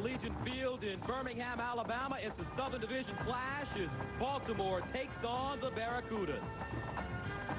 Legion Field in Birmingham, Alabama. It's a Southern Division clash as Baltimore takes on the Barracudas.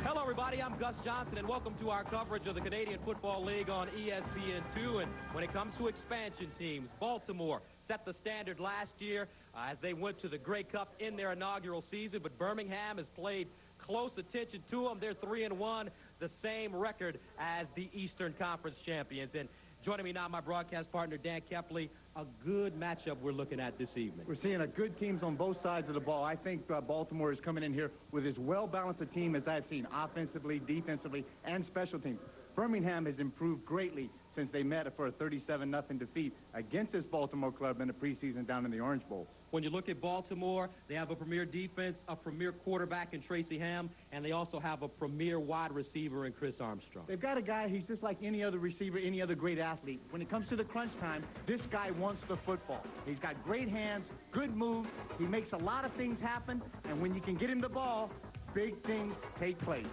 Hello, everybody. I'm Gus Johnson, and welcome to our coverage of the Canadian Football League on ESPN2. And when it comes to expansion teams, Baltimore set the standard last year as they went to the Grey Cup in their inaugural season. But Birmingham has played close attention to them. They're 3-1, the same record as the Eastern Conference champions. And joining me now, my broadcast partner, Dan Kepley. A good matchup we're looking at this evening. We're seeing a good teams on both sides of the ball. I think Baltimore is coming in here with as well-balanced a team as I've seen, offensively, defensively, and special teams. Birmingham has improved greatly since they met for a 37-0 defeat against this Baltimore club in the preseason down in the Orange Bowl. When you look at Baltimore, they have a premier defense, a premier quarterback in Tracy Ham, and they also have a premier wide receiver in Chris Armstrong. They've got a guy, he's just like any other receiver, any other great athlete. When it comes to the crunch time, this guy wants the football. He's got great hands, good moves, he makes a lot of things happen, and when you can get him the ball, big things take place.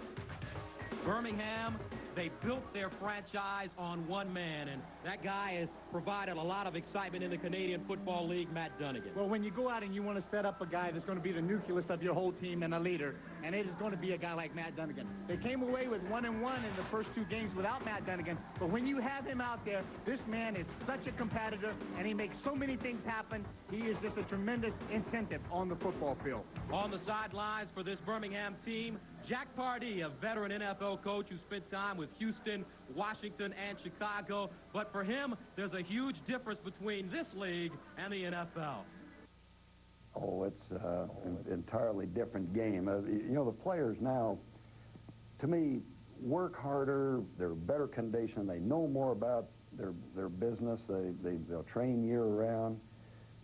Birmingham, they built their franchise on one man, and that guy has provided a lot of excitement in the Canadian Football League, Matt Dunnigan. Well, when you go out and you want to set up a guy that's going to be the nucleus of your whole team and a leader, and it is going to be a guy like Matt Dunnigan. They came away with 1-1 in the first two games without Matt Dunnigan, but when you have him out there, this man is such a competitor, and he makes so many things happen. He is just a tremendous incentive on the football field. On the sidelines for this Birmingham team, Jack Pardee, a veteran NFL coach who spent time with Houston, Washington, and Chicago. But for him, there's a huge difference between this league and the NFL. Oh, it's an entirely different game. You know, the players now, to me, work harder. They're better conditioned. They know more about their business. They'll train year-round.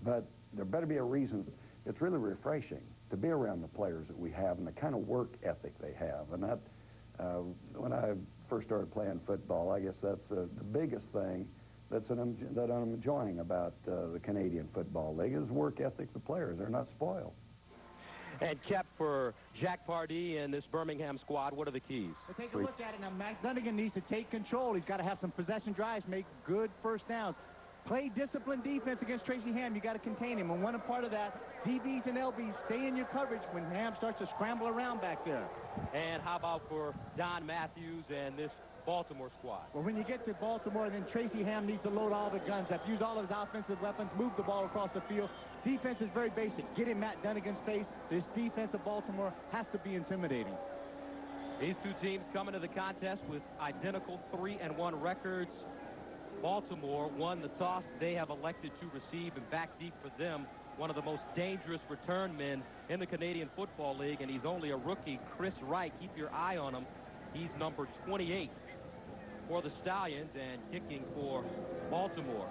But there better be a reason. It's really refreshing to be around the players that we have and the kind of work ethic they have. And that, when I first started playing football, I guess that's the biggest thing that I'm enjoying about the Canadian Football League is work ethic. The players, they're not spoiled. And kept for Jack Pardee and this Birmingham squad, what are the keys? Well, take a look at it now. Matt Dunnigan needs to take control. He's got to have some possession drives, make good first downs. Play disciplined defense against Tracy Ham. You got to contain him. And one part of that, DBs and LBs, stay in your coverage when Ham starts to scramble around back there. And how about for Don Matthews and this Baltimore squad? Well, when you get to Baltimore, then Tracy Ham needs to load all the guns up, use all of his offensive weapons, move the ball across the field. Defense is very basic. Get in Matt Dunnigan's face. This defense of Baltimore has to be intimidating. These two teams coming to the contest with identical 3-1 records. Baltimore won the toss. They have elected to receive, and back deep for them, one of the most dangerous return men in the Canadian Football League, and he's only a rookie, Chris Wright. Keep your eye on him. He's number 28 for the Stallions and kicking for Baltimore.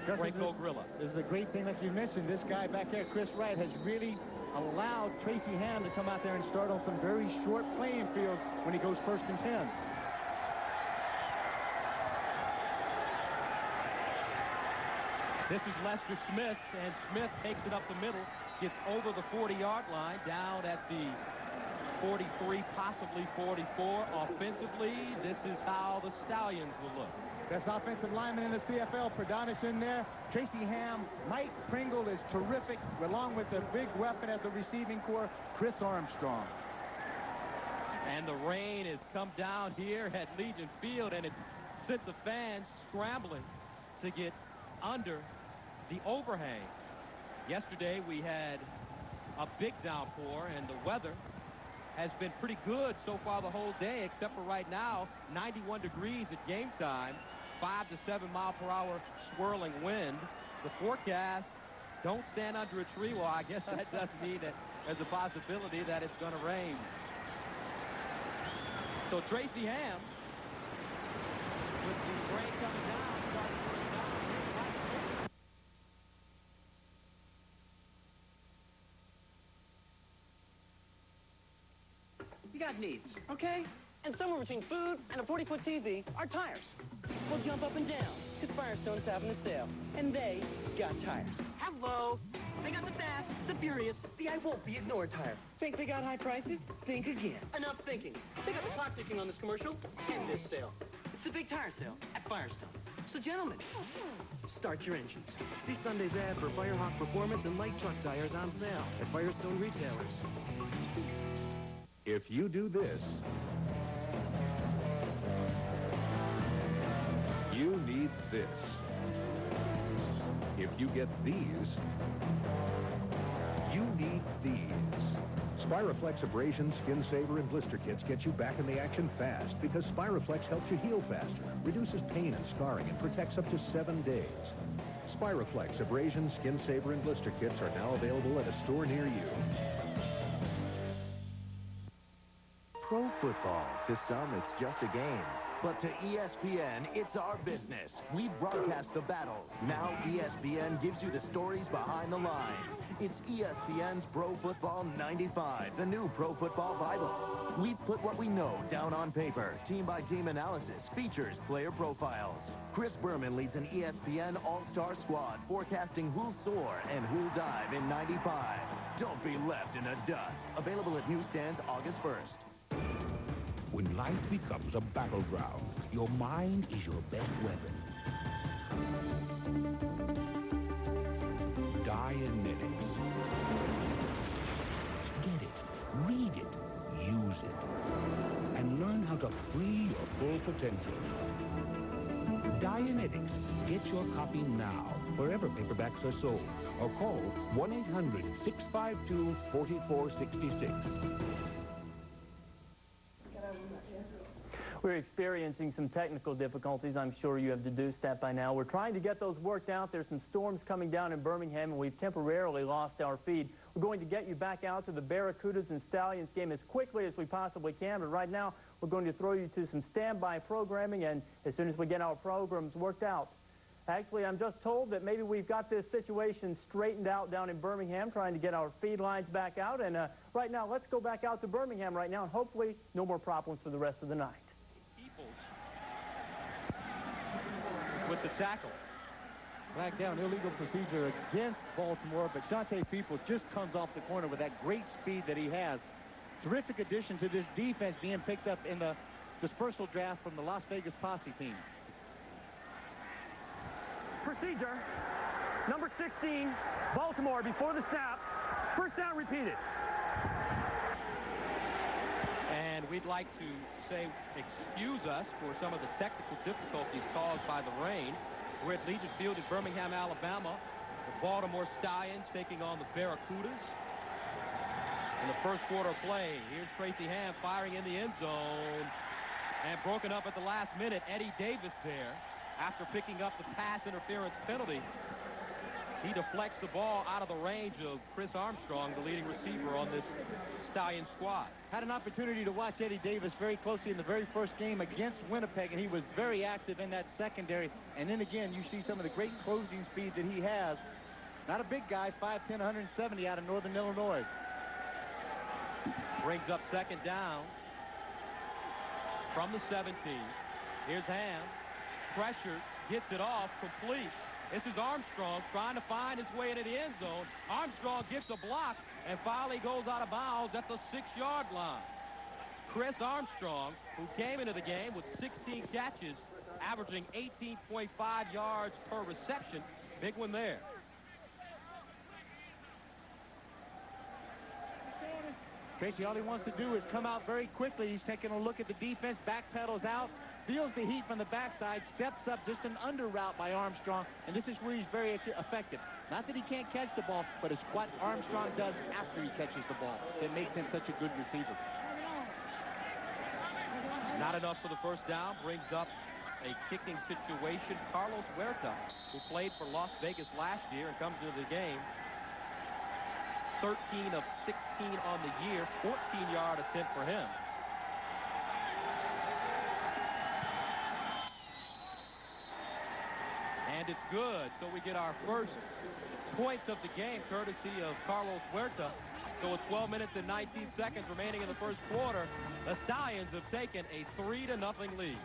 Franco Grilla. This is a great thing, like you mentioned. This guy back there, Chris Wright, has really allowed Tracy Ham to come out there and start on some very short playing fields when he goes 1st and 10. This is Lester Smith, and Smith takes it up the middle, gets over the 40-yard line, down at the 43, possibly 44. Offensively, this is how the Stallions will look. Best offensive lineman in the CFL, Pradonish in there. Tracy Ham, Mike Pringle is terrific, along with the big weapon at the receiving corps, Chris Armstrong. And the rain has come down here at Legion Field, and it's sent the fans scrambling to get under the overhang. Yesterday we had a big downpour, and the weather has been pretty good so far the whole day, except for right now, 91 degrees at game time, 5 to 7 mile per hour swirling wind. The forecast, don't stand under a tree. Well, I guess that does mean that there's a possibility that it's going to rain. So Tracy Ham, with the rain coming down, starts to bring down. You got needs, okay? And somewhere between food and a 40-foot TV are tires. We'll jump up and down, because Firestone's having a sale, and they got tires. Hello! They got the fast, the furious, the I won't be ignored tire. Think they got high prices? Think again. Enough thinking. They got the clock ticking on this commercial and this sale. It's the big tire sale at Firestone. So, gentlemen, start your engines. See Sunday's ad for Firehawk Performance and light truck tires on sale at Firestone retailers. If you do this, you need this. If you get these, you need these. Spiraflex Abrasion, Skin Saver, and Blister Kits get you back in the action fast because Spiraflex helps you heal faster, reduces pain and scarring, and protects up to 7 days. Spiraflex Abrasion, Skin Saver, and Blister Kits are now available at a store near you. Pro football. To some, it's just a game. But to ESPN, it's our business. We broadcast the battles. Now ESPN gives you the stories behind the lines. It's ESPN's Pro Football 95, the new Pro Football Bible. We've put what we know down on paper. Team-by-team analysis, features, player profiles. Chris Berman leads an ESPN All-Star squad forecasting who'll soar and who'll dive in 95. Don't be left in the dust. Available at newsstands August 1st. When life becomes a battleground, your mind is your best weapon. Dianetics. Get it, read it, use it, and learn how to free your full potential. Dianetics. Get your copy now, wherever paperbacks are sold, or call 1-800-652-4466. We're experiencing some technical difficulties. I'm sure you have deduced that by now. We're trying to get those worked out. There's some storms coming down in Birmingham, and we've temporarily lost our feed. We're going to get you back out to the Barracudas and Stallions game as quickly as we possibly can. But right now, we're going to throw you to some standby programming, and as soon as we get our programs worked out. Actually, I'm just told that maybe we've got this situation straightened out down in Birmingham, trying to get our feed lines back out. And right now, let's go back out to Birmingham right now, and hopefully no more problems for the rest of the night. With the tackle. Flag down, illegal procedure against Baltimore, but Shante Peoples just comes off the corner with that great speed that he has. Terrific addition to this defense being picked up in the dispersal draft from the Las Vegas Posse team. Procedure, number 16, Baltimore before the snap. First down repeated. And we'd like to say excuse us for some of the technical difficulties caused by the rain. We're at Legion Field in Birmingham, Alabama. The Baltimore Stallions taking on the Barracudas. In the first quarter play, here's Tracy Ham firing in the end zone. And broken up at the last minute, Eddie Davis there. After picking up the pass interference penalty, he deflects the ball out of the range of Chris Armstrong, the leading receiver on this Stallion squad. Had an opportunity to watch Eddie Davis very closely in the very first game against Winnipeg, and he was very active in that secondary. And then again, you see some of the great closing speed that he has. Not a big guy, 5'10", 170 out of Northern Illinois. Brings up second down from the 17. Here's Ham. Pressure, gets it off, complete. This is Armstrong trying to find his way into the end zone. Armstrong gets a block and finally goes out of bounds at the 6-yard line. Chris Armstrong, who came into the game with 16 catches, averaging 18.5 yards per reception. Big one there. Tracy, all he wants to do is come out very quickly. He's taking a look at the defense, backpedals out, feels the heat from the backside, steps up, just an under route by Armstrong, and this is where he's very effective. Not that he can't catch the ball, but it's what Armstrong does after he catches the ball that makes him such a good receiver. Not enough for the first down, brings up a kicking situation. Carlos Huerta, who played for Las Vegas last year and comes into the game. 13 of 16 on the year, 14-yard attempt for him. And it's good, so we get our first points of the game, courtesy of Carlos Huerta. So with 12 minutes and 19 seconds remaining in the first quarter, the Stallions have taken a 3-0 lead.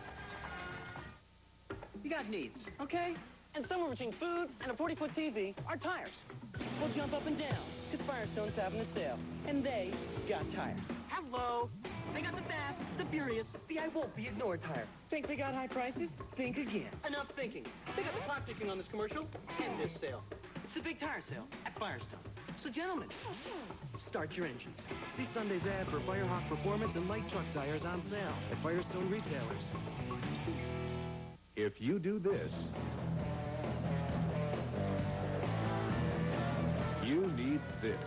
You got needs, okay? And somewhere between food and a 40-foot TV are tires. We'll jump up and down, because Firestone's having a sale. And they got tires. Hello. They got the fast, the furious, the I won't be ignored tire. Think they got high prices? Think again. Enough thinking. They got the clock ticking on this commercial and this sale. It's the big tire sale at Firestone. So gentlemen, start your engines. See Sunday's ad for Firehawk Performance and light truck tires on sale at Firestone retailers. If you do this, you need this.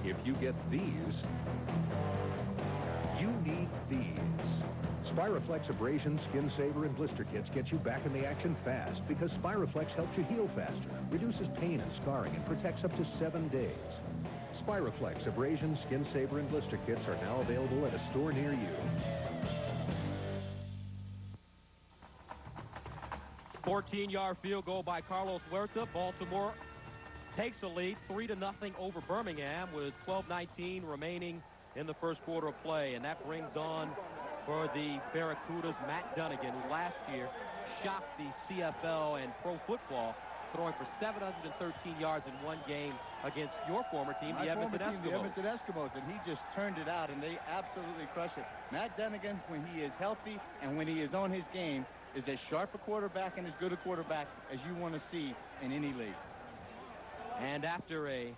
If you get these, you need these. Spiraflex Abrasion, Skin Saver, and Blister Kits get you back in the action fast because Spiraflex helps you heal faster, reduces pain and scarring, and protects up to 7 days. Spiraflex Abrasion, Skin Saver, and Blister Kits are now available at a store near you. 14-yard field goal by Carlos Huerta. Baltimore takes the lead 3-0 over Birmingham with 12:19 remaining in the first quarter of play. And that brings on for the Barracudas Matt Dunnigan, who last year shocked the CFL and pro football, throwing for 713 yards in one game against your former team, the Edmonton Eskimos. The Edmonton Eskimos, and he just turned it out, and they absolutely crushed it. Matt Dunnigan, when he is healthy and when he is on his game, is as sharp a quarterback and as good a quarterback as you want to see in any league. And after a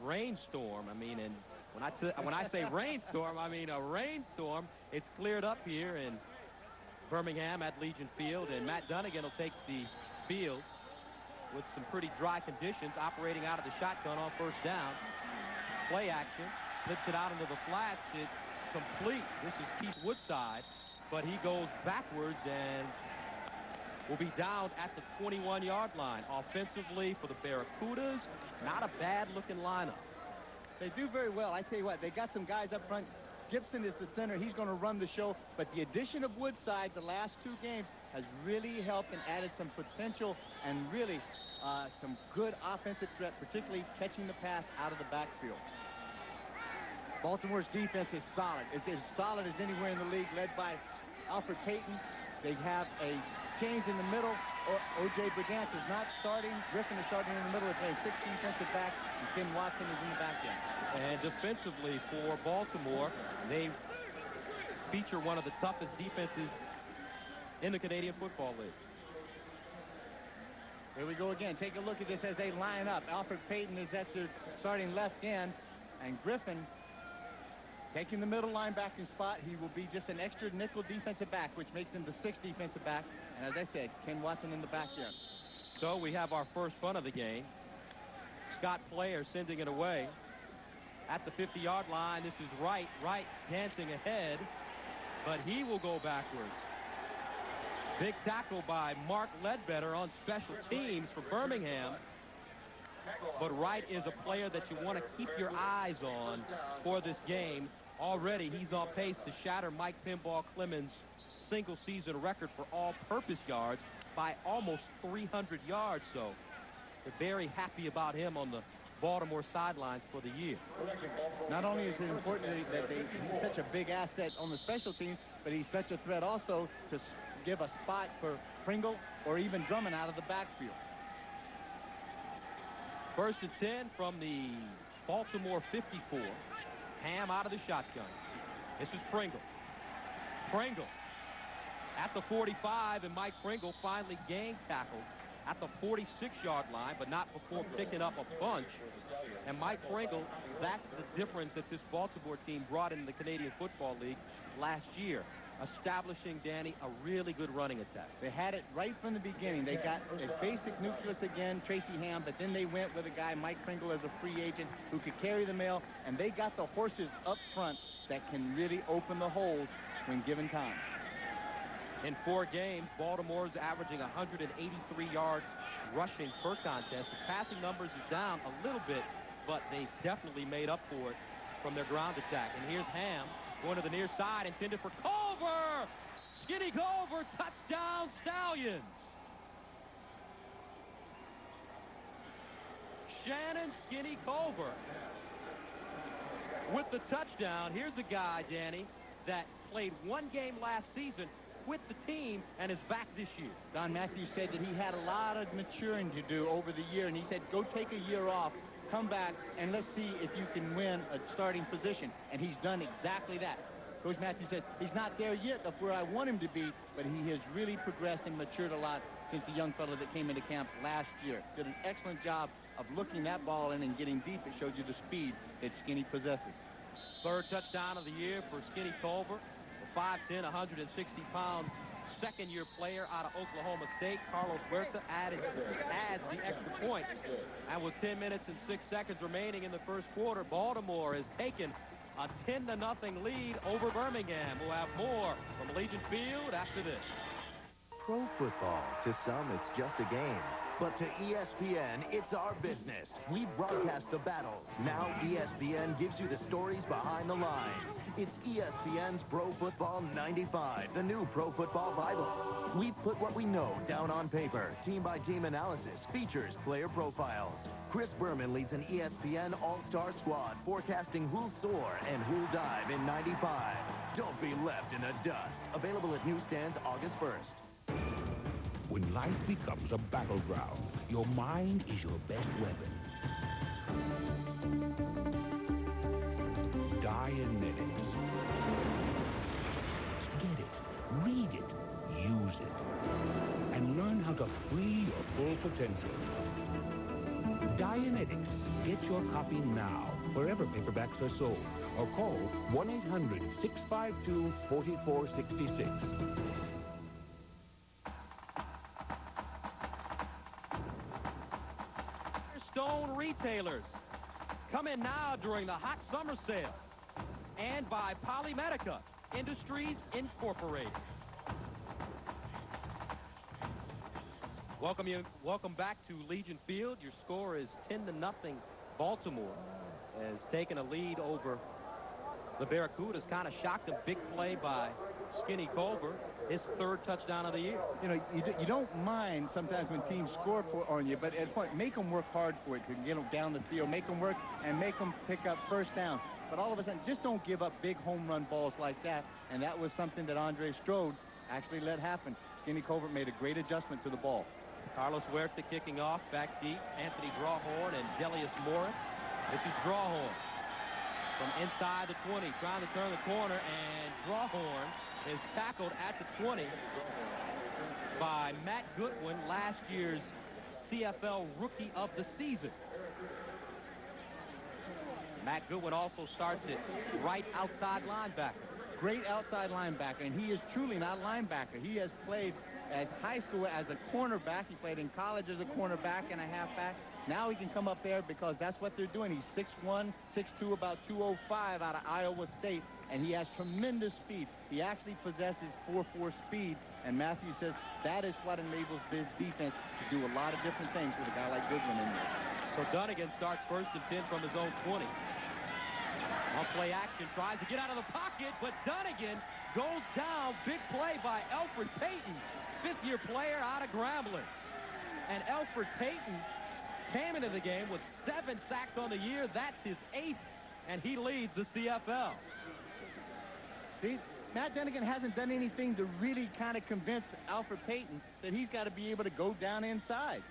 rainstorm, I mean, and when I say rainstorm, I mean a rainstorm, it's cleared up here in Birmingham at Legion Field, and Matt Dunnigan will take the field with some pretty dry conditions, operating out of the shotgun on first down. Play action, flips it out into the flats. It's complete. This is Keith Woodside, but he goes backwards and will be down at the 21-yard line. Offensively for the Barracudas, not a bad-looking lineup. They do very well. I tell you what, they got some guys up front. Gibson is the center. He's going to run the show. But the addition of Woodside the last 2 games has really helped and added some potential and really some good offensive threat, particularly catching the pass out of the backfield. Baltimore's defense is solid. It's as solid as anywhere in the league, led by Alfred Payton. They have a change in the middle. O.J. Brigance is not starting. Griffin is starting in the middle. They're playing 6 defensive back, and Ken Watson is in the back end. And defensively for Baltimore, they feature one of the toughest defenses in the Canadian Football League. Here we go again. Take a look at this as they line up. Alfred Payton is at their starting left end, and Griffin taking the middle linebacking spot. He will be just an extra nickel defensive back, which makes him the 6th defensive back. And as I said, Ken Watson in the back end. So we have our first punt of the game. Scott Player sending it away at the 50-yard line. This is Wright dancing ahead, but he will go backwards. Big tackle by Mark Ledbetter on special teams for Birmingham. But Wright is a player that you want to keep your eyes on for this game. Already, he's on pace to shatter Mike Pinball Clemens' single-season record for all-purpose yards by almost 300 yards. So they're very happy about him on the Baltimore sidelines for the year. Not only is it important that he's such a big asset on the special teams, but he's such a threat also to give a spot for Pringle or even Drummond out of the backfield. 1st and 10 from the Baltimore 54. Ham out of the shotgun. This is Pringle. Pringle at the 45, and Mike Pringle finally gang tackled at the 46-yard line, but not before picking up a bunch. And Mike Pringle, that's the difference that this Baltimore team brought in the Canadian Football League last year, establishing, Danny, a really good running attack. They had it right from the beginning. They got a basic nucleus again, Tracy Ham, but then they went with a guy, Mike Pringle, as a free agent who could carry the mail, and they got the horses up front that can really open the holes when given time. In 4 games, Baltimore's averaging 183 yards rushing per contest. The passing numbers are down a little bit, but they definitely made up for it from their ground attack. And here's Ham going to the near side, intended for Culver. Skinny Culver, touchdown Stallions. Shannon Skinny Culver with the touchdown. Here's a guy, Danny, that played 1 game last season with the team and is back this year. Don Matthews said that he had a lot of maturing to do over the year, and he said, go take a year off come back, and let's see if you can win a starting position. And he's done exactly that. Coach Matthews says he's not there yet of where I want him to be, but he has really progressed and matured a lot since the young fellow that came into camp last year. Did an excellent job of looking that ball in and getting deep. It showed you the speed that Skinny possesses. Third touchdown of the year for Skinny Culver, the 5'10", 160-pound second-year player out of Oklahoma State. Carlos Huerta adds the extra point. And with 10 minutes and 6 seconds remaining in the first quarter, Baltimore has taken a 10-0 lead over Birmingham. We'll have more from Legion Field after this. Pro football, to some, it's just a game. But to ESPN, it's our business. We broadcast the battles. Now ESPN gives you the stories behind the lines. It's ESPN's Pro Football 95, the new Pro Football Bible. We've put what we know down on paper. Team-by-team analysis, features, player profiles. Chris Berman leads an ESPN All-Star squad forecasting who'll soar and who'll dive in 95. Don't be left in the dust. Available at newsstands August 1st. When life becomes a battleground, your mind is your best weapon. Dianetics. Get it, read it, use it, and learn how to free your full potential. Dianetics. Get your copy now, wherever paperbacks are sold, or call 1-800-652-4466. Stone retailers. Come in now during the hot summer sale. And by Polymedica Industries Incorporated. Welcome back to Legion Field. Your score is 10-0. Baltimore has taken a lead over the Barracudas. Kind of shocked them. Big play by Skinny Culver. His third touchdown of the year. You know, you don't mind sometimes when teams score on you, but at a point, make them work hard for it to get them down the field, make them work, and make them pick up first down. But all of a sudden, just don't give up big home run balls like that. And that was something that Andre Strode actually let happen. Skinny Culver made a great adjustment to the ball. Carlos Huerta kicking off back deep. Anthony Drawhorn and Delius Morris. This is Drawhorn from inside the 20, trying to turn the corner, and Drawhorn is tackled at the 20 by Matt Goodwin, last year's CFL Rookie of the Season. Matt Goodwin also starts at right outside linebacker. Great outside linebacker, and he is truly not a linebacker. He has played at high school as a cornerback. He played in college as a cornerback and a halfback. Now he can come up there because that's what they're doing. He's 6'1", 6'2", about 205 out of Iowa State, and he has tremendous speed. He actually possesses 4.4 speed, and Matthews says that is what enables this defense to do a lot of different things with a guy like Goodwin in there. So Dunnigan starts 1st and 10 from his own 20. On play action, tries to get out of the pocket, but Dunnigan goes down. Big play by Alfred Payton, fifth-year player out of Grambling. And Alfred Payton came into the game with 7 sacks on the year. That's his 8th, and he leads the CFL. See, Matt Dunnigan hasn't done anything to really kind of convince Alfred Payton that he's got to be able to go down inside.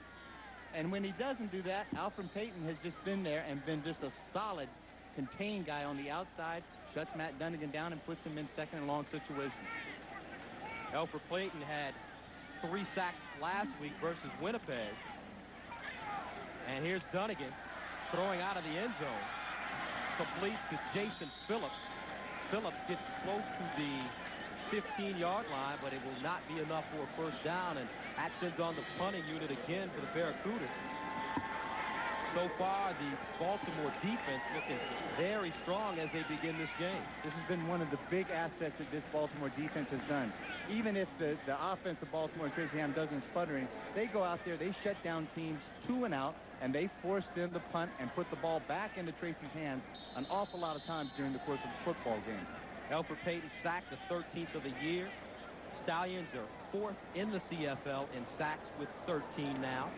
And when he doesn't do that, Alfred Payton has just been there and been just a solid contained guy on the outside, shuts Matt Dunnigan down and puts him in second and long situations. Alfred Payton had 3 sacks last week versus Winnipeg. And here's Dunnigan throwing out of the end zone. Complete to Jason Phillips. Phillips gets close to the 15-yard line, but it will not be enough for a first down, and that sends on the punting unit again for the Barracudas. So far, the Baltimore defense looking very strong as they begin this game. This has been one of the big assets that this Baltimore defense has done. Even if the offense of Baltimore and Tracy Ham doesn't sputter in, they go out there, they shut down teams 2 and out, and they force them to punt and put the ball back into Tracy's hands an awful lot of times during the course of the football game. Alfred Payton sacked the 13th of the year. Stallions are 4th in the CFL in sacks with 13 now.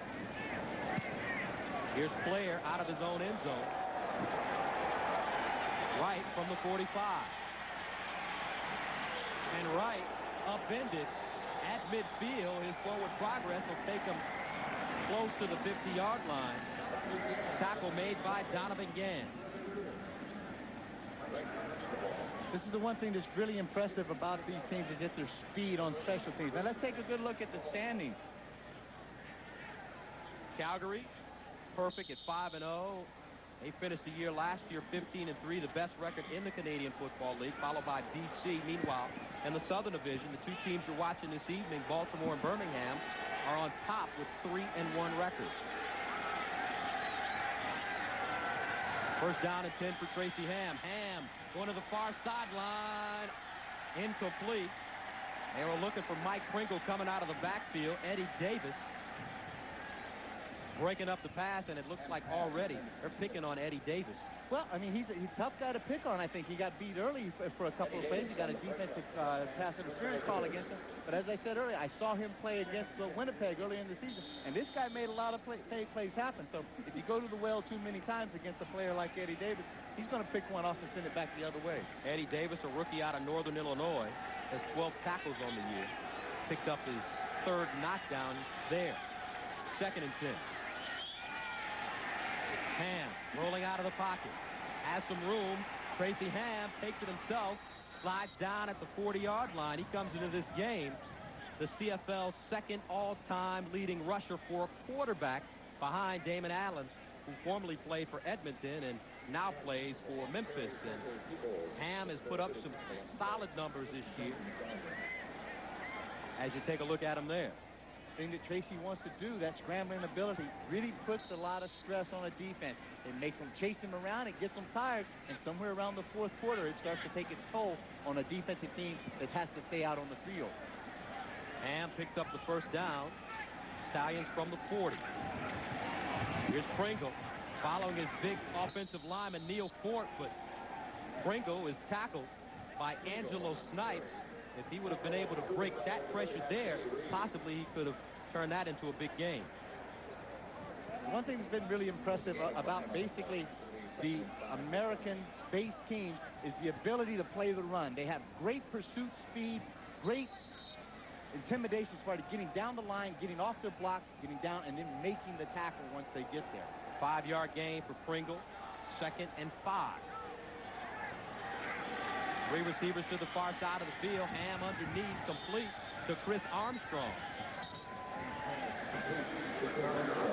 Here's Player out of his own end zone. Wright from the 45. And Wright upended at midfield. His forward progress will take him close to the 50-yard line. Tackle made by Donovan Gann. This is the one thing that's really impressive about these teams is that their speed on special teams. Now let's take a good look at the standings. Calgary, perfect at 5-0. They finished the year last year 15-3, the best record in the Canadian Football League, followed by BC. Meanwhile, in the Southern Division, the two teams you're watching this evening, Baltimore and Birmingham, are on top with 3-1 records. First down and 10 for Tracy Ham. Ham going to the far sideline. Incomplete. They were looking for Mike Pringle coming out of the backfield. Eddie Davis breaking up the pass, and it looks like already they're picking on Eddie Davis. Well, I mean, he's a tough guy to pick on. I think he got beat early for a couple of plays. He got a defensive pass interference call against him. But as I said earlier, I saw him play against Winnipeg early in the season, and this guy made a lot of plays happen. So if you go to the well too many times against a player like Eddie Davis, he's going to pick one off and send it back the other way. Eddie Davis, a rookie out of Northern Illinois, has 12 tackles on the year. Picked up his third knockdown there. 2nd and 10. Ham rolling out of the pocket. Has some room. Tracy Ham takes it himself. Slides down at the 40-yard line. He comes into this game the CFL's second all-time leading rusher for a quarterback behind Damon Allen, who formerly played for Edmonton and now plays for Memphis. And Ham has put up some solid numbers this year as you take a look at him there. Thing that Tracy wants to do, that scrambling ability, really puts a lot of stress on a defense. It makes them chase him around, it gets them tired, and somewhere around the 4th quarter, it starts to take its toll on a defensive team that has to stay out on the field. Ham picks up the first down. Stallions from the 40. Here's Pringle following his big offensive lineman, Neil Fort, but Pringle is tackled by Angelo Snipes. If he would have been able to break that pressure there, possibly he could have turned that into a big game. One thing that's been really impressive about basically the American-based teams is the ability to play the run. They have great pursuit speed, great intimidation as far as getting down the line, getting off their blocks, getting down, and then making the tackle once they get there. 5-yard gain for Pringle. 2nd and 5. 3 receivers to the far side of the field. Ham underneath, complete to Chris Armstrong.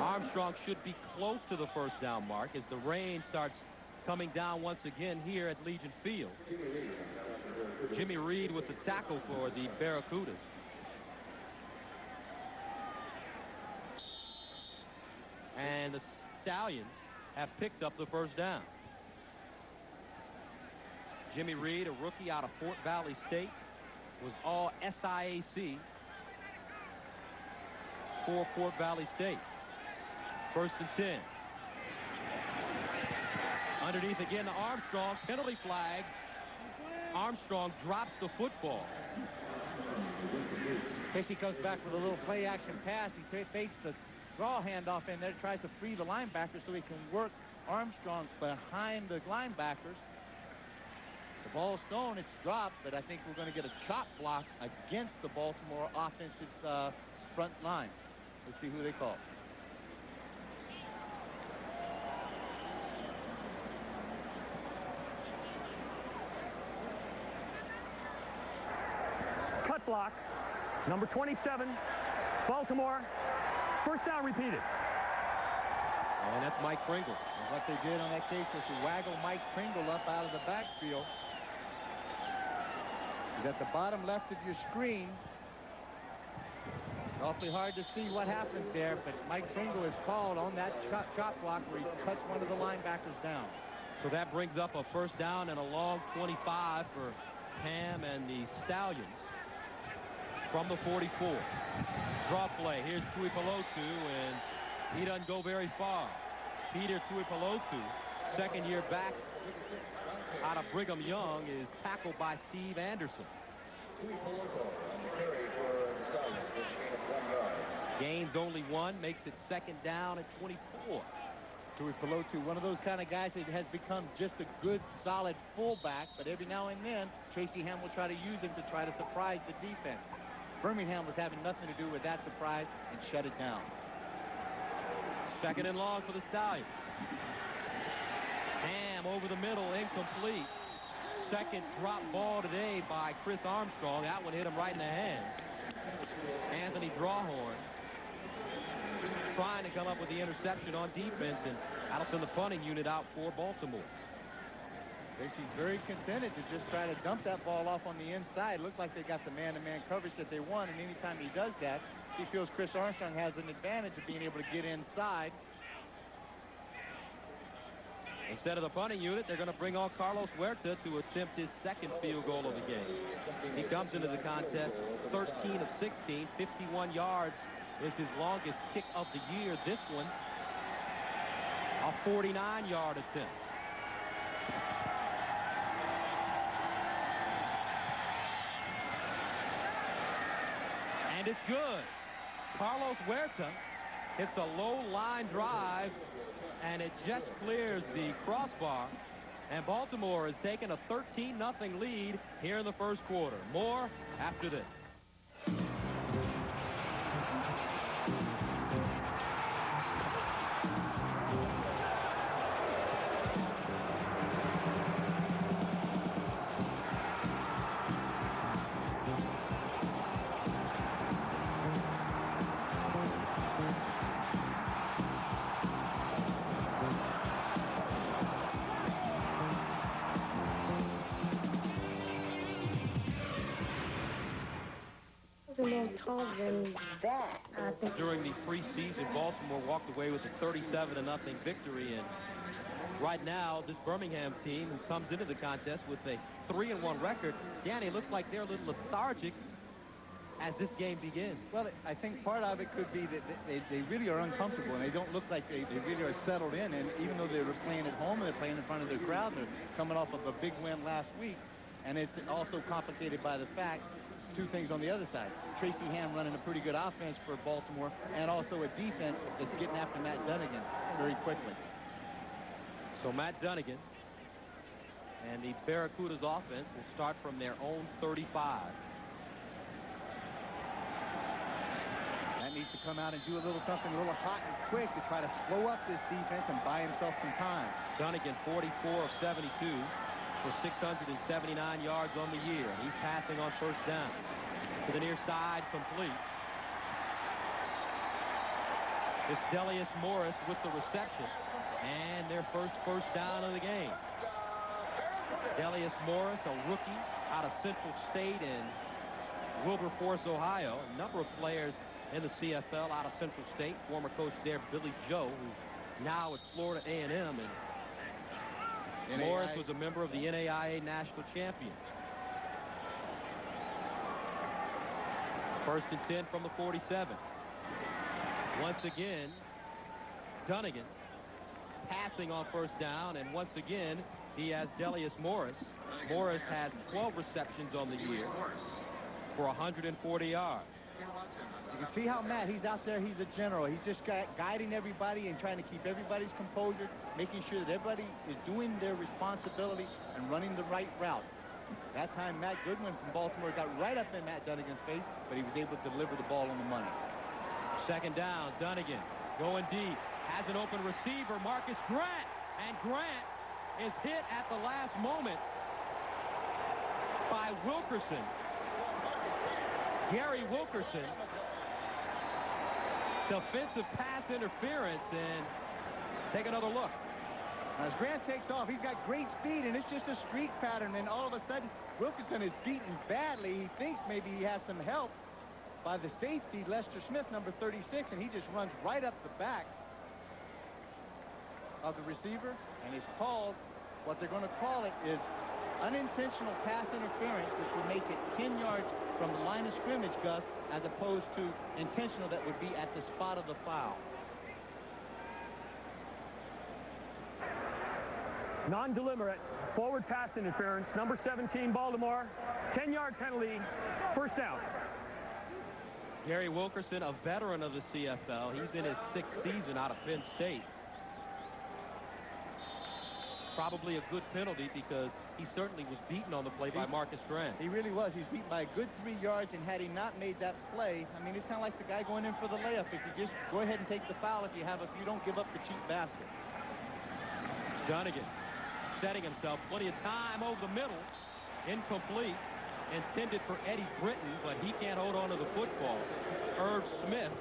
Armstrong should be close to the first down mark as the rain starts coming down once again here at Legion Field. Jimmy Reed with the tackle for the Barracudas. And the Stallions have picked up the first down. Jimmy Reed, a rookie out of Fort Valley State, was all SIAC for Fort Valley State. 1st and 10. Underneath again to Armstrong. Penalty flags. Armstrong drops the football. Tracy comes back with a little play-action pass. He fakes the draw handoff in there, tries to free the linebacker so he can work Armstrong behind the linebackers. The ball's thrown, it's dropped, but I think we're going to get a chop block against the Baltimore offensive front line. Let's see who they call. Cut block, number 27, Baltimore. First down repeated. And that's Mike Pringle. And what they did on that case was to waggle Mike Pringle up out of the backfield. He's at the bottom left of your screen. It's awfully hard to see what happens there, but Mike Pringle is called on that chop block where he cuts one of the linebackers down. So that brings up a first down and a long 25 for Ham and the Stallions from the 44. Draw play. Here's Tuipulotu, and he doesn't go very far. Peter Tuipulotu, second year back out of Brigham Young, is tackled by Steve Anderson. Gains only 1, makes it 2nd down at 24. Tuipulotu, one of those kind of guys that has become just a good, solid fullback, but every now and then, Tracy Ham will try to use him to try to surprise the defense. Birmingham was having nothing to do with that surprise and shut it down. Second and long for the Stallions. Ham over the middle, incomplete. Second drop ball today by Chris Armstrong. That one hit him right in the hands. Anthony Drawhorn trying to come up with the interception on defense, and that'll send the punting unit out for Baltimore. They seem very contented to just try to dump that ball off on the inside. Looks like they got the man-to-man coverage that they want, and anytime he does that, he feels Chris Armstrong has an advantage of being able to get inside. Instead of the punting unit, they're going to bring on Carlos Huerta to attempt his second field goal of the game. He comes into the contest 13 of 16, 51 yards is his longest kick of the year. This one, a 49-yard attempt. And it's good. Carlos Huerta hits a low line drive, and it just clears the crossbar. And Baltimore has taken a 13-0 lead here in the first quarter. More after this. A little taller than that, I think. During the preseason, Baltimore walked away with a 37-0 victory, and right now this Birmingham team, who comes into the contest with a 3-1 record, Danny, looks like they're a little lethargic as this game begins. Well, I think part of it could be that they really are uncomfortable, and they don't look like they really are settled in. And even though they were playing at home and they're playing in front of their crowd, they're coming off of a big win last week, and it's also complicated by the fact, two things on the other side. Tracy Ham running a pretty good offense for Baltimore, and also a defense that's getting after Matt Dunnigan very quickly. So Matt Dunnigan and the Barracudas offense will start from their own 35. Matt needs to come out and do a little something a little hot and quick to try to slow up this defense and buy himself some time. Dunnigan 44 of 72 for 679 yards on the year. He's passing on first down. To the near side, complete. It's Delius Morris with the reception, and their first down of the game. Delius Morris, a rookie out of Central State in Wilberforce, Ohio. A number of players in the CFL out of Central State. Former coach there, Billy Joe, who's now at Florida A&M, and Morris was a member of the NAIA National Champions. First and 10 from the 47. Once again, Dunnigan passing on first down, and once again, he has Delius Morris. Morris has 12 receptions on the year for 140 yards. You can see how Matt, he's out there, he's a general. He's just guiding everybody and trying to keep everybody's composure, making sure that everybody is doing their responsibility and running the right route. That time, Matt Goodwin from Baltimore got right up in Matt Dunnigan's face, but he was able to deliver the ball on the money. Second down, Dunnigan going deep, has an open receiver, Marcus Grant, and Grant is hit at the last moment by Wilkerson. Gary Wilkerson. Defensive pass interference, and take another look. As Grant takes off, he's got great speed, and it's just a streak pattern, and all of a sudden, Wilkerson is beaten badly. He thinks maybe he has some help by the safety, Lester Smith, number 36, and he just runs right up the back of the receiver, and he's called, what they're going to call it is unintentional pass interference, which would make it 10 yards from the line of scrimmage, Gus, as opposed to intentional that would be at the spot of the foul. Non-deliberate forward pass interference, number 17, Baltimore. 10-yard penalty, first down. Gary Wilkerson, a veteran of the CFL. He's in his 6th season out of Penn State. Probably a good penalty because he certainly was beaten on the play by Marcus Grant. He really was. He's beaten by a good 3 yards, and had he not made that play, I mean, it's kind of like the guy going in for the layup. If you just go ahead and take the foul, if you don't give up the cheap basket. Dunnigan setting himself, plenty of time over the middle, incomplete, intended for Eddie Britton, but he can't hold on to the football. Irv Smith,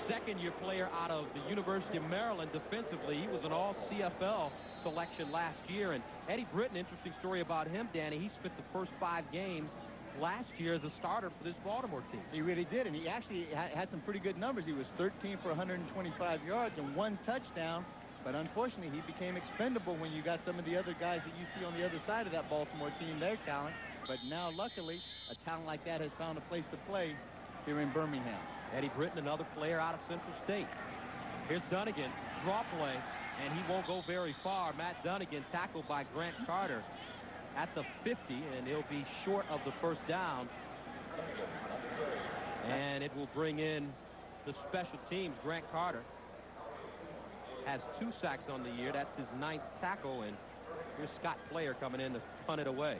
second-year player out of the University of Maryland defensively. He was an all-CFL selection last year. And Eddie Britton, interesting story about him, Danny. He spent the first 5 games last year as a starter for this Baltimore team. He really did, and he actually had some pretty good numbers. He was 13 for 125 yards and 1 touchdown. But unfortunately, he became expendable when you got some of the other guys that you see on the other side of that Baltimore team, their talent. But now, luckily, a talent like that has found a place to play here in Birmingham. Eddie Britton, another player out of Central State. Here's Dunnigan, draw play, and he won't go very far. Matt Dunnigan tackled by Grant Carter at the 50, and he'll be short of the first down. And it will bring in the special teams. Grant Carter has 2 sacks on the year. That's his 9th tackle, and here's Scott Player coming in to punt it away.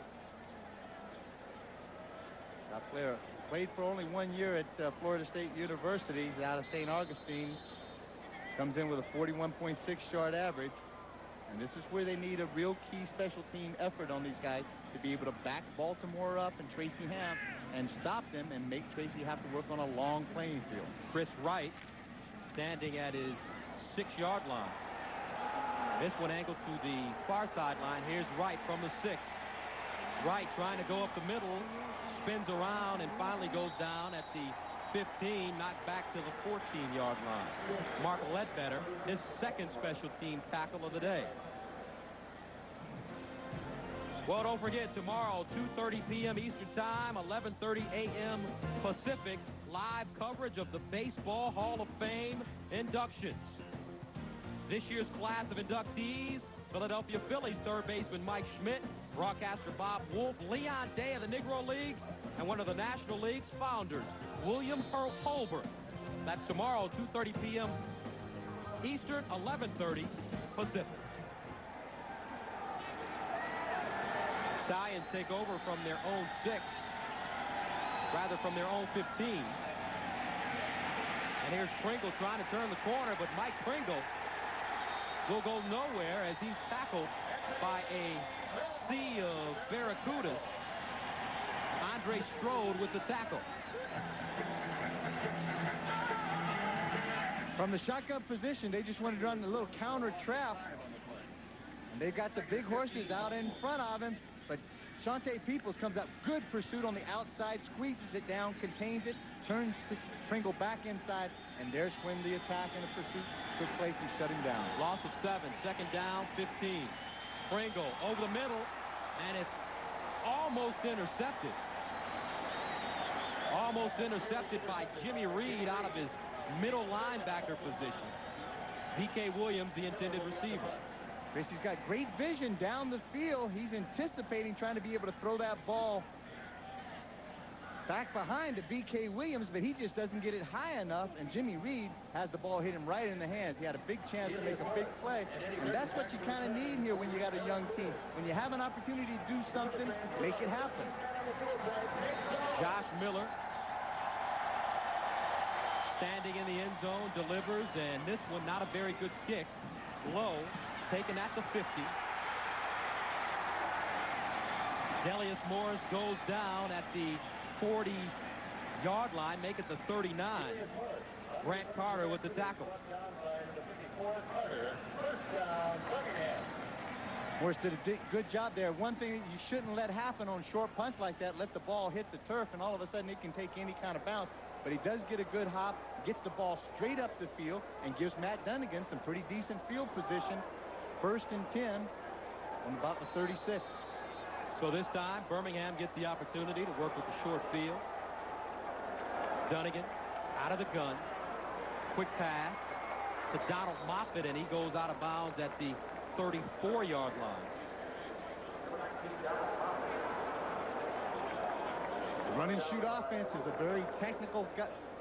Scott Player played for only 1 year at Florida State University. He's out of St. Augustine. Comes in with a 41.6 yard average. And this is where they need a real key special team effort on these guys to be able to back Baltimore up and Tracy Ham and stop them and make Tracy have to work on a long playing field. Chris Wright standing at his 6-yard line. This one angled to the far sideline. Here's Wright from the 6. Wright trying to go up the middle, spins around and finally goes down at the 15, knocked back to the 14-yard line. Mark Ledbetter, his 2nd special team tackle of the day. Well, don't forget, tomorrow, 2:30 p.m. Eastern Time, 11:30 a.m. Pacific, live coverage of the Baseball Hall of Fame inductions. This year's class of inductees: Philadelphia Phillies third baseman Mike Schmidt, broadcaster Bob Wolf, Leon Day of the Negro Leagues, and one of the National League's founders, William Holbert. That's tomorrow, 2:30 p.m. Eastern, 11:30 Pacific. Stallions take over from their own 6, rather from their own 15. And here's Pringle trying to turn the corner, but Mike Pringle will go nowhere as he's tackled by a sea of Barracudas. Andre Strode with the tackle. From the shotgun position, they just wanted to run a little counter trap. And they got the big horses out in front of him. But Shante Peoples comes out, good pursuit on the outside, squeezes it down, contains it, turns Pringle back inside, and there's when the attack and the pursuit took place and shut him down. Loss of 7, 2nd down, 15. Pringle over the middle, and it's almost intercepted. Almost intercepted by Jimmy Reed out of his middle linebacker position. B.K. Williams, the intended receiver. Tracy's got great vision down the field. He's anticipating trying to be able to throw that ball back behind to B.K. Williams, but he just doesn't get it high enough, and Jimmy Reed has the ball hit him right in the hands. He had a big chance to make a big play, and that's what you kind of need here when you got a young team. When you have an opportunity to do something, make it happen. Josh Miller standing in the end zone, delivers, and this one not a very good kick. Low, taken at the 50. Delius Morris goes down at the 40-yard line, make it the 39. Grant Carter with the tackle. Morris did a good job there. One thing that you shouldn't let happen on short punts like that, let the ball hit the turf, and all of a sudden it can take any kind of bounce. But he does get a good hop, gets the ball straight up the field, and gives Matt Dunnigan some pretty decent field position. 1st and 10 on about the 36. So this time, Birmingham gets the opportunity to work with the short field. Dunnigan out of the gun. Quick pass to Donald Moffitt, and he goes out of bounds at the 34-yard line. The run and shoot offense is a very technical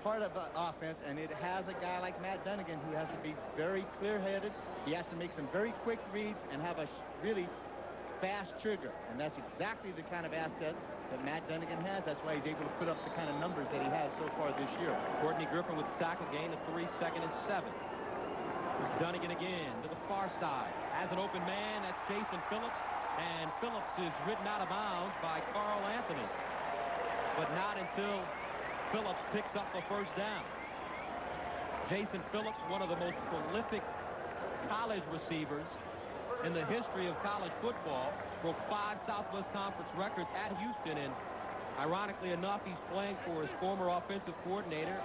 part of the offense, and it has a guy like Matt Dunnigan who has to be very clear-headed. He has to make some very quick reads and have a really fast trigger, and that's exactly the kind of asset that Matt Dunnigan has. That's why he's able to put up the kind of numbers that he has so far this year. Courtney Griffin with the tackle, gain of 3, 2nd and 7. Here's Dunnigan again to the far side. Has an open man. That's Jason Phillips. And Phillips is ridden out of bounds by Carl Anthony. But not until Phillips picks up the first down. Jason Phillips, one of the most prolific college receivers in the history of college football, broke 5 Southwest Conference records at Houston. And ironically enough, he's playing for his former offensive coordinator,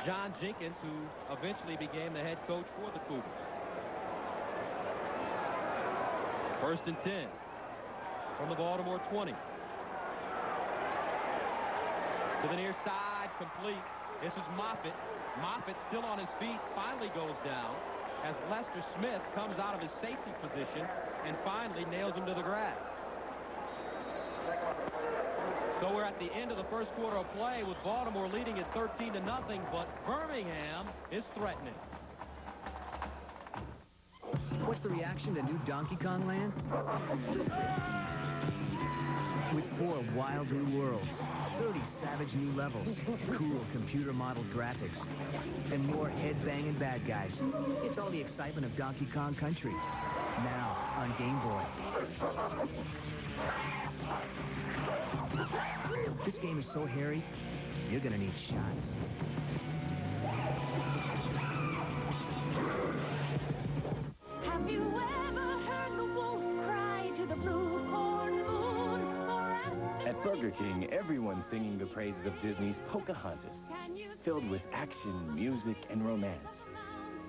John Jenkins, who eventually became the head coach for the Cougars. 1st and 10 from the Baltimore 20. To the near side, complete. This is Moffitt. Moffitt, still on his feet, finally goes down as Lester Smith comes out of his safety position and finally nails him to the grass. So we're at the end of the first quarter of play with Baltimore leading at 13-0, but Birmingham is threatening. What's the reaction to new Donkey Kong Land? With 4 wild new worlds, 30 savage new levels, cool computer-modeled graphics, and more head-banging bad guys. It's all the excitement of Donkey Kong Country. Now on Game Boy. This game is so hairy, you're gonna need shots. Have you ever heard the wolf cry to the blue corn moon? At Burger King, everyone's singing the praises of Disney's Pocahontas, filled with action, music, and romance.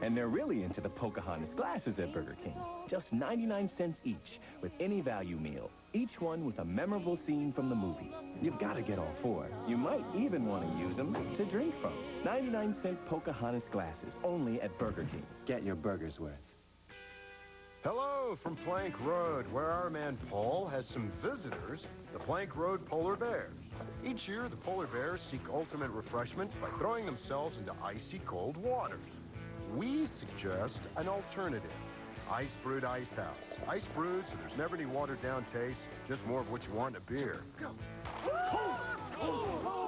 And they're really into the Pocahontas glasses at Burger King. Just 99 cents each, with any value meal. Each one with a memorable scene from the movie. You've got to get all 4. You might even want to use them to drink from. 99-cent Pocahontas glasses, only at Burger King. Get your burger's worth. Hello from Plank Road, where our man Paul has some visitors, the Plank Road Polar Bears. Each year, the polar bears seek ultimate refreshment by throwing themselves into icy cold waters. We suggest an alternative. Ice Brewed Ice House. Ice brewed so there's never any watered down taste, just more of what you want in a beer.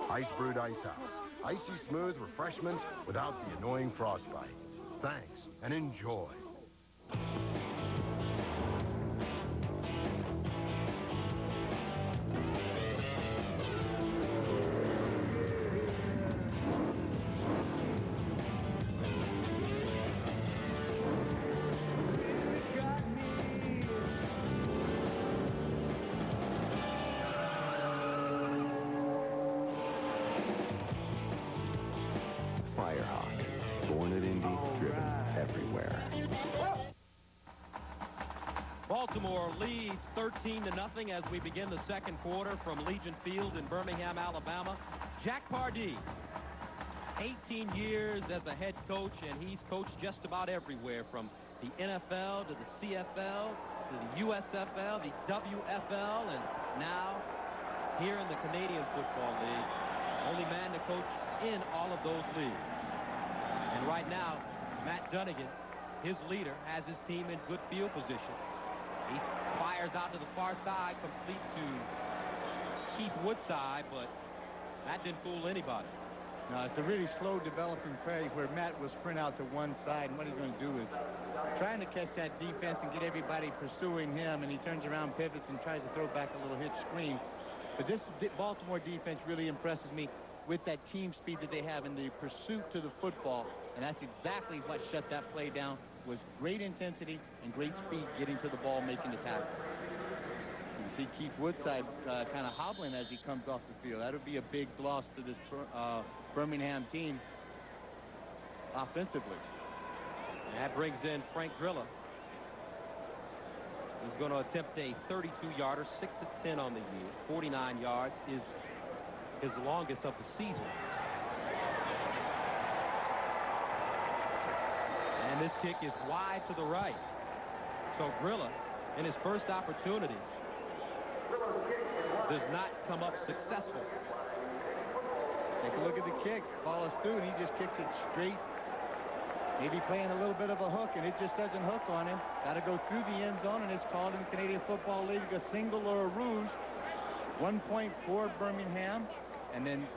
Ice Brewed Ice House. Icy smooth refreshment without the annoying frostbite. Thanks and enjoy. Baltimore leads 13-0 as we begin the second quarter from Legion Field in Birmingham, Alabama. Jack Pardee, 18 years as a head coach, and he's coached just about everywhere, from the NFL to the CFL to the USFL, the WFL, and now here in the Canadian Football League. Only man to coach in all of those leagues. And right now, Matt Dunnigan, his leader, has his team in good field position. He fires out to the far side, complete to Keith Woodside, but that didn't fool anybody. No, it's a really slow developing play where Matt will sprint out to one side, and what he's going to do is trying to catch that defense and get everybody pursuing him, and he turns around, pivots, and tries to throw back a little hitch screen. But this Baltimore defense really impresses me with that team speed that they have in the pursuit to the football, and that's exactly what shut that play down. Was great intensity and great speed getting to the ball, making the tackle. You see Keith Woodside kind of hobbling as he comes off the field. That would be a big loss to this Birmingham team offensively. And that brings in Frank Drilla. He's going to attempt a 32-yarder, 6 of 10 on the year. 49 yards is his longest of the season. And this kick is wide to the right. So Grilla, in his first opportunity, does not come up successful. Take a look at the kick. Follows through, and he just kicks it straight. Maybe playing a little bit of a hook, and it just doesn't hook on him. Got to go through the end zone, and it's called in the Canadian Football League a single or a rouge. 1 point for Birmingham, and then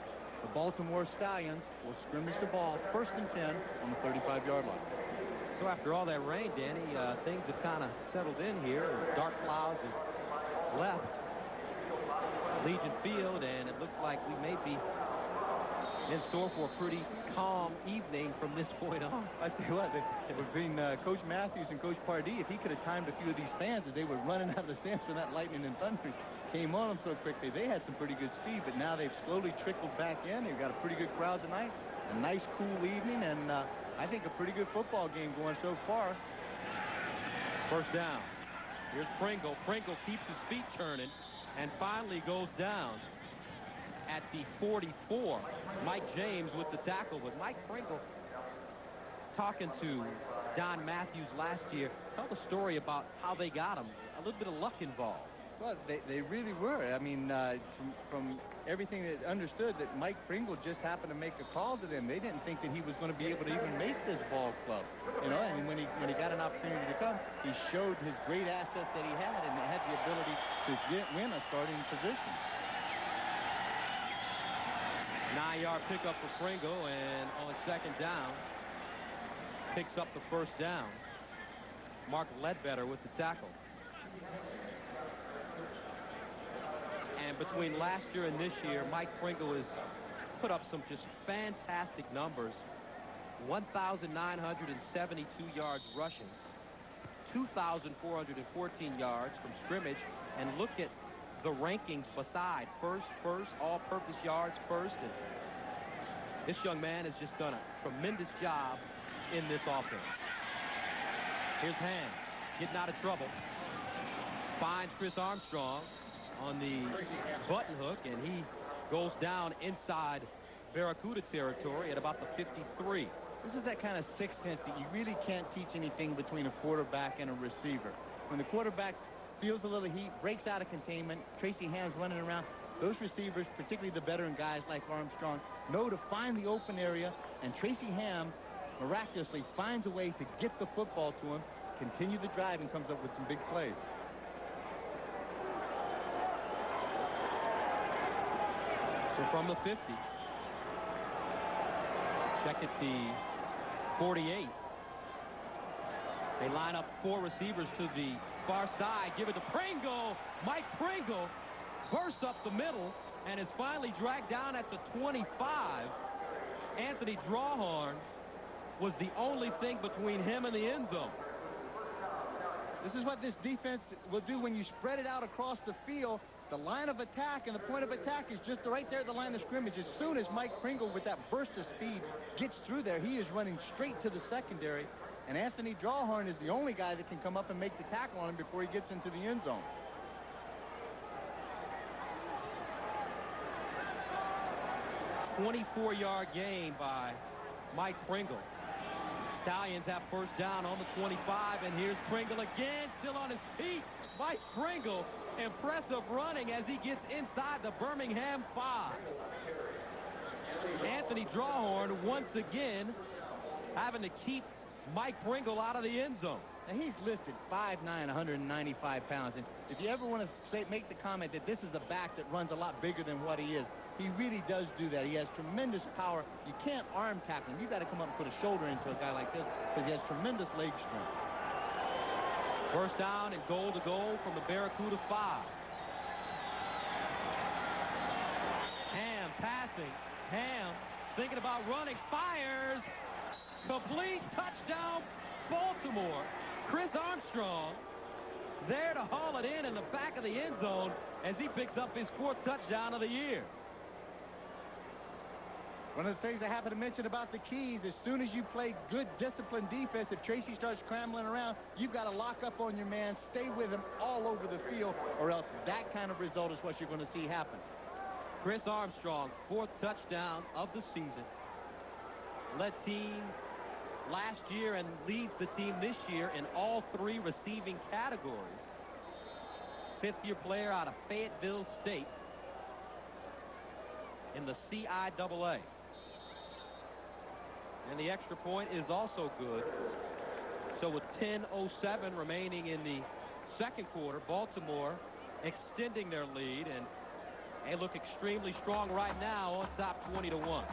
the Baltimore Stallions will scrimmage the ball 1st and 10 on the 35-yard line. So after all that rain, Danny, things have kind of settled in here. Dark clouds have left Legion Field, and it looks like we may be in store for a pretty calm evening from this point on. I tell you what, between Coach Matthews and Coach Pardee, if he could have timed a few of these fans as they were running out of the stands when that lightning and thunder came on them so quickly, they had some pretty good speed, but now they've slowly trickled back in. They've got a pretty good crowd tonight, a nice cool evening, and I think a pretty good football game going so far. 1st down. Here's Pringle. Pringle keeps his feet churning and finally goes down at the 44. Mike James with the tackle, but Mike Pringle, talking to Don Matthews last year, tell the story about how they got him. A little bit of luck involved. Well, they really were. I mean, from everything that understood, that Mike Pringle just happened to make a call to them. They didn't think that he was going to be able to even make this ball club. You know, and when he got an opportunity to come, he showed his great assets that he had and had the ability to win a starting position. 9-yard pickup for Pringle, and on 2nd down, picks up the 1st down. Mark Ledbetter with the tackle. And between last year and this year, Mike Pringle has put up some just fantastic numbers. 1,972 yards rushing, 2,414 yards from scrimmage, and look at the rankings beside first, all-purpose yards first. And this young man has just done a tremendous job in this offense. Here's Ham getting out of trouble. Finds Chris Armstrong on the button hook, and he goes down inside Barracuda territory at about the 53. This is that kind of sixth sense that you really can't teach anything between a quarterback and a receiver. When the quarterback feels a little heat, breaks out of containment, Tracy Ham's running around, those receivers, particularly the veteran guys like Armstrong, know to find the open area, and Tracy Ham miraculously finds a way to get the football to him, continue the drive, and comes up with some big plays. So from the 50, check at the 48. They line up 4 receivers to the far side, give it to Pringle. Mike Pringle bursts up the middle and is finally dragged down at the 25. Anthony Drawhorn was the only thing between him and the end zone. This is what this defense will do when you spread it out across the field. The line of attack and the point of attack is just right there at the line of scrimmage. As soon as Mike Pringle, with that burst of speed, gets through there, he is running straight to the secondary. And Anthony Drawhorn is the only guy that can come up and make the tackle on him before he gets into the end zone. A 24-yard gain by Mike Pringle. Stallions have 1st down on the 25, and here's Pringle again, still on his feet. Mike Pringle, impressive running as he gets inside the Birmingham 5. Anthony Drawhorn once again having to keep Mike Pringle out of the end zone. Now, he's listed 5'9", 195 pounds, and if you ever want to make the comment that this is a back that runs a lot bigger than what he is, he really does do that. He has tremendous power. You can't arm tackle him. You got to come up and put a shoulder into a guy like this because he has tremendous leg strength. 1st down and goal to goal from the Barracuda 5. Ham passing. Ham thinking about running. Fires. Complete touchdown, Baltimore. Chris Armstrong there to haul it in the back of the end zone as he picks up his 4th touchdown of the year. One of the things I happen to mention about the keys, as soon as you play good disciplined defense, if Tracy starts scrambling around, you've got to lock up on your man, stay with him all over the field, or else that kind of result is what you're going to see happen. Chris Armstrong, 4th touchdown of the season. Led team last year and leads the team this year in all 3 receiving categories. 5th-year player out of Fayetteville State. in the CIAA. And the extra point is also good. So with 10:07 remaining in the second quarter, Baltimore extending their lead, and they look extremely strong right now, on top 20-1.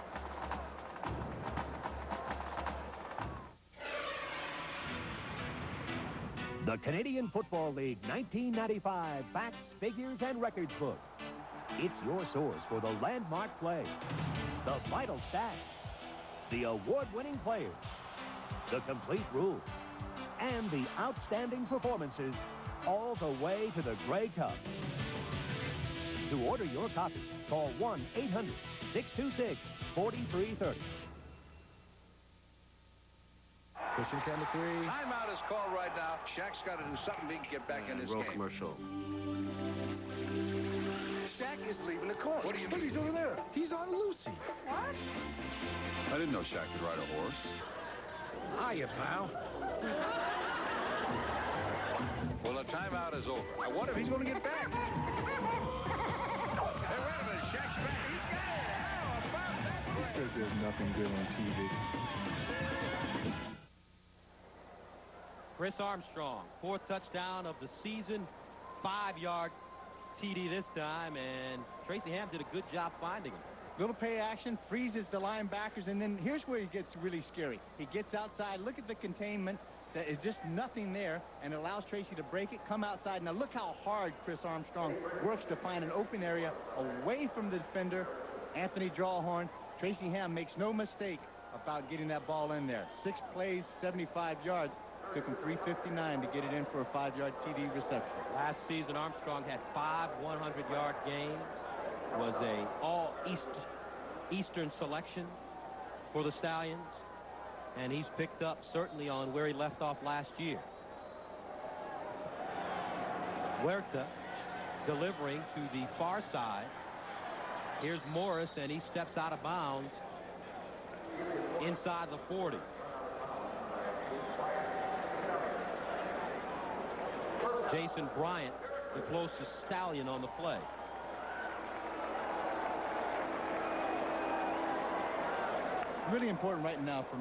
The Canadian Football League 1995 Facts, Figures, and Records book. It's your source for the landmark play, the vital stats, the award-winning players, the complete rules, and the outstanding performances all the way to the Grey Cup. To order your copy, call 1-800-626-4330. Pushing count of 3. Timeout is called right now. Shaq's got to do something big to get back in this Roll game. commercial. Shaq is leaving the court. What do you mean? He's over there. He's on Lucy. What? I didn't know Shaq could ride a horse. Hiya, pal. Well, the timeout is over. I wonder if he's going to get back. Hey, wait a minute. Shaq's back. He's got it. How about that play? He says there's nothing good on TV. Chris Armstrong, 4th touchdown of the season, 5-yard TD this time, and Tracy Ham did a good job finding him. Little play action, freezes the linebackers, and then here's where he gets really scary. He gets outside. Look at the containment. There is just nothing there, and allows Tracy to break it, come outside. Now look how hard Chris Armstrong works to find an open area away from the defender, Anthony Drawhorn. Tracy Ham makes no mistake about getting that ball in there. 6 plays, 75 yards. Took him 3:59 to get it in for a 5-yard TD reception. Last season, Armstrong had 5 100-yard games, was a all-Eastern selection for the Stallions, and he's picked up certainly on where he left off last year. Huerta delivering to the far side. Here's Morris, and he steps out of bounds inside the 40. Jason Bryant, the closest Stallion on the play. Really important right now for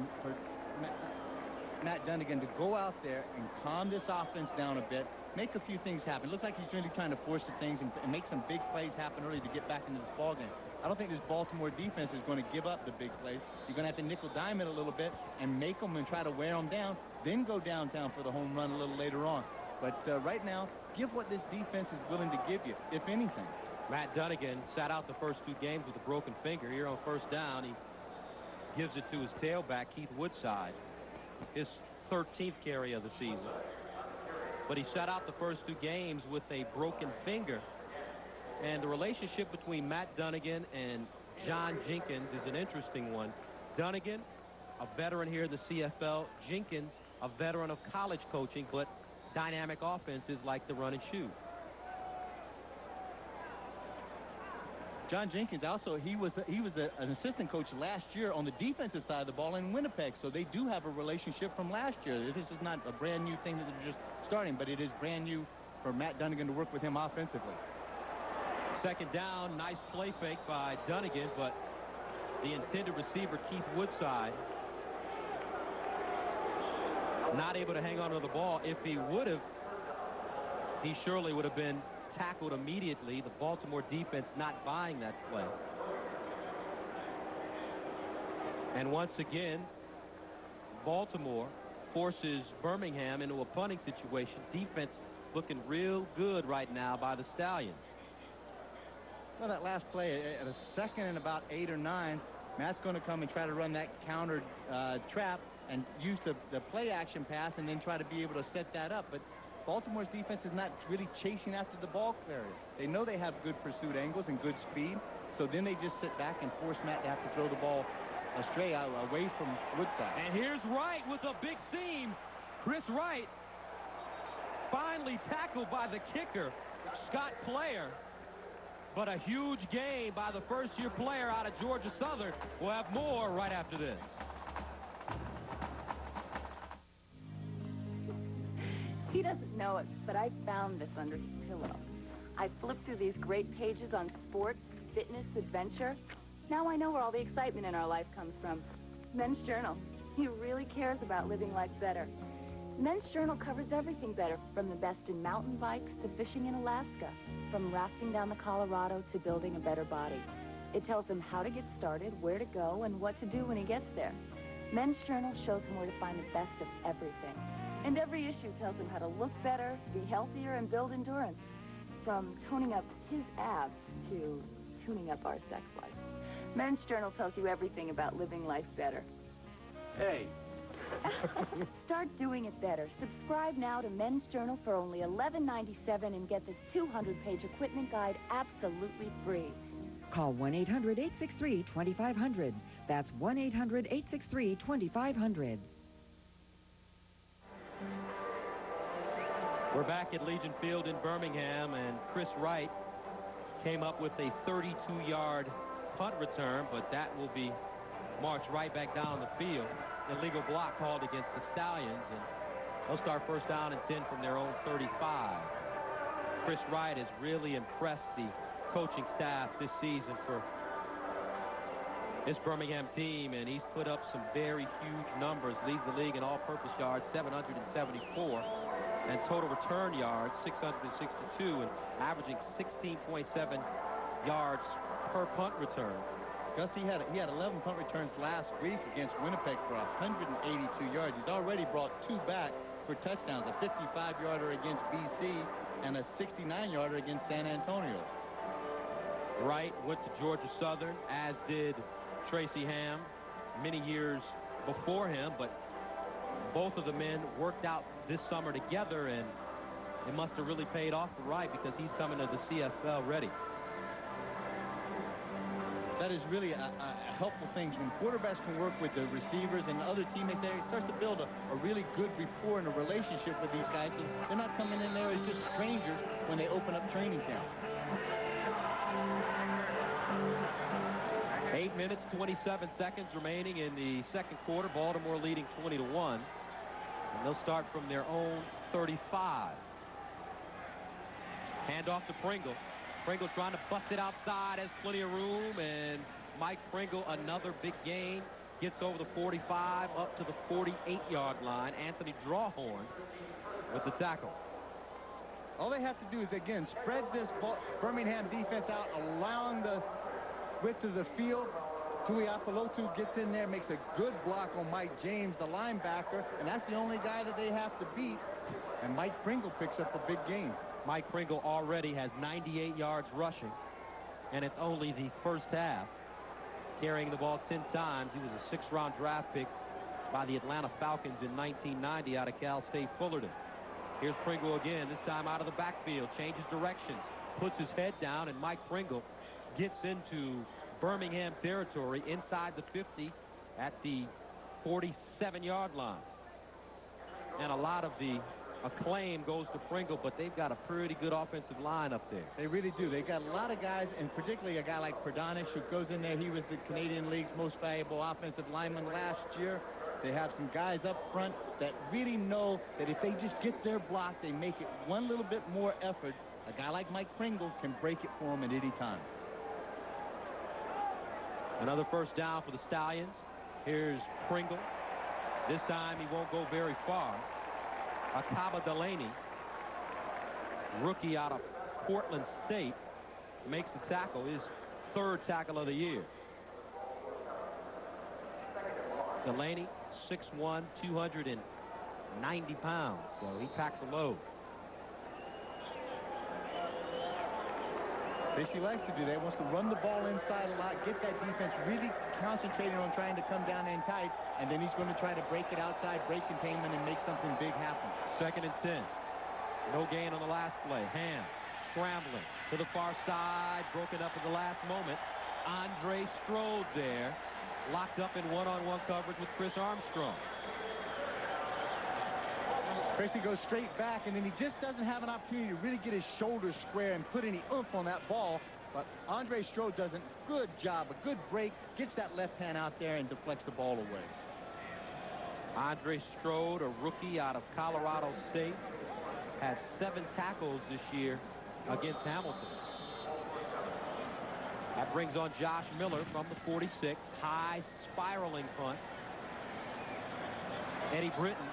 Matt Dunnigan to go out there and calm this offense down a bit, make a few things happen. It looks like he's really trying to force the things and make some big plays happen early to get back into this ballgame. I don't think this Baltimore defense is going to give up the big plays. You're going to have to nickel dime it a little bit and make them and try to wear them down, then go downtown for the home run a little later on. But right now, give what this defense is willing to give you, if anything. Matt Dunnigan sat out the first 2 games with a broken finger. Here on 1st down, he gives it to his tailback, Keith Woodside, his 13th carry of the season. But he sat out the first 2 games with a broken finger. And the relationship between Matt Dunnigan and John Jenkins is an interesting one. Dunnigan, a veteran here in the CFL. Jenkins, a veteran of college coaching, but dynamic offenses like the run and shoot. John Jenkins also, he was an assistant coach last year on the defensive side of the ball in Winnipeg, so they do have a relationship from last year. This is not a brand new thing that they're just starting, but it is brand new for Matt Dunnigan to work with him offensively. 2nd down, nice play fake by Dunnigan, but the intended receiver, Keith Woodside, not able to hang on to the ball. If he would have, he surely would have been tackled immediately. The Baltimore defense not buying that play. And once again, Baltimore forces Birmingham into a punting situation. Defense looking real good right now by the Stallions. Well, that last play, at a 2nd and about 8 or 9, Matt's going to come and try to run that counter trap and use the play action pass and then try to be able to set that up. But Baltimore's defense is not really chasing after the ball carrier. They know they have good pursuit angles and good speed, so then they just sit back and force Matt to have to throw the ball astray away from Woodside. And here's Wright with a big seam. Chris Wright finally tackled by the kicker, Scott Player. But a huge game by the first-year player out of Georgia Southern. We'll have more right after this. He doesn't know it, but I found this under his pillow. I flipped through these great pages on sports, fitness, adventure, Now I know where all the excitement in our life comes from. Men's Journal. He really cares about living life better. Men's Journal covers everything better, from the best in mountain bikes to fishing in Alaska, from rafting down the Colorado to building a better body. It tells him how to get started, where to go, and what to do when he gets there. Men's Journal shows him where to find the best of everything. And every issue tells him how to look better, be healthier, and build endurance. From toning up his abs to tuning up our sex life. Men's Journal tells you everything about living life better. Hey. Start doing it better. Subscribe now to Men's Journal for only $11.97 and get this 200-page equipment guide absolutely free. Call 1-800-863-2500. That's 1-800-863-2500. We're back at Legion Field in Birmingham, and Chris Wright came up with a 32-yard punt return, but that will be marched right back down the field. Illegal block called against the Stallions, and they'll start first down and 10 from their own 35. Chris Wright has really impressed the coaching staff this season for this Birmingham team, and he's put up some very huge numbers. Leads the league in all-purpose yards, 774, and total return yards, 662, and averaging 16.7 yards per punt return. Gus, he had 11 punt returns last week against Winnipeg for 182 yards. He's already brought 2 back for touchdowns, a 55-yarder against BC and a 69-yarder against San Antonio. Wright went to Georgia Southern, as did Tracy Ham many years before him, but both of the men worked out this summer together, and it must have really paid off for Wright because he's coming to the CFL ready. That is really a helpful thing. When quarterbacks can work with the receivers and other teammates there, it starts to build a really good rapport and a relationship with these guys. So they're not coming in there as just strangers when they open up training camp. 8 minutes, 27 seconds remaining in the second quarter. Baltimore leading 20-1. And they'll start from their own 35. Handoff to Pringle. Pringle trying to bust it outside, has plenty of room, and Mike Pringle, another big gain, gets over the 45 up to the 48-yard line. Anthony Drawhorn with the tackle. All they have to do is, again, spread this Birmingham defense out along the width of the field. Tuiapolotu gets in there, makes a good block on Mike James, the linebacker, and that's the only guy that they have to beat. And Mike Pringle picks up a big gain. Mike Pringle already has 98 yards rushing, and it's only the first half. Carrying the ball 10 times. He was a 6th-round draft pick by the Atlanta Falcons in 1990 out of Cal State Fullerton. Here's Pringle again, this time out of the backfield, changes directions, puts his head down, and Mike Pringle gets into Birmingham territory inside the 50 at the 47-yard line. And a lot of the acclaim goes to Pringle, but they've got a pretty good offensive line up there. They really do. They got a lot of guys, and particularly a guy like Perdanish, who goes in there. He was the Canadian League's most valuable offensive lineman last year. They have some guys up front that really know that if they just get their block, they make it one little bit more effort. A guy like Mike Pringle can break it for him at any time. Another first down for the Stallions. Here's Pringle. This time he won't go very far. Akaba Delaney, rookie out of Portland State, makes the tackle, his 3rd tackle of the year. Delaney, 6'1", 290 pounds, so he packs a load. Tracy likes to do that. He wants to run the ball inside a lot, get that defense really concentrated on trying to come down in tight, and then he's going to try to break it outside, break containment, and make something big happen. 2nd and 10. No gain on the last play. Ham scrambling to the far side, broken up at the last moment. Andre Strode there, locked up in one-on-one coverage with Chris Armstrong. Tracy goes straight back, and then he just doesn't have an opportunity to really get his shoulders square and put any oomph on that ball. But Andre Strode does a good job, a good break, gets that left hand out there and deflects the ball away. Andre Strode, a rookie out of Colorado State, has 7 tackles this year against Hamilton. At Brings on Josh Miller from the 46. High spiraling punt. Eddie Britton,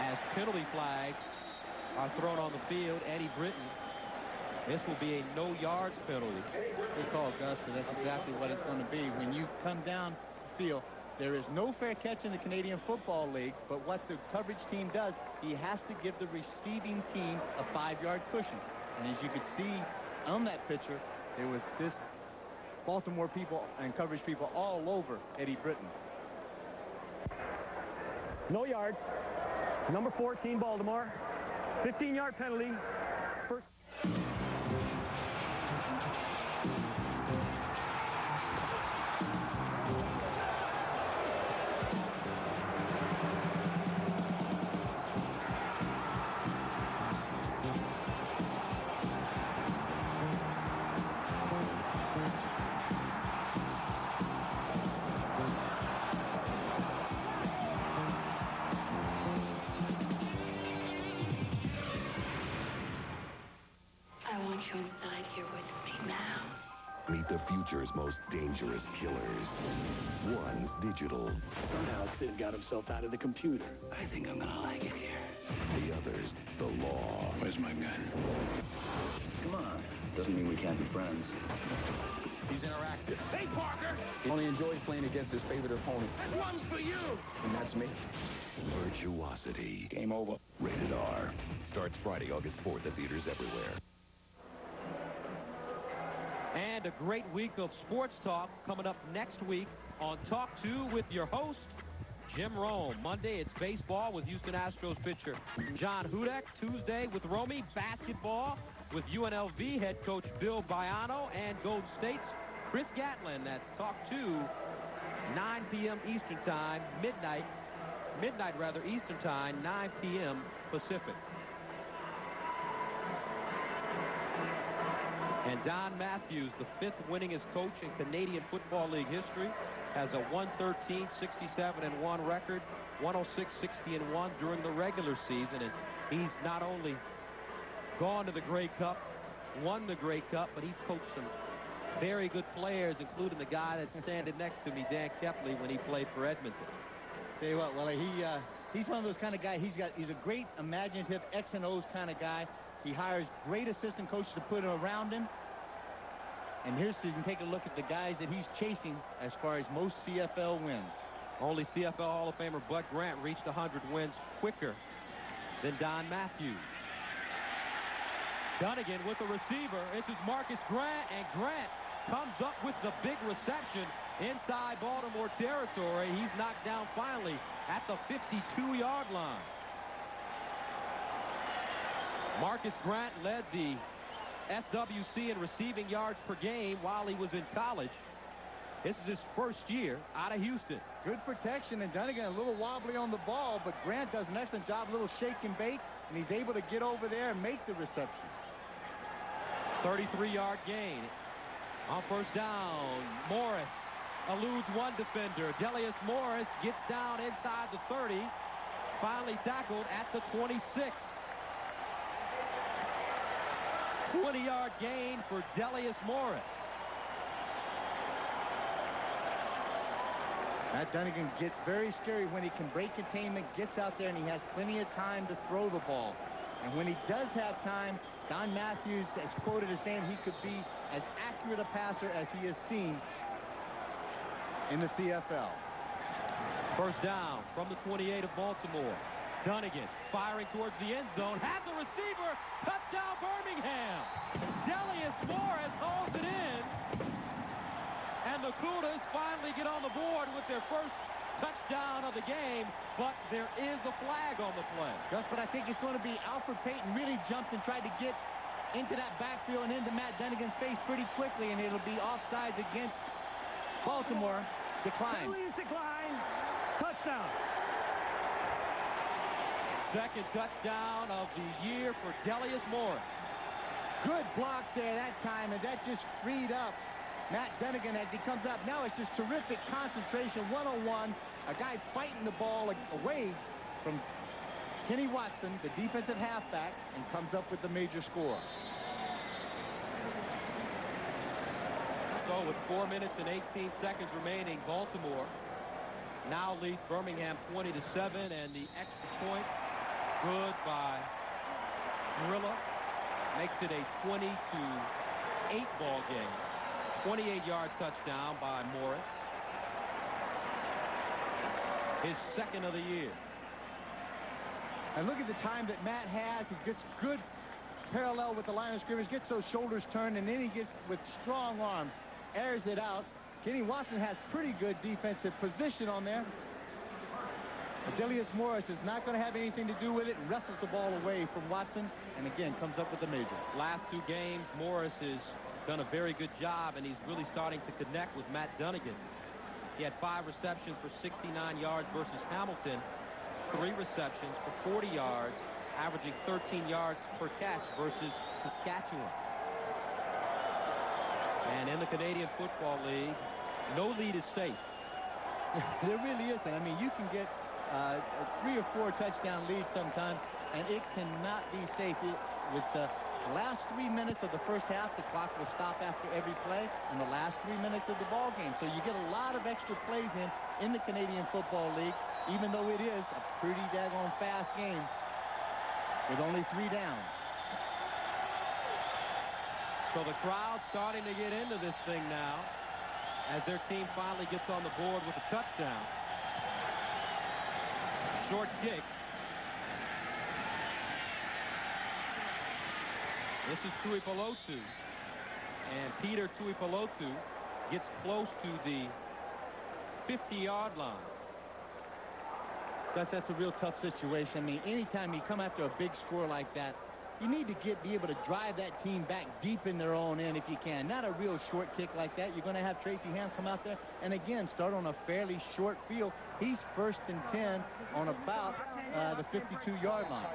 as penalty flags are thrown on the field. Eddie Britton, this will be a no yards penalty. Good call, Gus, because that's exactly what it's going to be. When you come down the field, there is no fair catch in the Canadian Football League, but what the coverage team does, he has to give the receiving team a 5-yard cushion. And as you could see on that picture, there was this Baltimore people and coverage people all over Eddie Britton. No yards. Number 14, Baltimore. 15-yard penalty. First. Inside here with me now. Meet the future's most dangerous killers. One's digital. Somehow Sid got himself out of the computer. I think I'm gonna like it here. The other's the law. Where's my gun? Come on. Doesn't mean we can't be friends. He's interactive. Hey, Parker! He only enjoys playing against his favorite opponent. This one's for you! And that's me. Virtuosity. Game over. Rated R. Starts Friday, August 4th at theaters everywhere. And a great week of sports talk coming up next week on Talk 2 with your host, Jim Rome. Monday, it's baseball with Houston Astros pitcher John Hudek. Tuesday, with Romy, basketball with UNLV head coach Bill Baiano and Golden State's Chris Gatlin. That's Talk 2, 9 p.m. Eastern Time, midnight Eastern Time, 9 p.m. Pacific. And Don Matthews, the 5th winningest coach in Canadian Football League history, has a 113, 67-1 record, 106, 60-1 during the regular season. And he's not only gone to the Grey Cup, won the Grey Cup, but he's coached some very good players, including the guy that's standing next to me, Dan Kepley, when he played for Edmonton. Tell you what, Willie, he's one of those kind of guys. He's a great imaginative X and O's kind of guy. He hires great assistant coaches to put around him. And here's so you can take a look at the guys that he's chasing as far as most CFL wins. Only CFL Hall of Famer Bud Grant reached 100 wins quicker than Don Matthews. Dunnigan with the receiver. This is Marcus Grant, and Grant comes up with the big reception inside Baltimore territory. He's knocked down finally at the 52-yard line. Marcus Grant led the SWC in receiving yards per game while he was in college. This is his first year out of Houston. Good protection, and Dunnigan a little wobbly on the ball, but Grant does an excellent job, a little shake and bake, and he's able to get over there and make the reception. 33-yard gain. On first down, Morris eludes one defender. Delius Morris gets down inside the 30, finally tackled at the 26. 20-yard gain for Delius Morris. Matt Dunnigan gets very scary when he can break containment, gets out there, and he has plenty of time to throw the ball. And when he does have time, Don Matthews is quoted as saying he could be as accurate a passer as he has seen in the CFL. First down from the 28 of Baltimore. Dunnigan firing towards the end zone. Had the receiver. Touchdown, Birmingham. Delius Morris holds it in. And the Cudas finally get on the board with their first touchdown of the game, but there is a flag on the play. Gus, but I think it's going to be Alfred Payton really jumped and tried to get into that backfield and into Matt Dunnigan's face pretty quickly, and it'll be offsides against Baltimore. Decline. Please decline. Touchdown. Second touchdown of the year for Delius Morris. Good block there that time, and that just freed up Matt Dunnigan as he comes up. Now it's just terrific concentration, one-on-one. A guy fighting the ball away from Kenny Watson, the defensive halfback, and comes up with the major score. So So with 4 minutes and 18 seconds remaining, Baltimore now leads Birmingham 20-7, and the extra point, good by Gorilla, makes it a 20-8 ball game. 28-yard touchdown by Morris. His second of the year. And look at the time that Matt has. He gets good parallel with the line of scrimmage, gets those shoulders turned, and then he gets, with strong arm, airs it out. Kenny Watson has pretty good defensive position on there. Adelius Morris is not going to have anything to do with it, and wrestles the ball away from Watson, and again comes up with the major. Last 2 games, Morris has done a very good job, and he's really starting to connect with Matt Dunnigan. He had 5 receptions for 69 yards versus Hamilton, 3 receptions for 40 yards, averaging 13 yards per catch versus Saskatchewan. And in the Canadian Football League, no lead is safe. There really isn't. I mean, you can get 3 or 4 touchdown leads sometimes, and it cannot be safe. With the last 3 minutes of the first half, the clock will stop after every play, and the last 3 minutes of the ball game. So you get a lot of extra plays in the Canadian Football League, even though it is a pretty daggone fast game with only 3 downs. So the crowd's starting to get into this thing now as their team finally gets on the board with a touchdown. Short kick. This is Tuipulotu. And Peter Tuipulotu gets close to the 50-yard line. Gus, that's a real tough situation. I mean, anytime you come after a big score like that, you need to be able to drive that team back deep in their own end if you can. Not a real short kick like that. You're going to have Tracy Ham come out there and, again, start on a fairly short field. He's 1st and 10 on about the 52-yard line.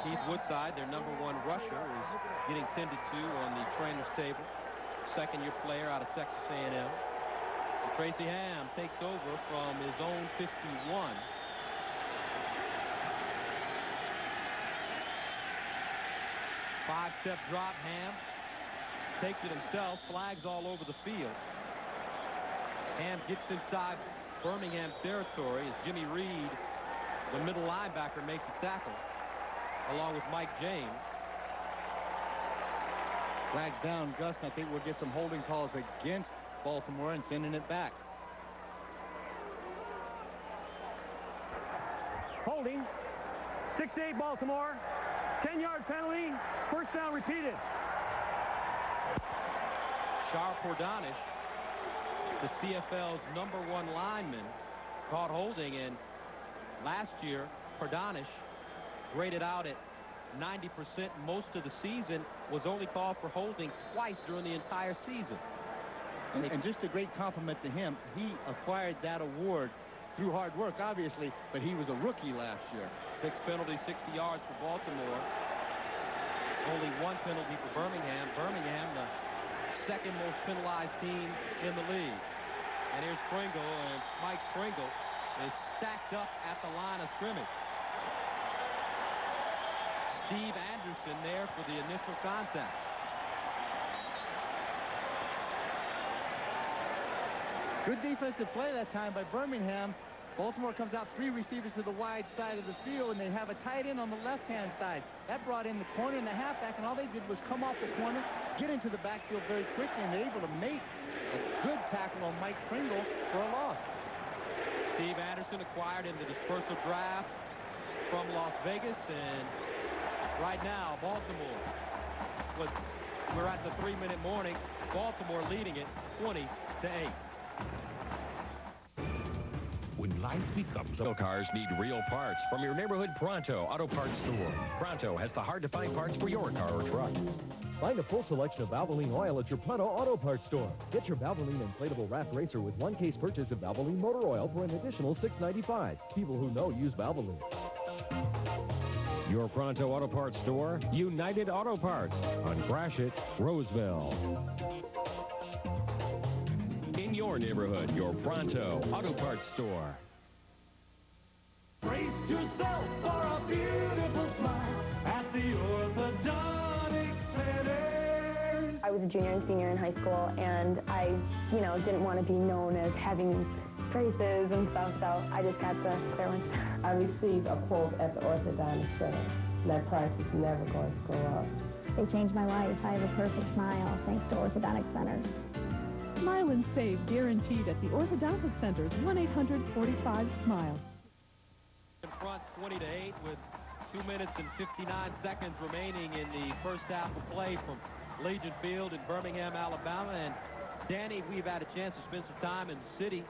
Keith Woodside, their #1 rusher, is getting tended to on the trainer's table. Second-year player out of Texas A&M. And Tracy Ham takes over from his own 51. Five-step drop. Ham takes it himself. Flags all over the field. Ham gets inside Birmingham territory as Jimmy Reed, the middle linebacker, makes a tackle along with Mike James. Flags down, Gus, and I think we'll get some holding calls against Baltimore and sending it back. Holding. 6-8 Baltimore. 10-yard penalty. First down repeated. Shar Pordanish, the CFL's #1 lineman, caught holding, and last year Pordanish, graded out at 90% most of the season, was only called for holding twice during the entire season. And just a great compliment to him. He acquired that award through hard work, obviously, but he was a rookie last year. 6 penalties, 60 yards for Baltimore. Only 1 penalty for Birmingham. Birmingham, the 2nd most penalized team in the league. And here's Pringle, and Mike Pringle is stacked up at the line of scrimmage. Steve Anderson there for the initial contact. Good defensive play that time by Birmingham. Baltimore comes out 3 receivers to the wide side of the field, and they have a tight end on the left-hand side. That brought in the corner and the halfback, and all they did was come off the corner, get into the backfield very quickly, and they're able to make a good tackle on Mike Pringle for a loss. Steve Anderson acquired in the dispersal draft from Las Vegas, and right now, Baltimore, we're at the 3-minute warning. Baltimore leading it 20-8. When life becomes real cars need real parts from your neighborhood Pronto Auto Parts store. Pronto has the hard-to-find parts for your car or truck. Find a full selection of Valvoline oil at your Pronto Auto Parts store. Get your Valvoline inflatable raft racer with 1 case purchase of Valvoline motor oil for an additional $6.95. People who know use Valvoline. Your Pronto Auto Parts store, United Auto Parts on Gratiot, Roseville. In your neighborhood, your Pronto Auto Parts store. Brace yourself for a beautiful smile at the orthodontic centers. I was was a junior and senior in high school, and I, didn't want to be known as having braces and stuff, so I just got the clear ones. I received a quote at the orthodontist center. That price is never going to go up. They changed my life. I have a perfect smile thanks to orthodontic centers. Smile and save guaranteed at the orthodontic centers. 1-800-45-SMILE. In front 20-8 with 2 minutes and 59 seconds remaining in the first half of play from Legion Field in Birmingham, Alabama. And Danny, we've had a chance to spend some time in the city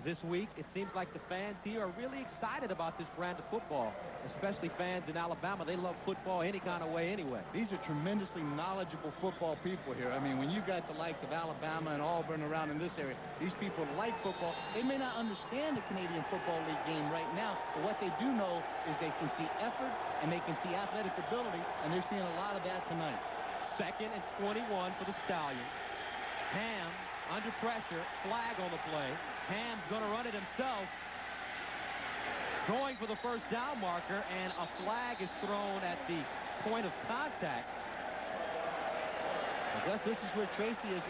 this week. It seems like the fans here are really excited about this brand of football, especially fans in Alabama. They love football any kind of way anyway. These are tremendously knowledgeable football people here. I mean, when you got the likes of Alabama and Auburn around in this area, these people like football. They may not understand the Canadian Football League game right now, but what they do know is they can see effort and they can see athletic ability, and they're seeing a lot of that tonight. 2nd and 21 for the Stallions. Ham under pressure, flag on the play. Ham's going to run it himself. Going for the first down marker, and a flag is thrown at the point of contact. I guess this is where Tracy is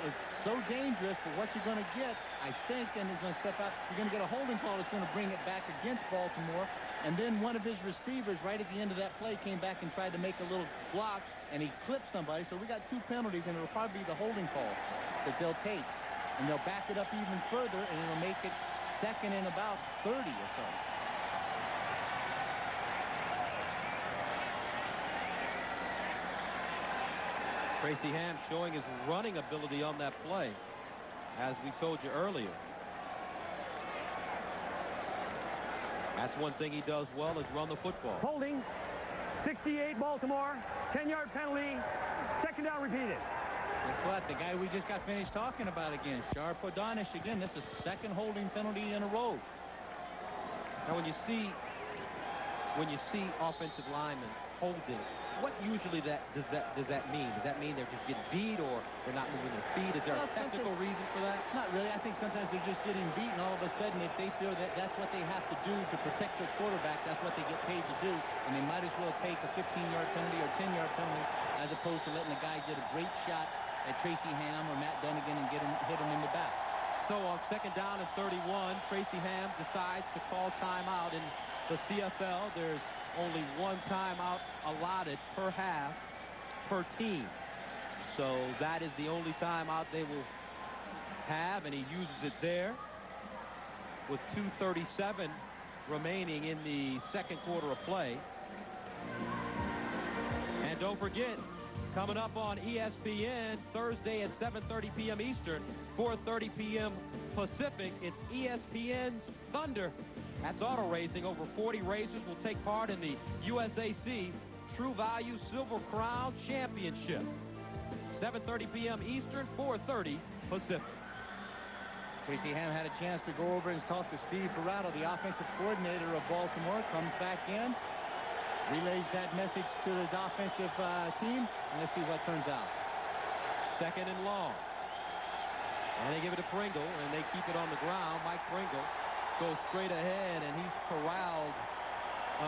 so dangerous for what you're going to get, I think, and he's going to step out. You're going to get a holding call that's going to bring it back against Baltimore. And then one of his receivers right at the end of that play came back and tried to make a little block, and he clipped somebody. So we got 2 penalties, and it'll probably be the holding call that they'll take. And they'll back it up even further, and it'll make it 2nd and about 30 or so. Tracy Ham showing his running ability on that play, as we told you earlier. That's one thing he does well, is run the football. Holding, 68 Baltimore, 10-yard penalty, 2nd down repeated. Guess what? The guy we just got finished talking about again, Sharp O'Donish again. This is 2nd holding penalty in a row. Now, when you see offensive linemen holding, what usually does that mean? Does that mean they're just getting beat, or they're not moving their feet? Is there a technical reason for that? Not really. I think sometimes they're just getting beat, and all of a sudden, if they feel that that's what they have to do to protect their quarterback, that's what they get paid to do, and they might as well take a 15-yard penalty or 10-yard penalty as opposed to letting the guy get a great shot at Tracy Ham or Matt Dunnigan and hit him in the back. So on 2nd down and 31, Tracy Ham decides to call timeout. In the CFL, there's only 1 timeout allotted per half per team. So that is the only timeout they will have, and he uses it there with 2:37 remaining in the 2nd quarter of play. And don't forget, coming up on ESPN Thursday at 7:30 p.m. Eastern, 4:30 p.m. Pacific, it's ESPN's Thunder. That's auto racing. Over 40 racers will take part in the USAC True Value Silver Crown Championship. 7:30 p.m. Eastern, 4:30 Pacific. Tracy Ham had a chance to go over and talk to Steve Ferrato, the offensive coordinator of Baltimore. Comes back in, relays that message to his offensive team, and let's see what turns out. 2nd and long. And they give it to Pringle, and they keep it on the ground. Mike Pringle goes straight ahead, and he's corralled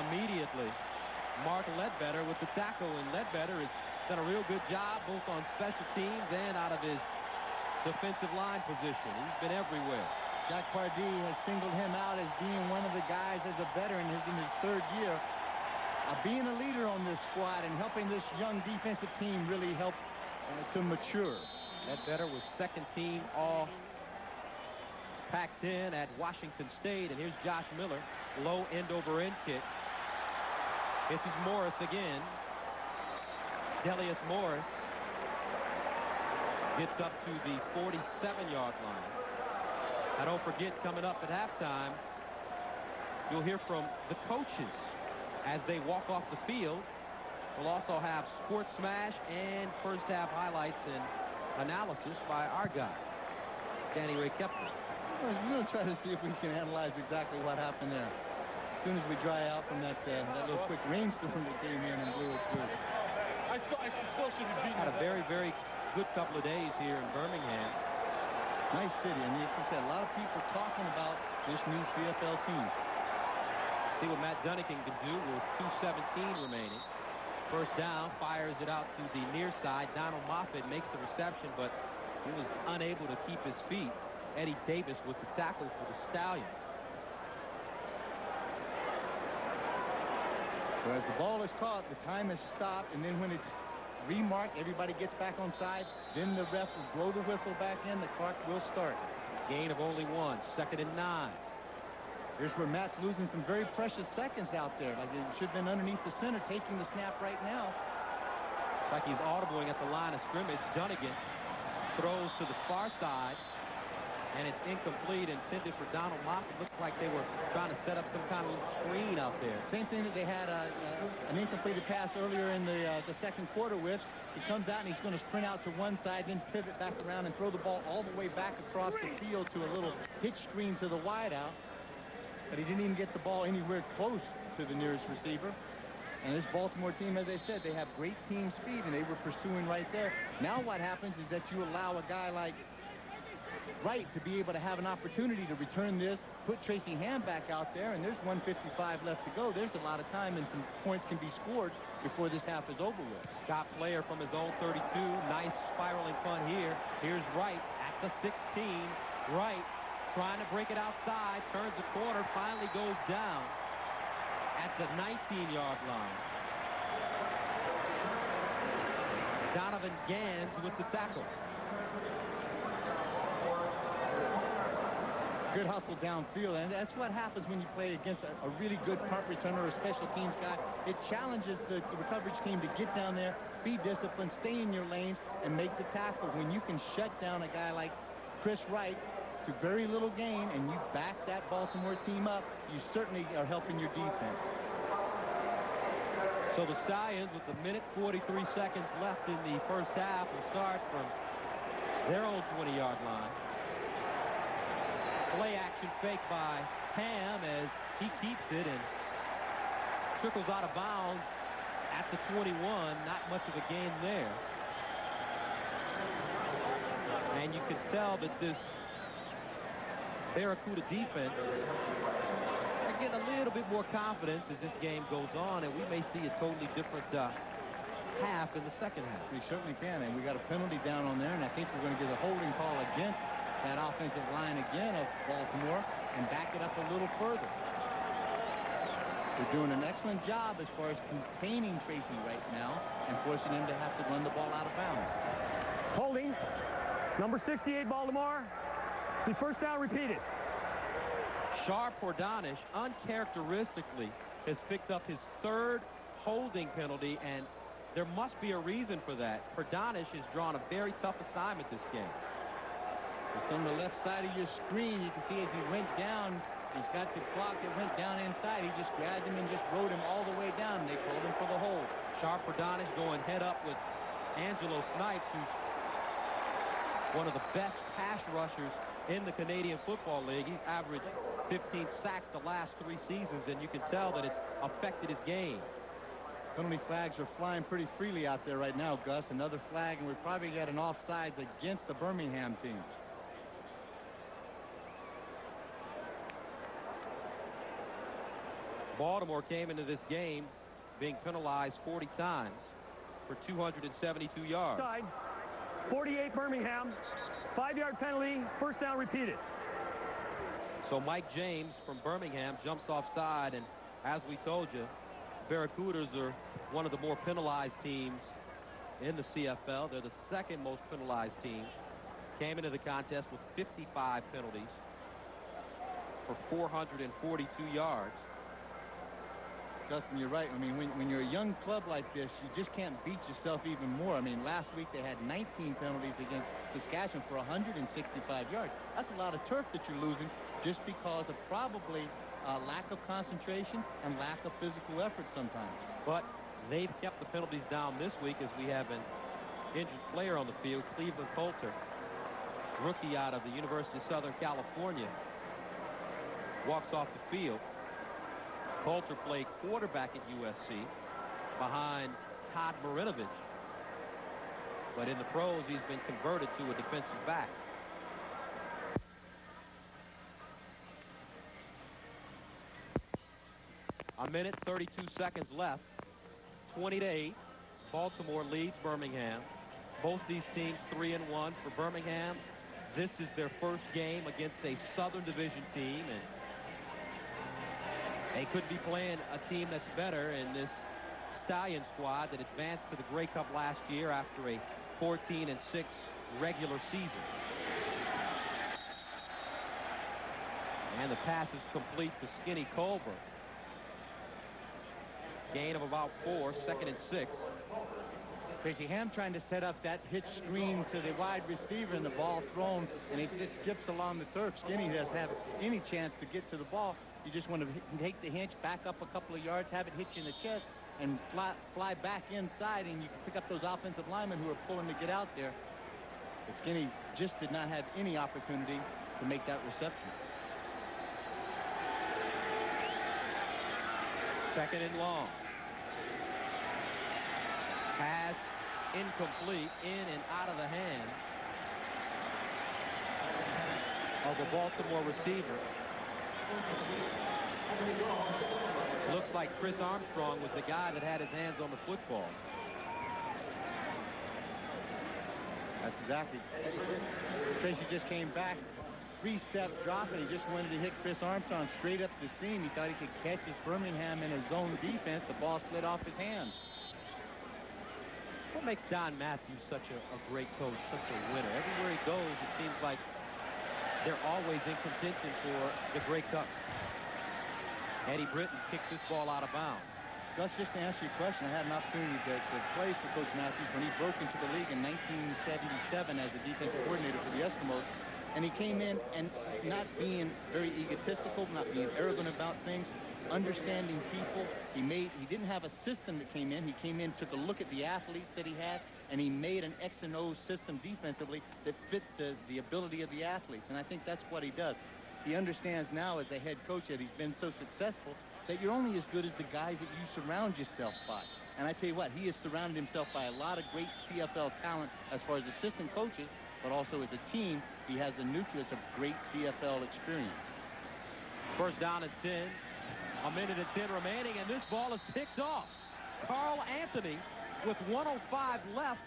immediately. Mark Ledbetter with the tackle, and Ledbetter has done a real good job both on special teams and out of his defensive line position. He's been everywhere. Jack Pardee has singled him out as being one of the guys as a veteran in his 3rd year. Being a leader on this squad and helping this young defensive team really help to mature. Ledbetter was 2nd team all Pac-10 at Washington State, and here's Josh Miller, low end-over-end kick. This is Morris again. Delius Morris gets up to the 47-yard line. Now, don't forget, coming up at halftime, you'll hear from the coaches as they walk off the field. We'll also have Sports Smash and first half highlights and analysis by our guy, Danny Ray Kepler. We're going to try to see if we can analyze exactly what happened there. As soon as we dry out from that little quick rainstorm that came in and blew it through. I still should be beaten. Had a very, very good couple of days here in Birmingham. Nice city, and like you said, a lot of people talking about this new CFL team. See what Matt Dunnigan can do with 2:17 remaining. First down, fires it out to the near side. Donald Moffitt makes the reception, but he was unable to keep his feet. Eddie Davis with the tackle for the Stallions. So as the ball is caught, the time is stopped, and then when it's remarked, everybody gets back on side, then the ref will blow the whistle back in, the clock will start. Gain of only 1, 2nd and 9. Here's where Matt's losing some very precious seconds out there. Like, it should have been underneath the center, taking the snap right now. It's like he's audibling at the line of scrimmage. Dunnigan throws to the far side, and it's incomplete, intended for Donald Moffitt. Looks like they were trying to set up some kind of little screen out there. Same thing that they had an incompleted pass earlier in the second quarter with. He comes out and he's going to sprint out to one side, then pivot back around and throw the ball all the way back across the field to a little hitch screen to the wideout. But he didn't even get the ball anywhere close to the nearest receiver. And this Baltimore team, as I said, they have great team speed, and they were pursuing right there. Now what happens is that you allow a guy like Wright to be able to have an opportunity to return this, put Tracy Ham back out there, and there's 1:55 left to go. There's a lot of time, and some points can be scored before this half is over with. Scott Player from his own 32. Nice spiraling punt here. Here's Wright at the 16. Wright trying to break it outside, turns the corner, finally goes down at the 19-yard line. Donovan Gans with the tackle. Good hustle downfield, and that's what happens when you play against a really good punt returner or a special teams guy. It challenges the coverage team to get down there, be disciplined, stay in your lanes, and make the tackle. When you can shut down a guy like Chris Wright to very little gain, and you back that Baltimore team up, you certainly are helping your defense. So the Stallions, with 1:43 left in the first half, will start from their own 20-yard line. Play action fake by Ham as he keeps it and trickles out of bounds at the 21. Not much of a gain there. And you can tell that this Barracuda defense are getting a little bit more confidence as this game goes on, and we may see a totally different half in the second half. We certainly can, and we got a penalty down on there, and I think we're going to get a holding call against that offensive line again of Baltimore and back it up a little further. They're doing an excellent job as far as containing Tracy right now and forcing him to have to run the ball out of bounds. Holding, number 68, Baltimore. The first down repeated. Sharp Hordanish, uncharacteristically, has picked up his 3rd holding penalty, and there must be a reason for that. Hordanish has drawn a very tough assignment this game. Just on the left side of your screen, you can see as he went down, he's got the clock that went down inside. He just grabbed him and just rode him all the way down, and they called him for the hold. Sharp Hordanish going head up with Angelo Snipes, who's one of the best pass rushers in the Canadian Football League. He's averaged 15 sacks the last 3 seasons, and you can tell that it's affected his game. Penalty flags are flying pretty freely out there right now, Gus. Another flag, and we've probably got an offsides against the Birmingham team. Baltimore came into this game being penalized 40 times for 272 yards. Side, 48 Birmingham, 5-yard penalty, first down repeated. So Mike James from Birmingham jumps offside, and as we told you, Barracudas are one of the more penalized teams in the CFL. They're the 2nd most penalized team. Came into the contest with 55 penalties for 442 yards. Justin, you're right. I mean, when you're a young club like this, you just can't beat yourself even more. I mean, last week they had 19 penalties against Saskatchewan for 165 yards. That's a lot of turf that you're losing just because of probably lack of concentration and lack of physical effort sometimes. But they've kept the penalties down this week as we have an injured player on the field, Cleveland Coulter, rookie out of the University of Southern California, walks off the field. Coulter played quarterback at USC behind Todd Marinovich. But in the pros, he's been converted to a defensive back. A minute, 32 seconds left. 20-8. Baltimore leads Birmingham. Both these teams 3-1. For Birmingham, this is their first game against a Southern Division team, and they could be playing a team that's better in this Stallion squad that advanced to the Grey Cup last year after a 14-6 regular season. And the pass is complete to Skinny Culver. Gain of about 4, 2nd and 6. Tracy Ham trying to set up that hitch screen to the wide receiver, and the ball thrown, and it just skips along the turf. Skinny doesn't have any chance to get to the ball. You just want to take the hinge, back up a couple of yards, have it hit you in the chest, and fly back inside, and you can pick up those offensive linemen who are pulling to get out there. But Skinny just did not have any opportunity to make that reception. 2nd and long. Pass incomplete, in and out of the hands of the Baltimore receiver. Looks like Chris Armstrong was the guy that had his hands on the football. That's exactly. Tracy just came back, 3-step drop, and he just wanted to hit Chris Armstrong straight up the seam. He thought he could catch his Birmingham in his zone defense. The ball slid off his hands. What makes Don Matthews such a great coach, such a winner? Everywhere he goes, it seems like they're always in contention for the Grey Cup. Eddie Britton kicks this ball out of bounds. Gus, just to answer your question, I had an opportunity to play for Coach Matthews when he broke into the league in 1977 as a defensive coordinator for the Eskimos. And he came in and not being very egotistical, not being arrogant about things, understanding people. He didn't have a system that came in. He came in, took a look at the athletes that he had, and he made an X and O system defensively that fit the ability of the athletes. And I think that's what he does. He understands now as a head coach that he's been so successful that you're only as good as the guys that you surround yourself by. And I tell you what, he has surrounded himself by a lot of great CFL talent as far as assistant coaches, but also as a team, he has the nucleus of great CFL experience. First down and 10. 1:10 remaining, and this ball is picked off. Carl Anthony, with 1:05 left,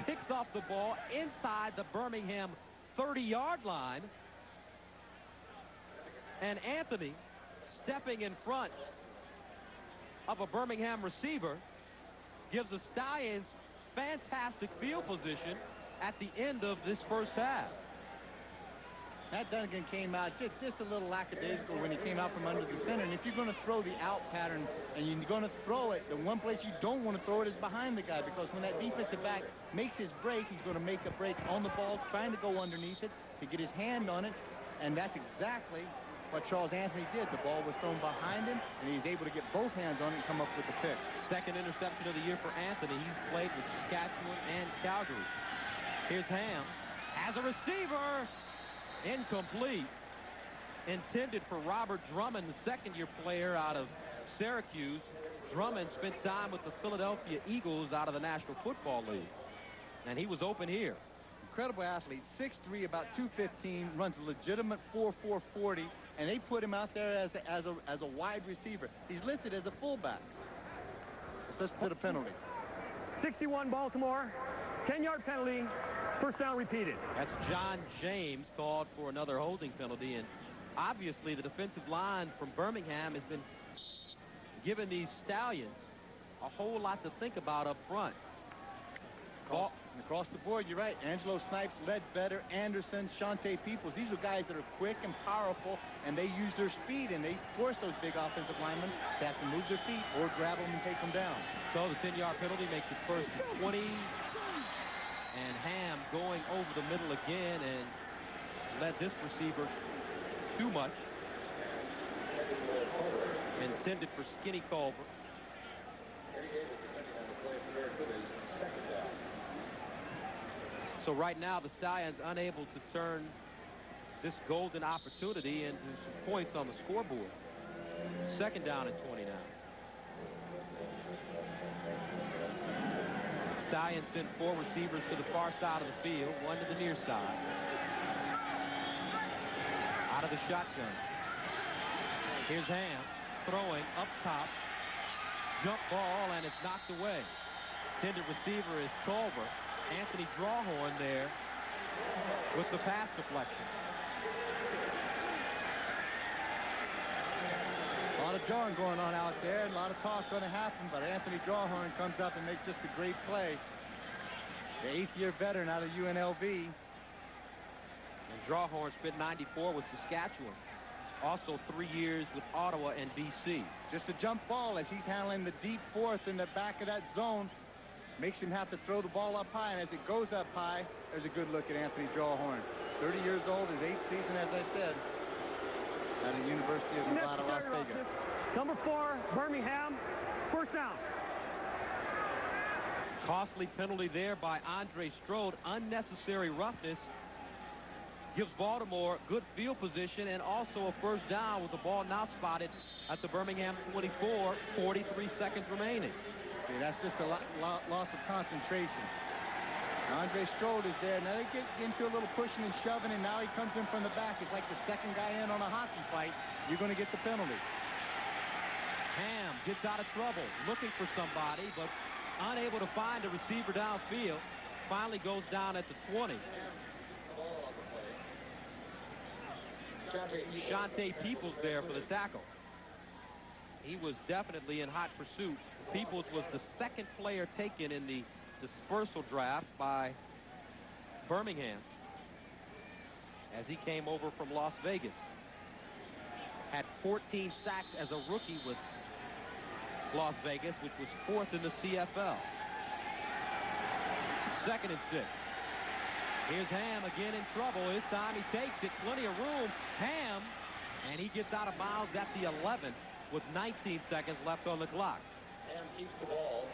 picks off the ball inside the Birmingham 30-yard line. And Anthony, stepping in front of a Birmingham receiver, gives the Stallions fantastic field position at the end of this first half. Matt Dunnigan came out just a little lackadaisical when he came out from under the center. And if you're going to throw the out pattern and you're going to throw it, the one place you don't want to throw it is behind the guy, because when that defensive back makes his break, he's going to make a break on the ball, trying to go underneath it to get his hand on it. And that's exactly what Charles Anthony did. The ball was thrown behind him, and he's able to get both hands on it and come up with the pick. Second interception of the year for Anthony. He's played with Saskatchewan and Calgary. Here's Ham. As a receiver, incomplete. Intended for Robert Drummond, the second-year player out of Syracuse. Drummond spent time with the Philadelphia Eagles out of the National Football League, and he was open here. Incredible athlete, 6'3", about 215, runs a legitimate 4.4 40, and they put him out there as a wide receiver. He's listed as a fullback. Let's listen to the penalty. 61 Baltimore, 10-yard penalty, first down repeated. That's John James called for another holding penalty, and obviously the defensive line from Birmingham has been giving these Stallions a whole lot to think about up front. Across the board, you're right. Angelo Snipes, Ledbetter, Anderson, Shante Peoples. These are guys that are quick and powerful, and they use their speed, and they force those big offensive linemen to have to move their feet or grab them and take them down. So the 10-yard penalty makes it first and 20. And Ham going over the middle again and led this receiver too much. Intended for Skinny Culver. So right now the Stallions unable to turn this golden opportunity into some points on the scoreboard. Second down and 20 now. Stallions send 4 receivers to the far side of the field, 1 to the near side. Out of the shotgun. Here's Ham throwing up top. jump ball, and it's knocked away. Intended receiver is Culver. Anthony Drawhorn there with the pass deflection. A lot of jawing going on out there, and a lot of talk going to happen, but Anthony Drawhorn comes up and makes just a great play. The 8th-year veteran out of UNLV. And Drawhorn spent 94 with Saskatchewan. Also 3 years with Ottawa and BC. Just a jump ball as he's handling the deep fourth in the back of that zone. Makes him have to throw the ball up high, and as it goes up high, there's a good look at Anthony Drawhorn. 30 years old, his 8th season, as I said, at the University of Nevada, Las Vegas. Number 4, Birmingham, first down. Costly penalty there by Andre Strode. Unnecessary roughness. Gives Baltimore good field position and also a first down with the ball now spotted at the Birmingham 24, 43 seconds remaining. See, that's just a loss of concentration. Now, Andre Strode is there. Now they get into a little pushing and shoving, and now he comes in from the back. It's like the second guy in on a hockey fight. You're going to get the penalty. Ham gets out of trouble, looking for somebody, but unable to find a receiver downfield. Finally goes down at the 20. Shante Peoples there for the tackle. He was definitely in hot pursuit. Peoples was the second player taken in the dispersal draft by Birmingham as he came over from Las Vegas. Had 14 sacks as a rookie with Las Vegas, which was 4th in the CFL. 2nd and 6. Here's Ham again in trouble. This time he takes it. Plenty of room. Ham, and he gets out of bounds at the 11 with 19 seconds left on the clock. Ham keeps the ball.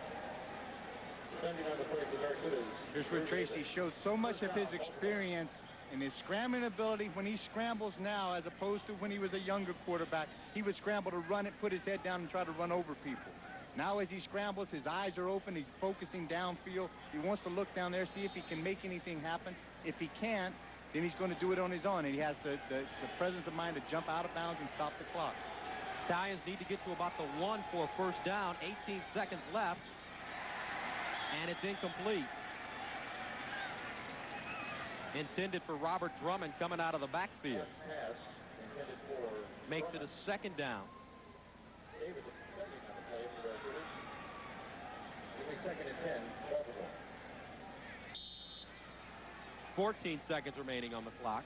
Defending on the play for the Barracudas. Here's where Tracy shows so much of his experience and his scrambling ability when he scrambles now, as opposed to when he was a younger quarterback. He would scramble to run it, put his head down, and try to run over people. Now as he scrambles, his eyes are open. He's focusing downfield. He wants to look down there, see if he can make anything happen. If he can't, then he's going to do it on his own, and he has the presence of mind to jump out of bounds and stop the clock. Stallions need to get to about the 1 for a first down. 18 seconds left, and it's incomplete. Intended for Robert Drummond coming out of the backfield. Makes it a 2nd down. 2nd and 10, Baltimore. 14 seconds remaining on the clock.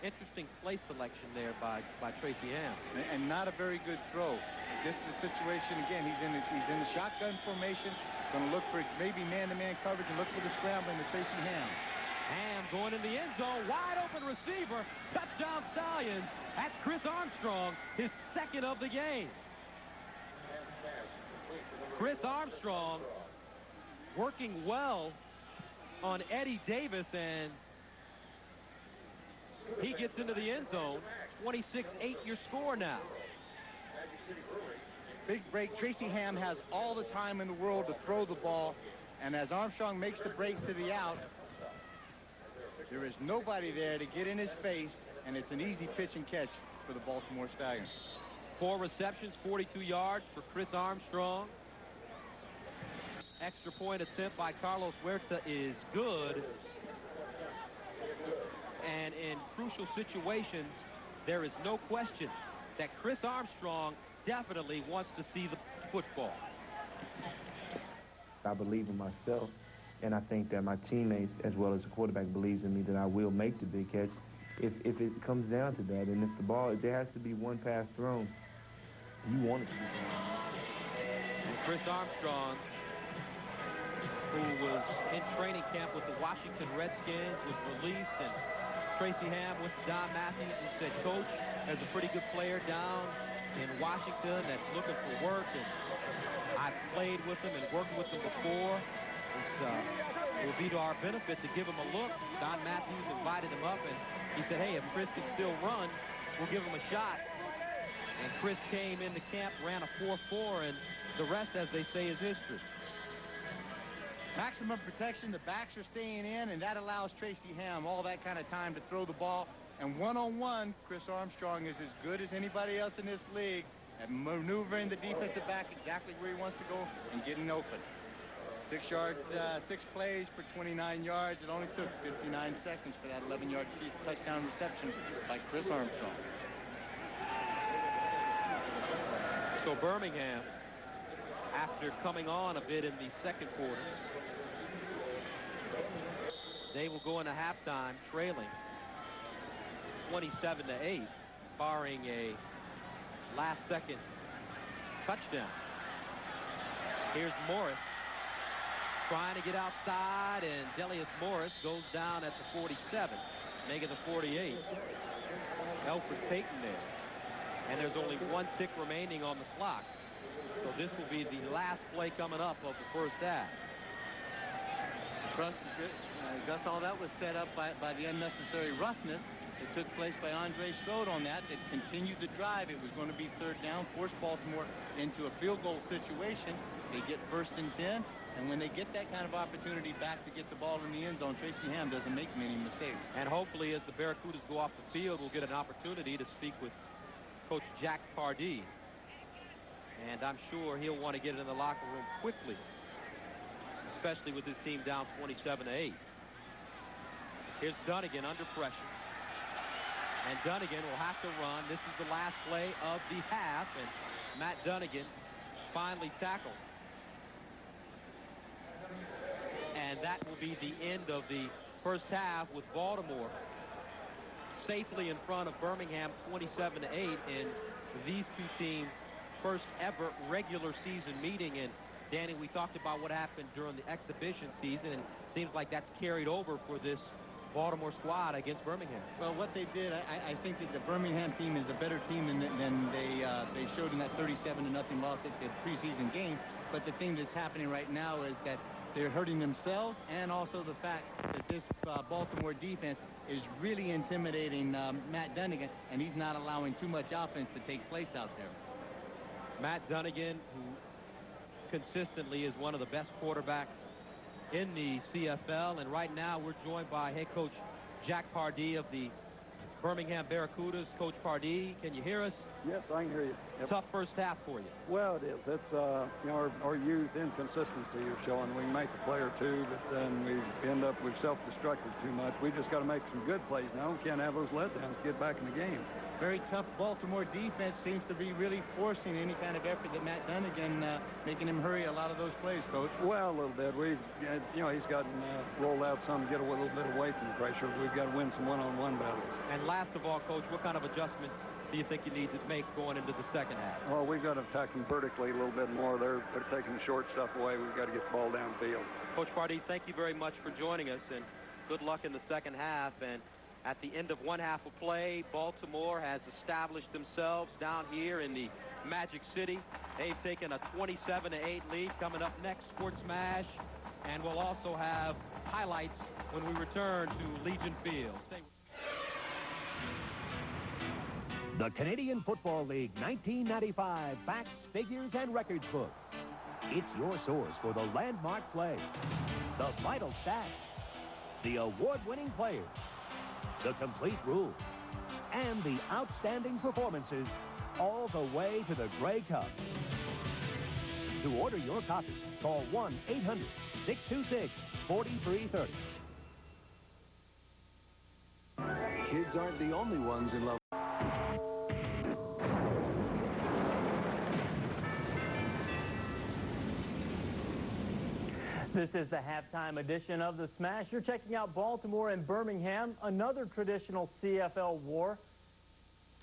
Interesting play selection there by Tracy Ham. And not a very good throw. This is the situation again. He's in the shotgun formation. Going to look for maybe man-to-man coverage and look for the scrambling to Tracy Ham. Ham going in the end zone. Wide open receiver. Touchdown Stallions. That's Chris Armstrong, his 2nd of the game. Chris Armstrong working well on Eddie Davis, and he gets into the end zone. 26-8 your score now. Big break. Tracy Ham has all the time in the world to throw the ball, and as Armstrong makes the break to the out, there is nobody there to get in his face, and it's an easy pitch and catch for the Baltimore Stallions. 4 receptions, 42 yards for Chris Armstrong. Extra point attempt by Carlos Huerta is good. And in crucial situations, there is no question that Chris Armstrong definitely wants to see the football. I believe in myself, and I think that my teammates, as well as the quarterback, believes in me that I will make the big catch. If it comes down to that, and if the ball, there has to be one pass thrown, you want it to be thrown. And Chris Armstrong, who was in training camp with the Washington Redskins, was released, and Tracy Ham went to Don Matthews and said, Coach, there's a pretty good player down in Washington that's looking for work, and I've played with him and worked with him before. It will be to our benefit to give him a look. Don Matthews invited him up, and he said, hey, if Chris can still run, we'll give him a shot. And Chris came into camp, ran a 4.4, and the rest, as they say, is history. Maximum protection, the backs are staying in, and that allows Tracy Ham all that kind of time to throw the ball. And one-on-one, Chris Armstrong is as good as anybody else in this league and maneuvering the defensive back exactly where he wants to go and getting open. 6 plays for 29 yards. It only took 59 seconds for that 11-yard touchdown reception by Chris Armstrong. So Birmingham, after coming on a bit in the second quarter, they will go into halftime trailing 27-8, barring a last-second touchdown. Here's Morris trying to get outside, and Delius Morris goes down at the 47, making the 48. Alfred Payton there. And there's only 1 tick remaining on the clock. So this will be the last play coming up of the first half. Gus, all that was set up by the unnecessary roughness that took place by Andre Strode on that. It continued the drive. It was going to be 3rd down, forced Baltimore into a field goal situation. They get 1st and 10, and when they get that kind of opportunity back to get the ball in the end zone, Tracy Ham doesn't make many mistakes. And hopefully, as the Barracudas go off the field, we'll get an opportunity to speak with Coach Jack Pardee. And I'm sure he'll want to get it in the locker room quickly, especially with his team down 27-8. Here's Dunnigan under pressure. And Dunnigan will have to run. This is the last play of the half, and Matt Dunnigan finally tackled. And that will be the end of the first half, with Baltimore safely in front of Birmingham 27-8 in these two teams' first ever regular season meeting. And Danny, we talked about what happened during the exhibition season, and it seems like that's carried over for this Baltimore squad against Birmingham. Well, what they did, I think that the Birmingham team is a better team than they showed in that 37-0 loss at the preseason game. But the thing that's happening right now is that they're hurting themselves, and also the fact that this Baltimore defense is really intimidating Matt Dunnigan, and he's not allowing too much offense to take place out there. Matt Dunnigan, who consistently is one of the best quarterbacks in the CFL, and right now we're joined by head coach Jack Pardee of the Birmingham Barracudas. Coach Pardee, can you hear us? Yes, I can hear you. Yep. Tough first half for you. Well, it is. It's you know, our youth inconsistency is showing. We can make a play or two, but then we've self-destructed too much. We just got to make some good plays now. We can't have those letdowns to get back in the game. Very tough Baltimore defense seems to be really forcing any kind of effort that Matt Dunnigan, making him hurry a lot of those plays, Coach. Well, a little bit. You know, he's gotten rolled out some to get a little bit away from the pressure. We've got to win some one-on-one battles. And last of all, Coach, what kind of adjustments do you think you need to make going into the second half? Well, we've got to attack them vertically a little bit more. They're taking the short stuff away. We've got to get the ball downfield. Coach Pardee, thank you very much for joining us, and good luck in the second half. And at the end of one half of play, Baltimore has established themselves down here in the Magic City. They've taken a 27-8 lead. Coming up next, Sports Smash, and we'll also have highlights when we return to Legion Field. The Canadian Football League 1995 Facts, Figures, and Records book. It's your source for the landmark play, the vital stats, the award-winning players, the complete rules, and the outstanding performances, all the way to the Grey Cup. To order your copy, call 1-800-626-4330. Kids aren't the only ones in love. This is the halftime edition of the Smash. You're checking out Baltimore and Birmingham, another traditional CFL war.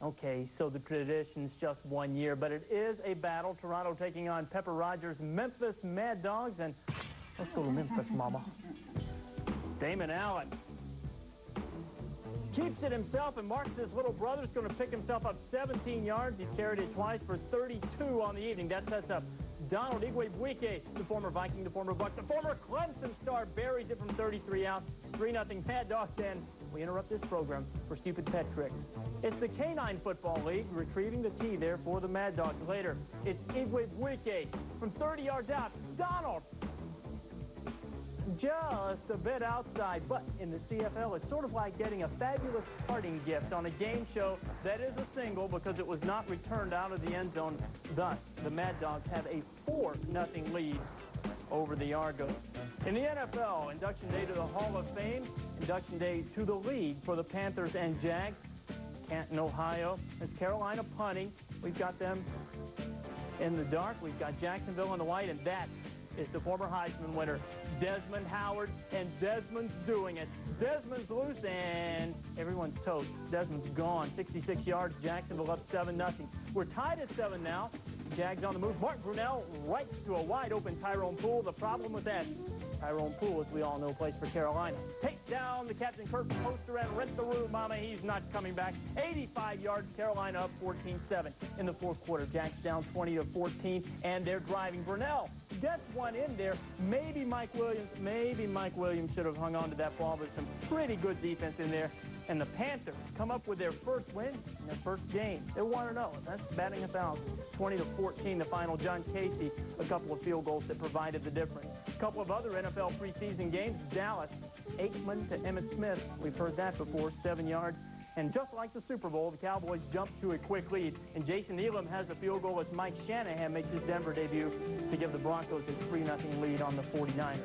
Okay, so the tradition's just 1 year, but it is a battle. Toronto taking on Pepper Rogers' Memphis Mad Dogs, and let's go to Memphis, mama. Damon Allen keeps it himself, and marks his little brother's going to pick himself up 17 yards. He's carried it twice for 32 on the evening. That sets up Donald Igwebuike, the former Viking, the former Buck, the former Clemson star, buries it from 33 out. 3-0 Mad Dogs, and we interrupt this program for stupid pet tricks. It's the Canine Football League retrieving the tee there for the Mad Dogs. Later, it's Igwebuike from 30 yards out. Donald just a bit outside. But in the CFL, it's sort of like getting a fabulous parting gift on a game show that is a single because it was not returned out of the end zone. Thus, the Mad Dogs have a 4-0 lead over the Argos. In the NFL, induction day to the Hall of Fame, induction day to the league for the Panthers and Jags. Canton, Ohio. It's Carolina punting. We've got them in the dark. We've got Jacksonville in the white, and that is the former Heisman winner, Desmond Howard, and Desmond's doing it. Desmond's loose, and everyone's toast. Desmond's gone. 66 yards. Jacksonville up 7-0. We're tied at 7 now. Jags on the move. Mark Brunell right to a wide-open Tyrone Poole. The problem with that, Tyrone Poole, as we all know, plays for Carolina. Take down the Captain Kirk poster and rent the room, mama. He's not coming back. 85 yards. Carolina up 14-7 in the fourth quarter. Jags down 20-14, and they're driving. Brunell gets one in there. Maybe Mike Williams should have hung on to that ball, but some pretty good defense in there. And the Panthers come up with their first win in their first game. They're 1-0. That's batting 1,000. 20-14 the final. John Casey, a couple of field goals that provided the difference. A couple of other NFL preseason games. Dallas, Aikman to Emmitt Smith. We've heard that before, 7 yards. And just like the Super Bowl, the Cowboys jump to a quick lead. And Jason Elam has a field goal as Mike Shanahan makes his Denver debut to give the Broncos a 3-0 lead on the 49ers.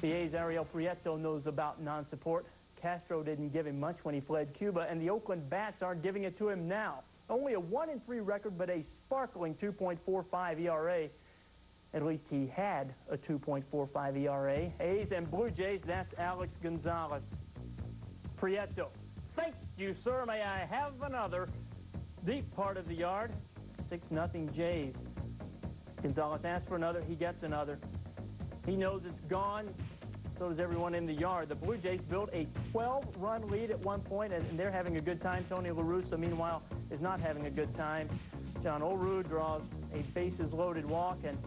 The A's Ariel Prieto knows about non-support. Castro didn't give him much when he fled Cuba, and the Oakland Bats aren't giving it to him now. Only a 1-3 record, but a sparkling 2.45 ERA. At least he had a 2.45 ERA. A's and Blue Jays, that's Alex Gonzalez. Prieto, thank you, sir. May I have another? Deep part of the yard, 6-0 Jays. Gonzalez asks for another, he gets another. He knows it's gone. So does everyone in the yard. The Blue Jays built a 12-run lead at one point, and they're having a good time. Tony La Russa, meanwhile, is not having a good time. John Oru draws a bases-loaded walk, and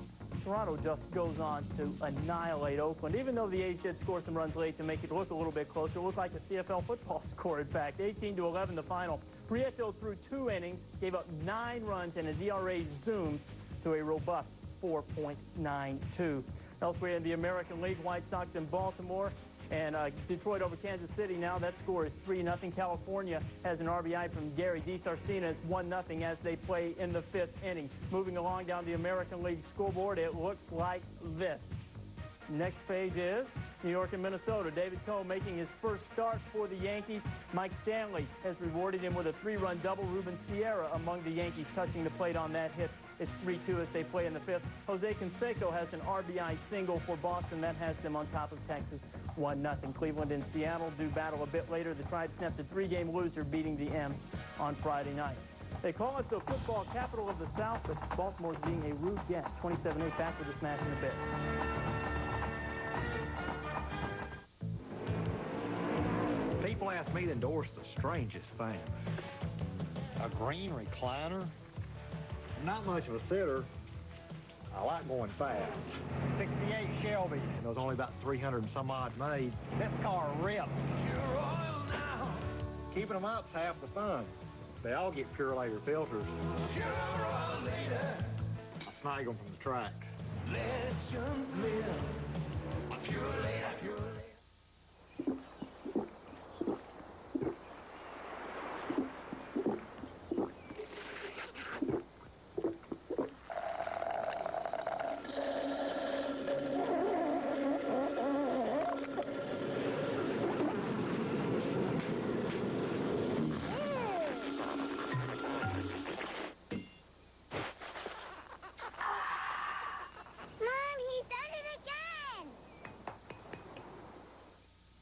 Toronto just goes on to annihilate Oakland. Even though the A's did score some runs late to make it look a little bit closer, it looked like a CFL football score, in fact. 18-11 the final. Prieto threw 2 innings, gave up 9 runs, and his ERA zooms to a robust 4.92. Elsewhere in the American League, White Sox in Baltimore and Detroit over Kansas City. Now that score is 3-0. California has an RBI from Gary DeSarcina. It's 1-0 as they play in the 5th inning. Moving along down the American League scoreboard, it looks like this. Next page is New York and Minnesota. David Coe making his first start for the Yankees. Mike Stanley has rewarded him with a 3-run double. Ruben Sierra among the Yankees touching the plate on that hit. It's 3-2 as they play in the 5th. Jose Canseco has an RBI single for Boston. That has them on top of Texas, 1-0. Cleveland and Seattle do battle a bit later. The Tribe snapped a 3-game loser, beating the M's on Friday night. They call it the football capital of the South, but Baltimore's being a rude guest. 27-8, back with the Smash in a bit. People ask me to endorse the strangest things. A green recliner? Not much of a sitter. I like going fast. 68 Shelby, and there was only about 300 and some odd made. This car rips. You're oil now. Keeping them up's half the fun. They all get Purelator filters. You're oil later. I snag them from the track. Legends live. Purelator, Purelator.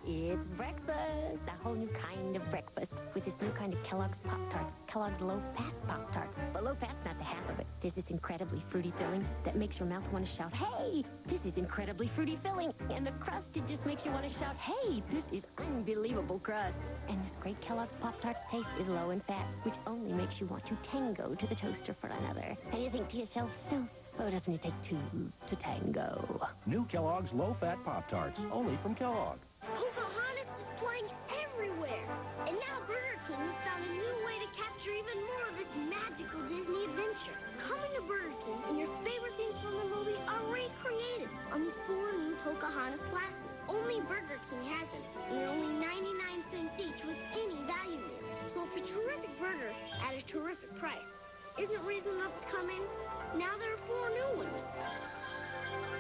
It's breakfast, a whole new kind of breakfast with this new kind of Kellogg's Pop-Tarts, Kellogg's low-fat Pop-Tarts. But low-fat's not the half of it. There's this incredibly fruity filling that makes your mouth want to shout, hey, this is incredibly fruity filling. And the crust, it just makes you want to shout, hey, this is unbelievable crust. And this great Kellogg's Pop-Tarts taste is low in fat, which only makes you want to tango to the toaster for another. And you think to yourself, so, oh, doesn't it take two to tango? New Kellogg's low-fat Pop-Tarts, only from Kellogg. Pocahontas is playing everywhere. And now Burger King has found a new way to capture even more of its magical Disney adventure. Coming to Burger King, and your favorite scenes from the movie are recreated on these 4 new Pocahontas glasses.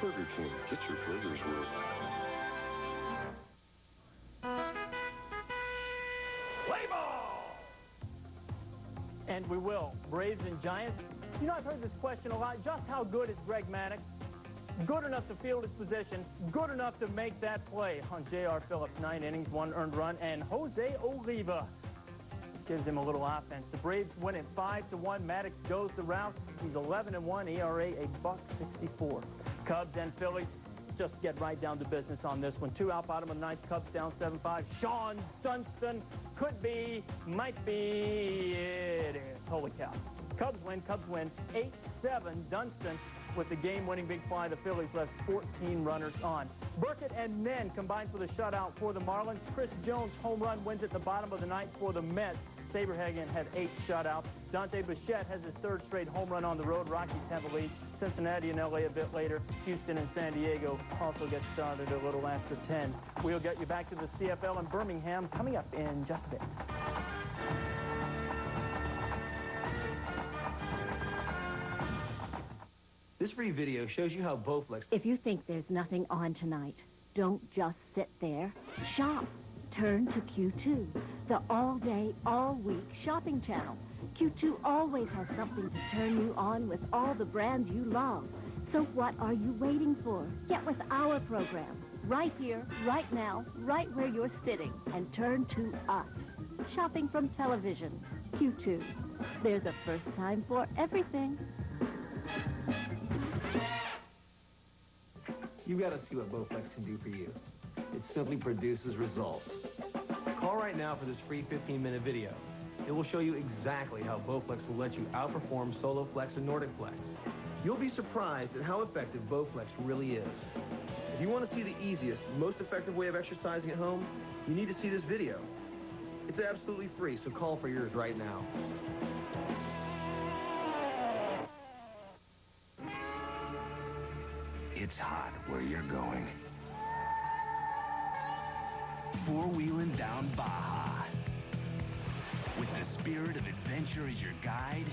Burger King. Get your burgers worth. Play ball! And we will. Braves and Giants. You know, I've heard this question a lot. Just how good is Greg Maddux? Good enough to field his position, good enough to make that play on J.R. Phillips. 9 innings, 1 earned run, and Jose Oliva gives him a little offense. The Braves win it 5-1. Maddux goes the route. He's 11-1, ERA $1.64. Cubs and Phillies just get right down to business on this one. 2 out, bottom of the 9th. Cubs down 7-5. Sean Dunston could be, might be, it is. Holy cow. Cubs win 8-7. Dunston with the game-winning big fly. The Phillies left 14 runners on. Burkett and Nen combined for the shutout for the Marlins. Chris Jones' home run wins at the bottom of the 9th for the Mets. Saberhagen had 8 shutouts. Dante Bichette has his 3rd straight home run on the road. Rockies have a lead. Cincinnati and L.A. a bit later. Houston and San Diego also get started a little after 10. We'll get you back to the CFL in Birmingham coming up in just a bit. This free video shows you how Bowflex... If you think there's nothing on tonight, don't just sit there. Shop. Turn to Q2, the all-day, all-week shopping channel. Q2 always has something to turn you on with all the brands you love. So what are you waiting for? Get with our program. Right here, right now, right where you're sitting. And turn to us. Shopping from television. Q2. There's a first time for everything. You've got to see what Bowflex can do for you. It simply produces results. Call right now for this free 15-minute video. It will show you exactly how Bowflex will let you outperform SoloFlex and Nordic Flex. You'll be surprised at how effective Bowflex really is. If you want to see the easiest, most effective way of exercising at home, you need to see this video. It's absolutely free, so call for yours right now. It's hot where you're going. Four-wheeling down Baja. With the spirit of adventure as your guide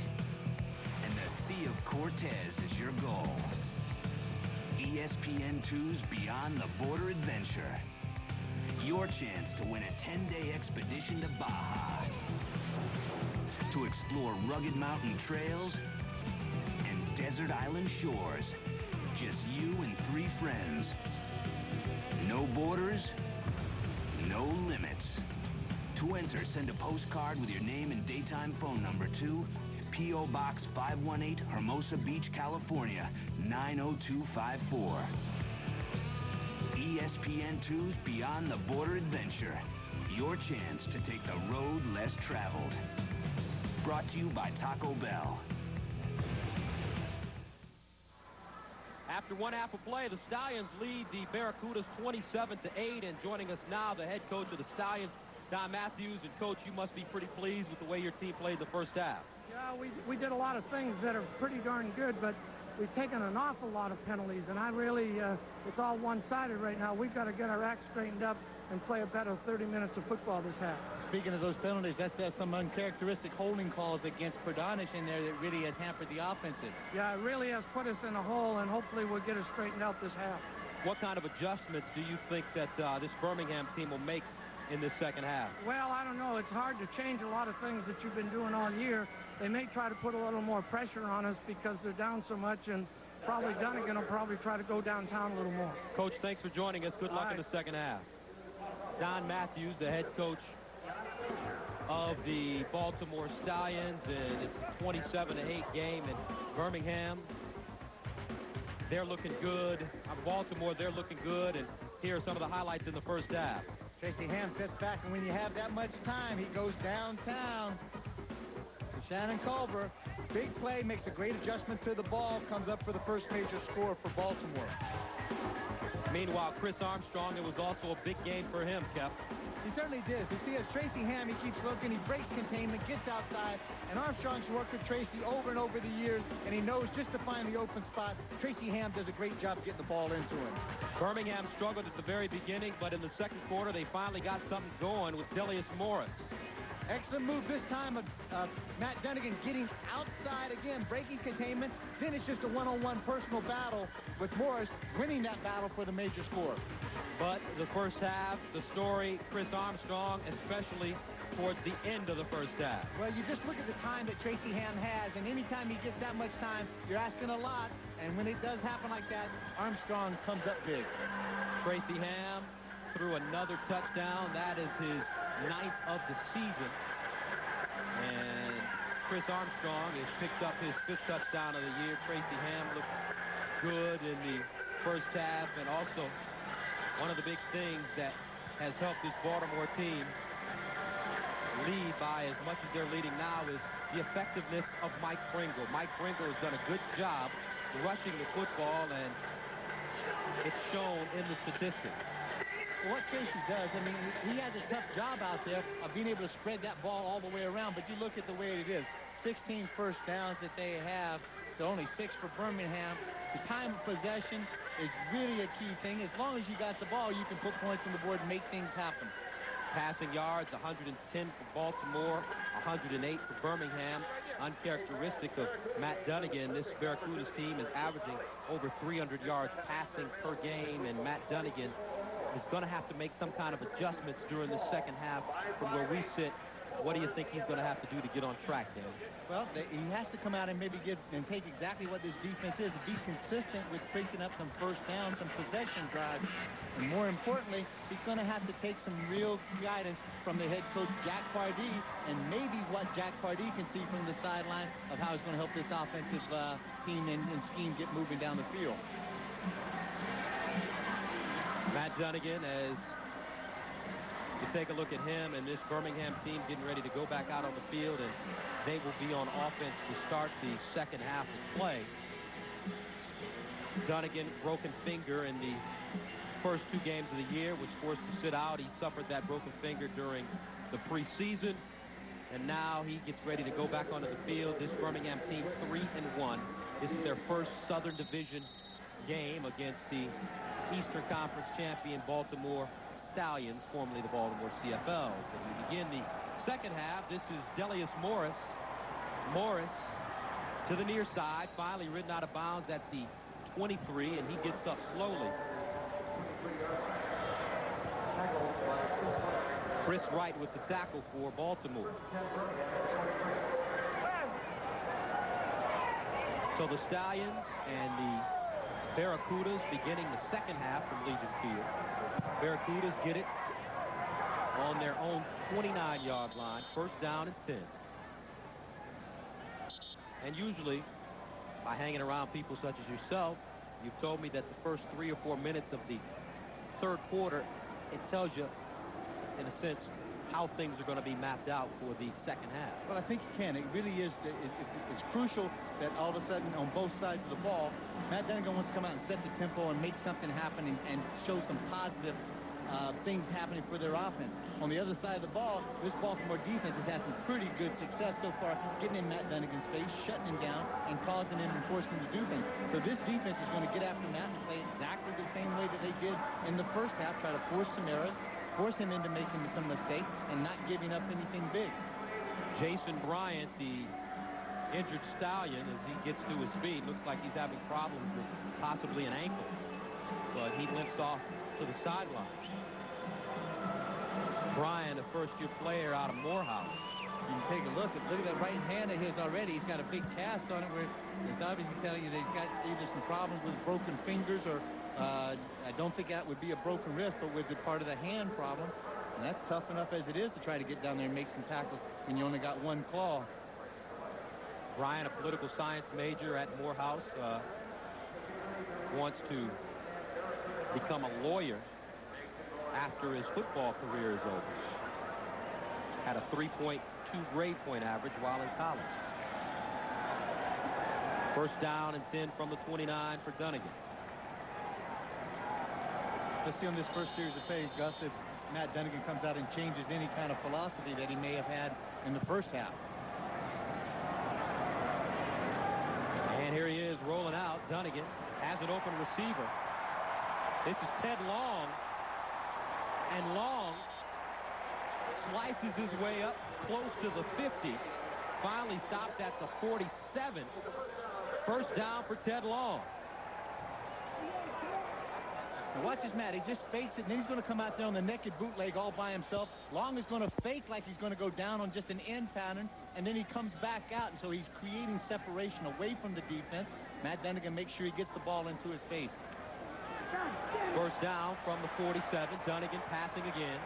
and the Sea of Cortez as your goal. ESPN2's Beyond the Border Adventure. Your chance to win a 10-day expedition to Baja. To explore rugged mountain trails and desert island shores. Just you and 3 friends. No borders, no limits. To enter, send a postcard with your name and daytime phone number to P.O. Box 518, Hermosa Beach, California, 90254. ESPN2's Beyond the Border Adventure. Your chance to take the road less traveled. Brought to you by Taco Bell. After 1 half of play, the Stallions lead the Barracudas 27-8. And joining us now, the head coach of the Stallions, Don Matthews. And, Coach, you must be pretty pleased with the way your team played the first half. Yeah, we did a lot of things that are pretty darn good, but we've taken an awful lot of penalties. And I really, it's all one-sided right now. We've got to get our act straightened up and play a better 30 minutes of football this half. Speaking of those penalties, that's some uncharacteristic holding calls against Perdonish in there that really has hampered the offensive. Yeah, it really has put us in a hole, and hopefully we'll get it straightened out this half. What kind of adjustments do you think that this Birmingham team will make in this second half? Well, I don't know. It's hard to change a lot of things that you've been doing all year. They may try to put a little more pressure on us because they're down so much, and probably Dunnigan will probably try to go downtown a little more. Coach, thanks for joining us. Good luck in the second half. Don Matthews, the head coach of the Baltimore Stallions, and it's a 27-8 game in Birmingham. They're looking good. Baltimore, they're looking good, and here are some of the highlights in the first half. Tracy Ham sets back, and when you have that much time, he goes downtown to Shannon Culver. Big play, makes a great adjustment to the ball, comes up for the first major score for Baltimore. Meanwhile, Chris Armstrong, it was also a big game for him, Kev. He certainly did. You see, as Tracy Ham, he keeps looking, he breaks containment, gets outside, and Armstrong's worked with Tracy over and over the years, and he knows just to find the open spot. Tracy Ham does a great job getting the ball into him. Birmingham struggled at the very beginning, but in the second quarter, they finally got something going with Delius Morris. Excellent move this time of Matt Dunnigan getting outside again, breaking containment. Then it's just a one-on-one personal battle with Morris winning that battle for the major score. But the first half, the story, Chris Armstrong, especially towards the end of the first half. Well, you just look at the time that Tracy Ham has, and anytime he gets that much time, you're asking a lot. And when it does happen like that, Armstrong comes up big. Tracy Ham threw another touchdown. That is his 9th of the season. And Chris Armstrong has picked up his 5th touchdown of the year. Tracy Ham looked good in the first half, and also one of the big things that has helped this Baltimore team lead by as much as they're leading now is the effectiveness of Mike Pringle. Mike Pringle has done a good job rushing the football, and it's shown in the statistics. Well, what Tracy does, I mean, he has a tough job out there of being able to spread that ball all the way around, but you look at the way it is. 16 first downs that they have, so only 6 for Birmingham. The time of possession is really a key thing. As long as you got the ball, you can put points on the board and make things happen. Passing yards, 110 for Baltimore, 108 for Birmingham. Uncharacteristic of Matt Dunnigan, this Barracudas team is averaging over 300 yards passing per game, and Matt Dunnigan is going to have to make some kind of adjustments during the second half from where we sit. What do you think he's going to have to do to get on track, Dan? Well, he has to come out and maybe take exactly what this defense is, and be consistent with picking up some first downs, some possession drives. And more importantly, he's going to have to take some real guidance from the head coach, Jack Pardee, and maybe what Jack Pardee can see from the sideline of how he's going to help this offensive team and scheme get moving down the field. Matt Dunnigan, as you take a look at him and this Birmingham team getting ready to go back out on the field, and they will be on offense to start the second half of play. Dunnigan, broken finger in the first 2 games of the year, was forced to sit out. He suffered that broken finger during the preseason, and now he gets ready to go back onto the field. This Birmingham team 3-1. This is their first Southern Division game against the Eastern Conference champion Baltimore Stallions, formerly the Baltimore CFL. So we begin the second half. This is Delius Morris. Morris to the near side, finally ridden out of bounds at the 23, and he gets up slowly. Chris Wright with the tackle for Baltimore. So the Stallions and the Barracudas beginning the second half from Legion Field. Barracudas get it on their own 29-yard line, first down and 10. And usually, by hanging around people such as yourself, you've told me that the first 3 or 4 minutes of the third quarter, it tells you, in a sense, how things are going to be mapped out for the second half. Well, I think you can. It really is. It's crucial that all of a sudden on both sides of the ball, Matt Dunnigan wants to come out and set the tempo and make something happen and show some positive things happening for their offense. On the other side of the ball, this Baltimore defense has had some pretty good success so far, getting in Matt Dunnigan's face, shutting him down, and causing him and forcing him to do things. So this defense is going to get after Matt and play exactly the same way that they did in the first half, try to force some errors, force him into making some mistakes, and not giving up anything big. Jason Bryant, the injured Stallion, as he gets to his feet, looks like he's having problems with possibly an ankle, but he limps off to the sideline. Bryant, a first-year player out of Morehouse. You can take a look at that right hand of his already. He's got a big cast on it where it's obviously telling you that he's got either some problems with broken fingers or I don't think that would be a broken wrist, but with the part of the hand problem. And that's tough enough as it is to try to get down there and make some tackles when you only got one claw. Bryant, a political science major at Morehouse, wants to become a lawyer after his football career is over. Had a 3.2 grade point average while in college. First down and 10 from the 29 for Dunnigan. Let's see on this first series of plays, Gus, if Matt Dunnigan comes out and changes any kind of philosophy that he may have had in the first half. And here he is rolling out. Dunnigan has an open receiver. This is Ted Long. And Long slices his way up close to the 50. Finally stopped at the 47. First down for Ted Long. Now watch this, Matt. He just fakes it, and then he's going to come out there on the naked bootleg all by himself. Long is going to fake like he's going to go down on just an end pattern, and then he comes back out, and so he's creating separation away from the defense. Matt Dunnigan makes sure he gets the ball into his face. First down from the 47. Dunnigan passing again.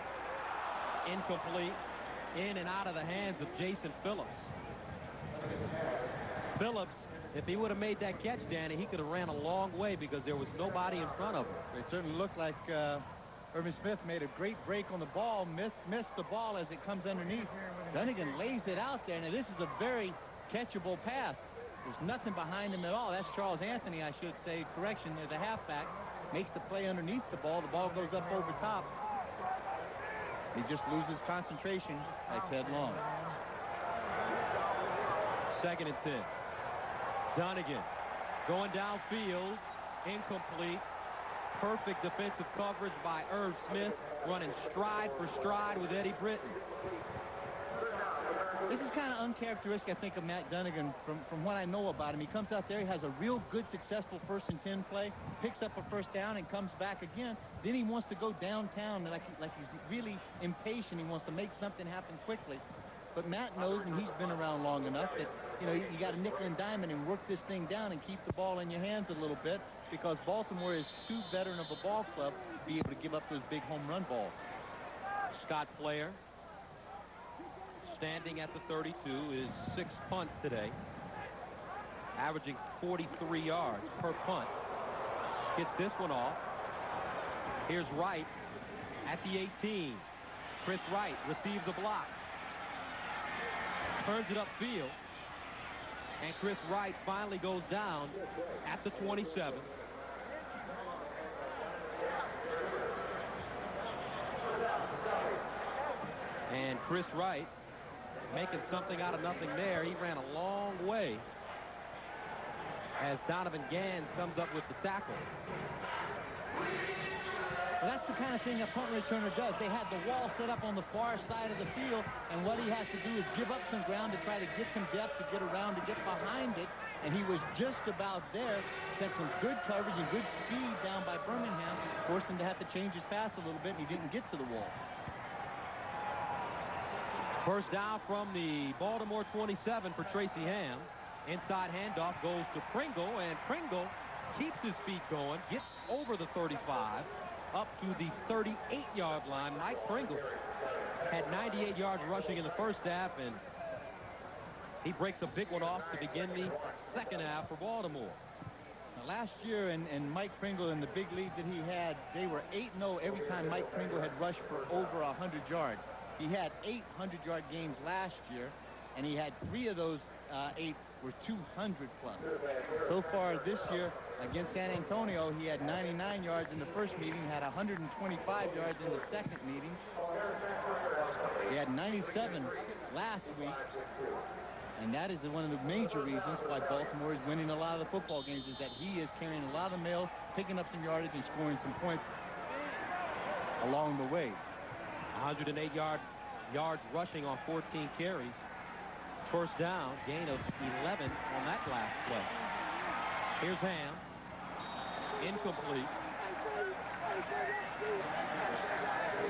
Incomplete. In and out of the hands of Jason Phillips. Phillips, if he would have made that catch, Danny, he could have ran a long way because there was nobody in front of him. It certainly looked like Irvin Smith made a great break on the ball, missed the ball as it comes underneath. Dunnigan lays it out there. Now, this is a very catchable pass. There's nothing behind him at all. That's Charles Anthony, I should say. Correction, there's a halfback. Makes the play underneath the ball. The ball goes up over top. He just loses concentration like Ted Long. 2nd and 10. Dunnigan going downfield. Incomplete. Perfect defensive coverage by Irv Smith. Running stride for stride with Eddie Britton. This is kind of uncharacteristic, I think, of Matt Dunnigan from what I know about him. He comes out there, he has a real good, successful 1st and 10 play, picks up a first down and comes back again. Then he wants to go downtown like he's really impatient. He wants to make something happen quickly. But Matt knows, and he's been around long enough, that, you know, you got to nickel and dime it and work this thing down and keep the ball in your hands a little bit, because Baltimore is too veteran of a ball club to be able to give up those big home run balls. Scott Player, standing at the 32, is 6 punts today, averaging 43 yards per punt. Gets this one off. Here's Wright at the 18. Chris Wright receives the block. Turns it upfield. And Chris Wright finally goes down at the 27. And Chris Wright making something out of nothing there. He ran a long way as Donovan Gans comes up with the tackle. Well, that's the kind of thing a punt returner does. They had the wall set up on the far side of the field, and what he has to do is give up some ground to try to get some depth, to get around, to get behind it, and he was just about there. Sent some good coverage and good speed down by Birmingham, forced him to have to change his pass a little bit, and he didn't get to the wall. First down from the Baltimore 27 for Tracy Ham. Inside handoff goes to Pringle, and Pringle keeps his feet going, gets over the 35, up to the 38-yard line. Mike Pringle had 98 yards rushing in the first half, and he breaks a big one off to begin the second half for Baltimore. Now, last year, and Mike Pringle in the big lead that he had, they were 8-0 every time Mike Pringle had rushed for over 100 yards. He had 8 100-yard games last year, and he had 3 of those 8 were 200 plus. So far this year against San Antonio, he had 99 yards in the first meeting, had 125 yards in the second meeting. He had 97 last week, and that is one of the major reasons why Baltimore is winning a lot of the football games, is that he is carrying a lot of mail, picking up some yardage, and scoring some points along the way. 108 yards rushing on 14 carries. First down, gain of 11 on that last play. Here's Ham. Incomplete.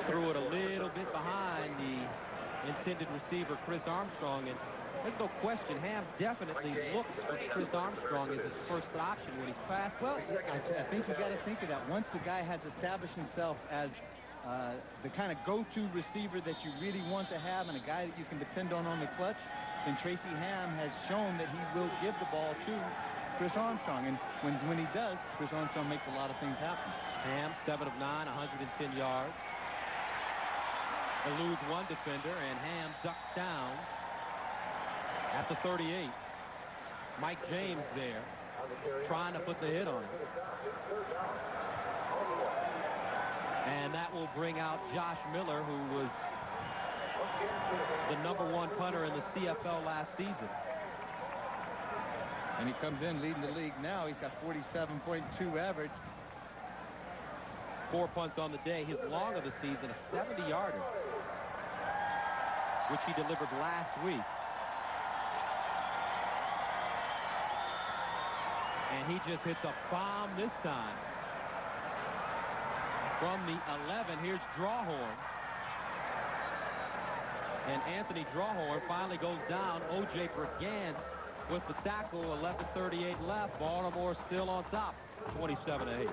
Threw it a little bit behind the intended receiver, Chris Armstrong, and there's no question Ham definitely looks for Chris Armstrong as his first option when he's passing. Well, I think you got to think of that. Once the guy has established himself as the kind of go-to receiver that you really want to have, and a guy that you can depend on the clutch, then Tracy Ham has shown that he will give the ball to Chris Armstrong. And when he does, Chris Armstrong makes a lot of things happen. Ham, 7 of 9, 110 yards. Eludes one defender, and Ham ducks down at the 38. Mike James there, trying to put the hit on him. And that will bring out Josh Miller, who was the #1 punter in the CFL last season. And he comes in leading the league now. He's got 47.2 average. 4 punts on the day. His long of the season, a 70-yarder. which he delivered last week. And he just hits a bomb this time. From the 11, here's Drawhorn. And Anthony Drawhorn finally goes down. O.J. Brigance with the tackle. 11:38 left. Baltimore still on top. 27-8.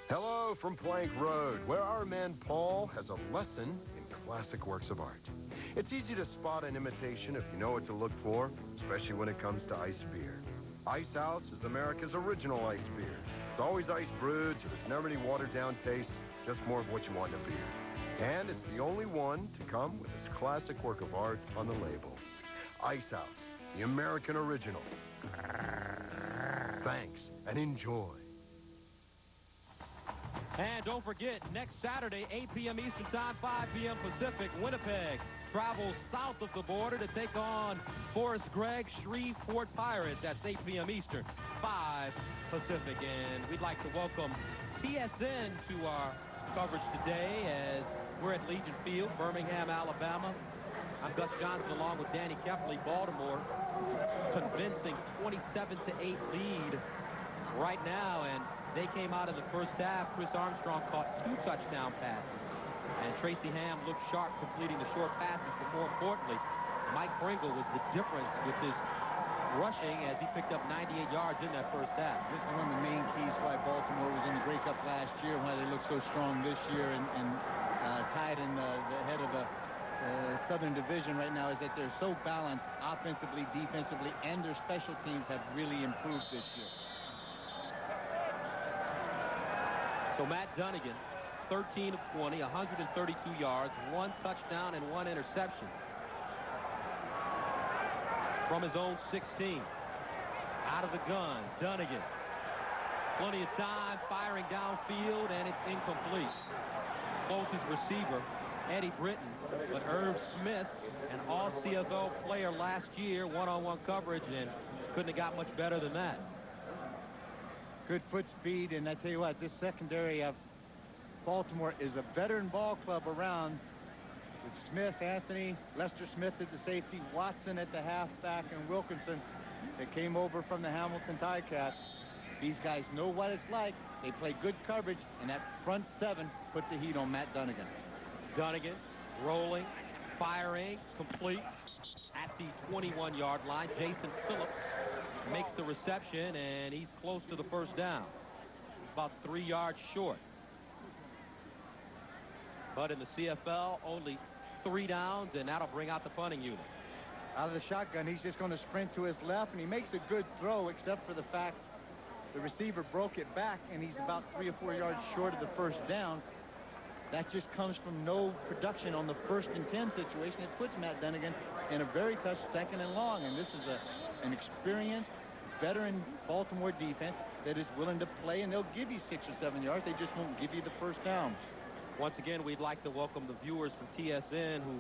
Hello from Plank Road, where our man Paul has a lesson in classic works of art. It's easy to spot an imitation if you know what to look for, especially when it comes to ice beer. Ice House is America's original ice beer. It's always ice brewed, so there's never any watered-down taste, just more of what you want in a beer. And it's the only one to come with this classic work of art on the label. Ice House, the American original. Thanks, and enjoy. And don't forget, next Saturday, 8 p.m. Eastern Time, 5 p.m. Pacific, Winnipeg travels south of the border to take on Forrest Gregg Shreveport Pirates. That's 8 p.m. Eastern, 5 Pacific. And we'd like to welcome TSN to our coverage today as we're at Legion Field, Birmingham, Alabama. I'm Gus Johnson along with Danny Kefley. Baltimore convincing 27-8 lead right now, and they came out in the first half. Chris Armstrong caught 2 touchdown passes, and Tracy Ham looked sharp completing the short passes, but more importantly, Mike Pringle was the difference with his rushing as he picked up 98 yards in that first half. This is one of the main keys why Baltimore was in the breakup last year, why they look so strong this year and tied in the head of the Southern Division right now, is that they're so balanced offensively, defensively, and their special teams have really improved this year. So Matt Dunnigan, 13 of 20, 132 yards, 1 touchdown and 1 interception. From his own 16. Out of the gun, Dunnigan. Plenty of time, firing downfield, and it's incomplete. Closest receiver, Eddie Britton, but Irv Smith, an all-CFL player last year, one-on-one coverage, and couldn't have got much better than that. Good foot speed, and I tell you what, this secondary of Baltimore is a veteran ball club around with Smith, Anthony, Lester Smith at the safety, Watson at the halfback, and Wilkinson that came over from the Hamilton Ticats. These guys know what it's like. They play good coverage, and that front 7 put the heat on Matt Dunnigan. Dunnigan rolling, firing, complete at the 21-yard line. Jason Phillips makes the reception, and he's close to the first down. He's about 3 yards short. But in the CFL, only 3 downs, and that'll bring out the punting unit. Out of the shotgun, he's just going to sprint to his left, and he makes a good throw, except for the fact the receiver broke it back, and he's about 3 or 4 yards short of the first down. That just comes from no production on the 1st and 10 situation. It puts Matt Dunnigan in a very tough 2nd and long, and this is an experienced veteran Baltimore defense that is willing to play, and they'll give you 6 or 7 yards. They just won't give you the first down. Once again, we'd like to welcome the viewers from TSN who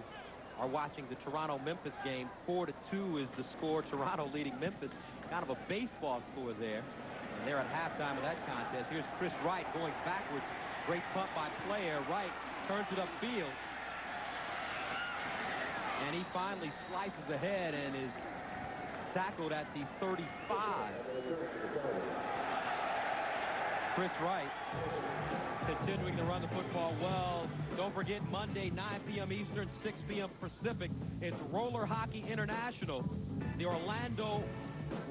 are watching the Toronto-Memphis game. 4-2 is the score. Toronto leading Memphis. Kind of a baseball score there. And they're at halftime of that contest. Here's Chris Wright going backwards. Great punt by Player. Wright turns it upfield. And he finally slices ahead and is tackled at the 35. Chris Wright continuing to run the football well. Don't forget, Monday, 9 p.m. Eastern, 6 p.m. Pacific, it's Roller Hockey International. The Orlando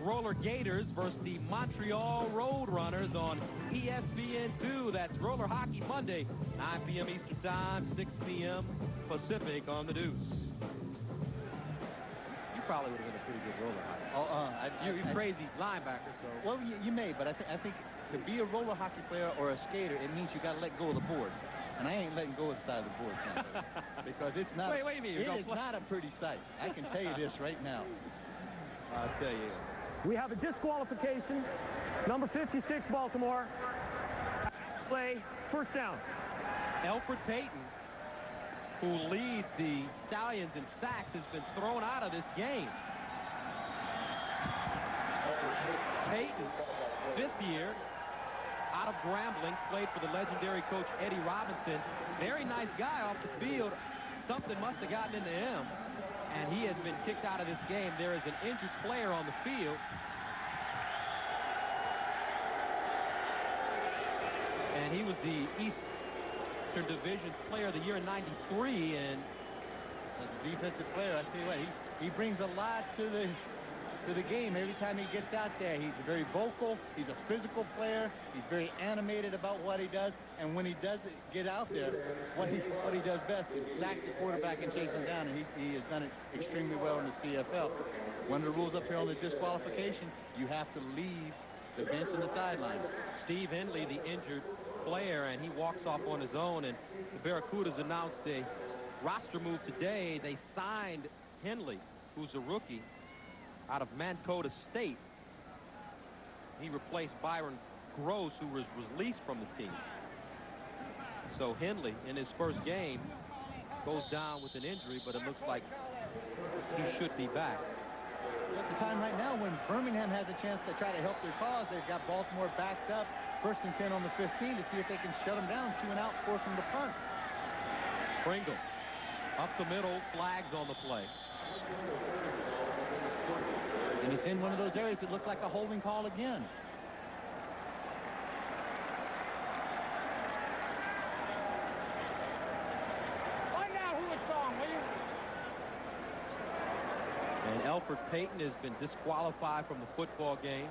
Roller Gators versus the Montreal Roadrunners on ESPN2. That's Roller Hockey Monday, 9 p.m. Eastern Time, 6 p.m. Pacific on the Deuce. You probably would have been a pretty good roller hockey. You're crazy linebacker, so. Well, you may, but I think to be a roller hockey player or a skater, it means you got to let go of the boards. And I ain't letting go of the side of the board, Sam, because it's not. Wait a minute. It is not a pretty sight. I can tell you this right now. I'll tell you. We have a disqualification. Number 56, Baltimore. Play, first down. Alfred Payton, who leads the Stallions in sacks, has been thrown out of this game. Payton, 5th year, out of Grambling, played for the legendary coach Eddie Robinson. Very nice guy off the field. Something must have gotten into him, and he has been kicked out of this game. There is an injured player on the field. And he was the Eastern Division's Player of the Year in '93, and as a defensive player, I tell you what, he brings a lot to the game every time he gets out there. He's very vocal. He's a physical player. He's very animated about what he does. And when he does get out there, what he does best is sack the quarterback and chase him down. And he has done it extremely well in the CFL. One of the rules up here on the disqualification, you have to leave the bench and the sideline. Steve Henley, the injured player, and he walks off on his own. And the Barracudas announced a roster move today. They signed Henley, who's a rookie, out of Mankato State. He replaced Byron Gross, who was released from the team. So Henley, in his first game, goes down with an injury, but it looks like he should be back. At the time right now when Birmingham has a chance to try to help their cause, they've got Baltimore backed up, 1st and 10 on the 15 to see if they can shut them down, 2 and out, force them to punt. Pringle, up the middle, flags on the play. And it's in one of those areas that looks like a holding call again. Find out who it's on, will you? And Alfred Payton has been disqualified from the football game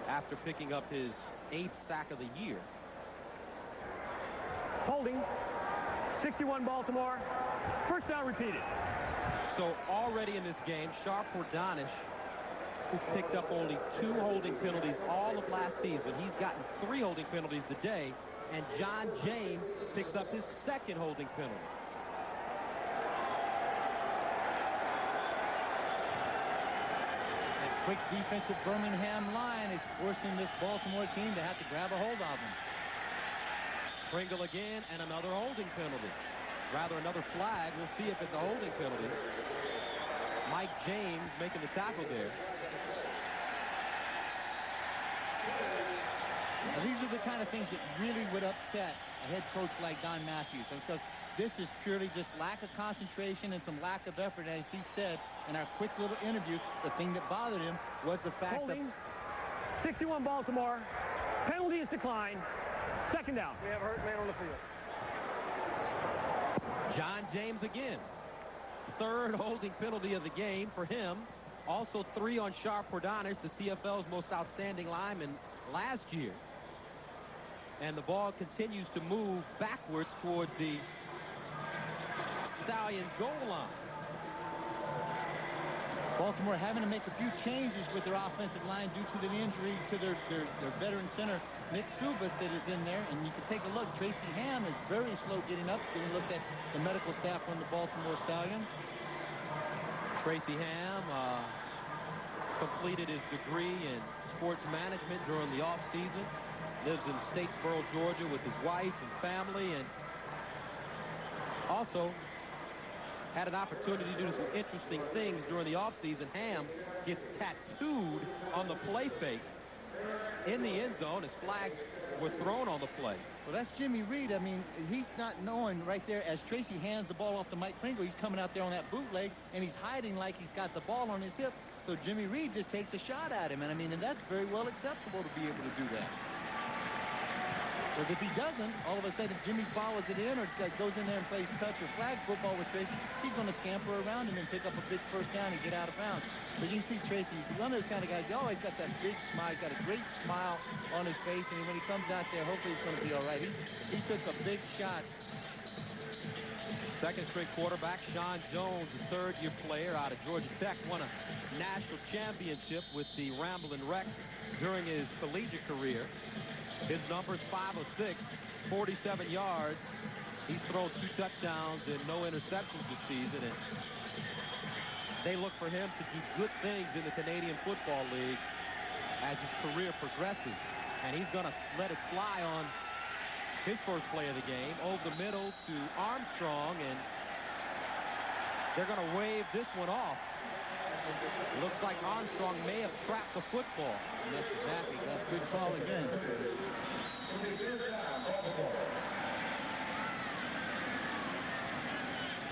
after picking up his 8th sack of the year. Holding. 61 Baltimore. First down repeated. So already in this game, Sharp Donish, who picked up only 2 holding penalties all of last season, he's gotten 3 holding penalties today, and John James picks up his 2nd holding penalty. That quick defensive Birmingham line is forcing this Baltimore team to have to grab a hold of him. Pringle again, and another holding penalty. Rather, another flag. We'll see if it's a holding penalty. Mike James making the tackle there. Now, these are the kind of things that really would upset a head coach like Don Matthews, because this is purely just lack of concentration and some lack of effort. As he said in our quick little interview, the thing that bothered him was the fact holding. 61 Baltimore. Penalty is declined. 2nd down. We have a hurt man on the field. John James again. 3rd holding penalty of the game for him. Also 3 on Sharp Donish, the CFL's most outstanding lineman last year. And the ball continues to move backwards towards the Stallions goal line. Baltimore having to make a few changes with their offensive line due to the injury to their veteran center, Nick Stubas, that is in there. And you can take a look. Tracy Ham is very slow getting up. Getting a look at the medical staff on the Baltimore Stallions. Tracy Ham completed his degree in sports management during the off-season. Lives in Statesboro, Georgia with his wife and family, and also had an opportunity to do some interesting things during the offseason. Ham gets tattooed on the play fake in the end zone as flags were thrown on the play. Well, that's Jimmy Reed. I mean, he's not knowing right there as Tracy hands the ball off to Mike Pringle. He's coming out there on that bootleg, and he's hiding like he's got the ball on his hip. So Jimmy Reed just takes a shot at him. And, I mean, and that's very well acceptable to be able to do that. Because if he doesn't, all of a sudden, if Jimmy follows it in or goes in there and plays touch or flag football with Tracy, he's going to scamper around and then pick up a big 1st down and get out of bounds. But you see Tracy, he's one of those kind of guys. He always got that big smile. He's got a great smile on his face. And when he comes out there, hopefully he's going to be all right. He took a big shot. 2nd straight quarterback, Sean Jones, a 3rd-year player out of Georgia Tech, won a national championship with the Ramblin' Wreck during his collegiate career. His number's 5 of 6. 47 yards. He's thrown 2 touchdowns and no interceptions this season. And they look for him to do good things in the Canadian Football League as his career progresses. And he's going to let it fly on his first play of the game. Over the middle to Armstrong, and they're going to wave this one off. Looks like Armstrong may have trapped the football. Yes, exactly. That's a good call again.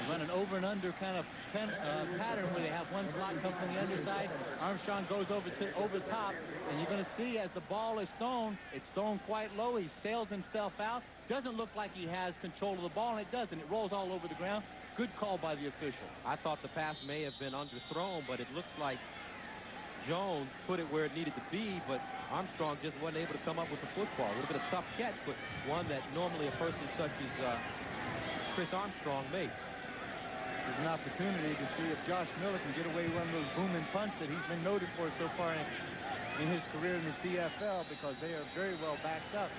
Run an over and under kind of pattern where they have one slot come from the underside. Armstrong goes over top, and you're going to see as the ball is thrown, it's thrown quite low. He sails himself out. Doesn't look like he has control of the ball, and it doesn't. It rolls all over the ground. Good call by the official. I thought the pass may have been underthrown, but it looks like Jones put it where it needed to be, but Armstrong just wasn't able to come up with the football. A little bit of tough catch, but one that normally a person such as Chris Armstrong makes. There's an opportunity to see if Josh Miller can get away with one of those booming punts that he's been noted for so far in his career in the CFL, because they are very well backed up.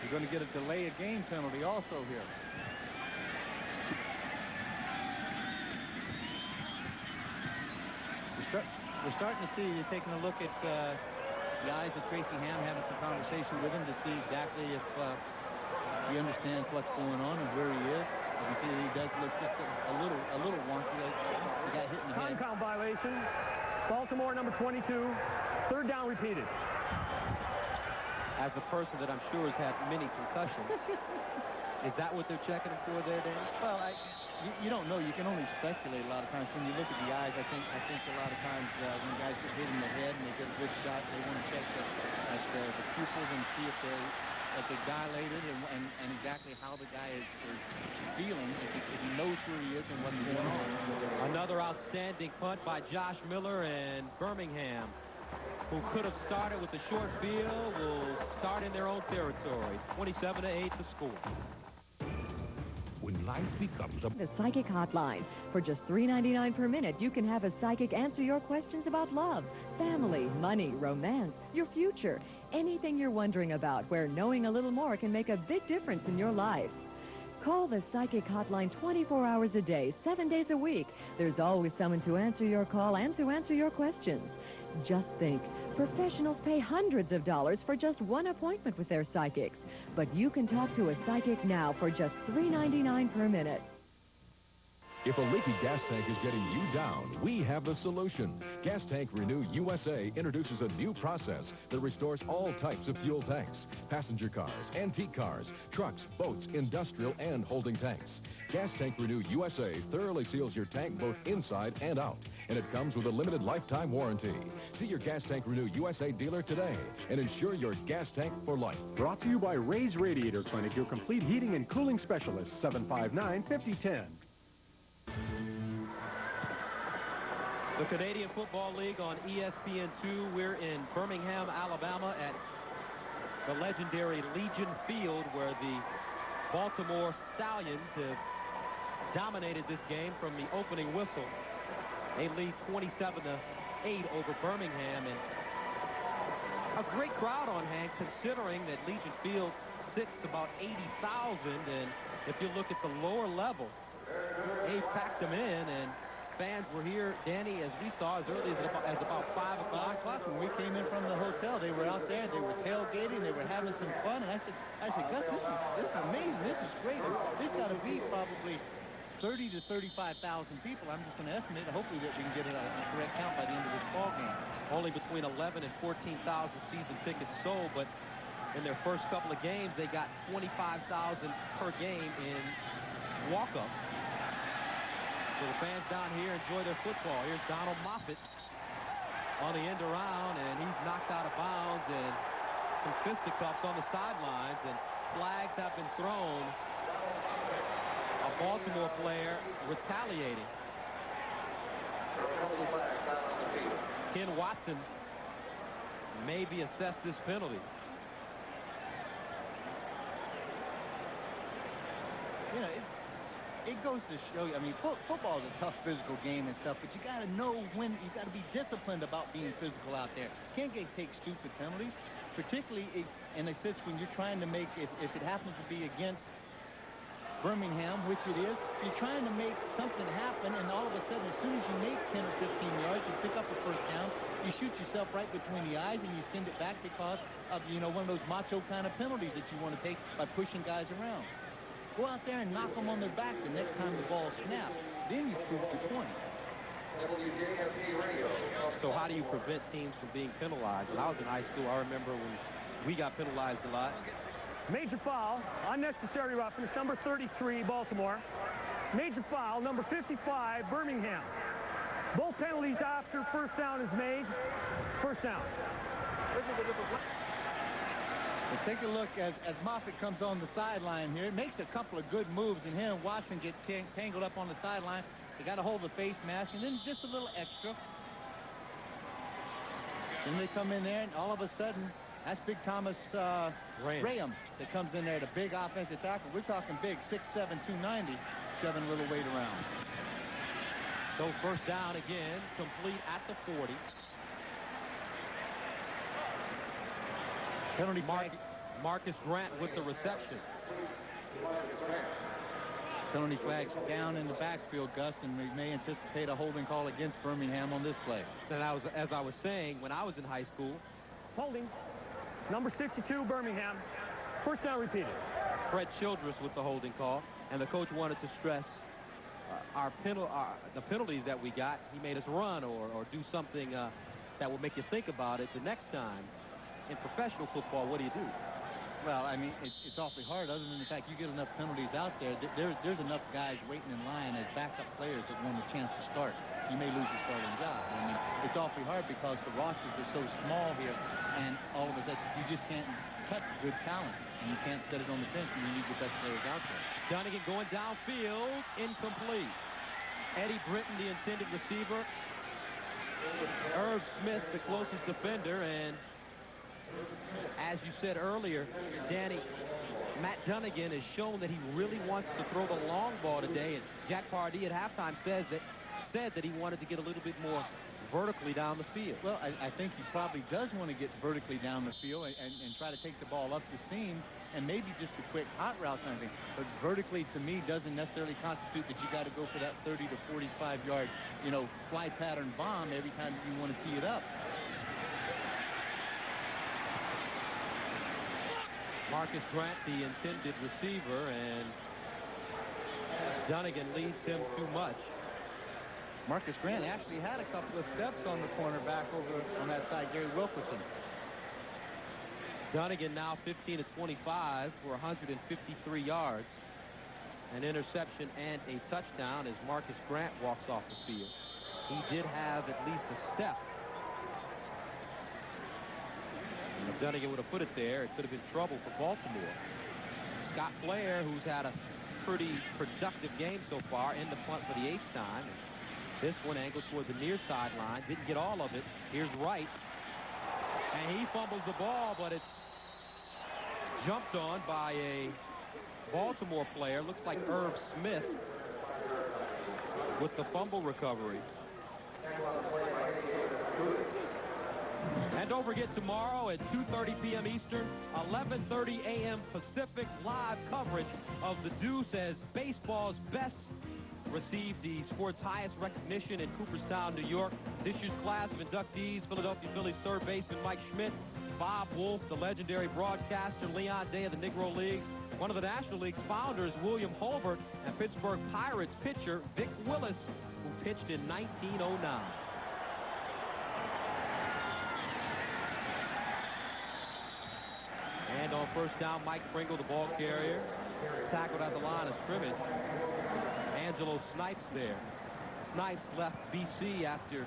You're going to get a delay of game penalty also here. We're starting to see, you're taking a look at the eyes of Tracy Ham, having some conversation with him to see exactly if he understands what's going on and where he is. You can see that he does look just a little wonky, like he got hit in the head. Time count violation. Baltimore number 22. 3rd down repeated. As a person that I'm sure has had many concussions, is that what they're checking him for there, Dan? Well, you don't know. You can only speculate a lot of times. When you look at the eyes, I think a lot of times when guys get hit in the head and they get a good shot, they want to check the pupils and see if they're dilated and exactly how the guy is feeling, if he knows where he is and what's going on. Another outstanding punt by Josh Miller, and Birmingham, who could have started with the short field, will start in their own territory. 27-8 the score. When life becomes The Psychic Hotline. For just $3.99 per minute, you can have a psychic answer your questions about love, family, money, romance, your future, anything you're wondering about, where knowing a little more can make a big difference in your life. Call the Psychic Hotline 24 hours a day, 7 days a week. There's always someone to answer your call and to answer your questions. Just think, professionals pay hundreds of dollars for just one appointment with their psychics. But you can talk to a psychic now for just $3.99 per minute. If a leaky gas tank is getting you down, we have the solution. Gas Tank Renew USA introduces a new process that restores all types of fuel tanks: passenger cars, antique cars, trucks, boats, industrial, and holding tanks. Gas Tank Renew USA thoroughly seals your tank both inside and out, and it comes with a limited lifetime warranty. See your Gas Tank Renew USA dealer today and insure your gas tank for life. Brought to you by Ray's Radiator Clinic, your complete heating and cooling specialist, 759-5010. The Canadian Football League on ESPN2. We're in Birmingham, Alabama at the legendary Legion Field, where the Baltimore Stallions have dominated this game from the opening whistle. They lead 27-8 over Birmingham, and a great crowd on hand considering that Legion Field sits about 80,000, and if you look at the lower level, they packed them in, and fans were here, Danny, as we saw, as early as about 5 o'clock. When we came in from the hotel, they were out there, they were tailgating, they were having some fun, and I said, Gus, this is amazing, this is great. There's got to be probably 30 to 35,000 people. I'm just going to estimate, hopefully that we can get a correct count by the end of this ball game. Only between 11 and 14,000 season tickets sold, but in their first couple of games, they got 25,000 per game in walk-ups. So the fans down here enjoy their football. Here's Donald Moffitt on the end around, and he's knocked out of bounds, and some fisticuffs on the sidelines, and flags have been thrown. A Baltimore player retaliating. Ken Watson may be assessed this penalty. You know, it goes to show you, I mean, football is a tough physical game and stuff, but you got to know when, you got to be disciplined about being physical out there. Can't take stupid penalties, particularly in a sense when you're trying to make, if it happens to be against Birmingham, which it is, you're trying to make something happen, and all of a sudden, as soon as you make 10 or 15 yards, you pick up a first down, you shoot yourself right between the eyes, and you send it back because of, you know, one of those macho kind of penalties that you want to take by pushing guys around. Go out there and knock them on their back the next time the ball snaps. Then you prove your point. So how do you prevent teams from being penalized? When I was in high school, I remember when we got penalized a lot. Major foul, unnecessary roughness, number 33, Baltimore. Major foul, number 55, Birmingham. Both penalties after first down is made. First down. But take a look as Moffitt comes on the sideline here. It makes a couple of good moves, and him and Watson get tangled up on the sideline. They got to hold the face mask, and then just a little extra. Then they come in there, and all of a sudden, that's Big Thomas Graham that comes in there, the big offensive tackle. We're talking big, 6'7", 290, shoving a little weight around. So first down again, complete at the 40. Penalty Marcus Grant with the reception. Penalty flags down in the backfield, Gus, and we may anticipate a holding call against Birmingham on this play. And as I was saying, when I was in high school, holding. Number 62, Birmingham. First down repeated. Fred Childress with the holding call, and the coach wanted to stress the penalties that we got. He made us run or do something that will make you think about it the next time. In professional football, what do you do? Well, I mean, it's awfully hard. Other than the fact you get enough penalties out there, there's enough guys waiting in line as backup players that want a chance to start. You may lose your starting job. I mean, it's awfully hard because the rosters are so small here, and all of a sudden you just can't cut good talent, and you can't set it on the bench, and you need your best players out there. Dunnigan going downfield, incomplete. Eddie Britton, the intended receiver. Irv Smith, the closest defender, and as you said earlier, Danny, Matt Dunnigan has shown that he really wants to throw the long ball today, and Jack Pardee at halftime said that he wanted to get a little bit more vertically down the field. Well, I think he probably does want to get vertically down the field and try to take the ball up the seam and maybe just a quick hot route or something. But vertically, to me, doesn't necessarily constitute that you got to go for that 30 to 45 yard, you know, fly pattern bomb every time you want to tee it up. Marcus Grant, the intended receiver, and Dunnigan leads him too much. Marcus Grant actually had a couple of steps on the cornerback over on that side, Gary Wilkerson. Dunnigan now 15 to 25 for 153 yards. An interception and a touchdown as Marcus Grant walks off the field. He did have at least a step. And if Dunnigan would have put it there, it could have been trouble for Baltimore. Scott Blair, who's had a pretty productive game so far, in the punt for the 8th time. This one angled toward the near sideline. Didn't get all of it. Here's Wright. And he fumbles the ball, but it's jumped on by a Baltimore player. Looks like Irv Smith with the fumble recovery. And don't forget, tomorrow at 2:30 p.m. Eastern, 11:30 a.m. Pacific, live coverage of the Deuce as baseball's best received the sport's highest recognition in Cooperstown, New York. This year's class of inductees: Philadelphia Phillies third baseman Mike Schmidt, Bob Wolf, the legendary broadcaster Leon Day of the Negro Leagues, one of the National League's founders, William Holbert, and Pittsburgh Pirates pitcher Vic Willis, who pitched in 1909. And on first down, Mike Pringle, the ball carrier, tackled at the line of scrimmage. Angelo Snipes there. Snipes left BC after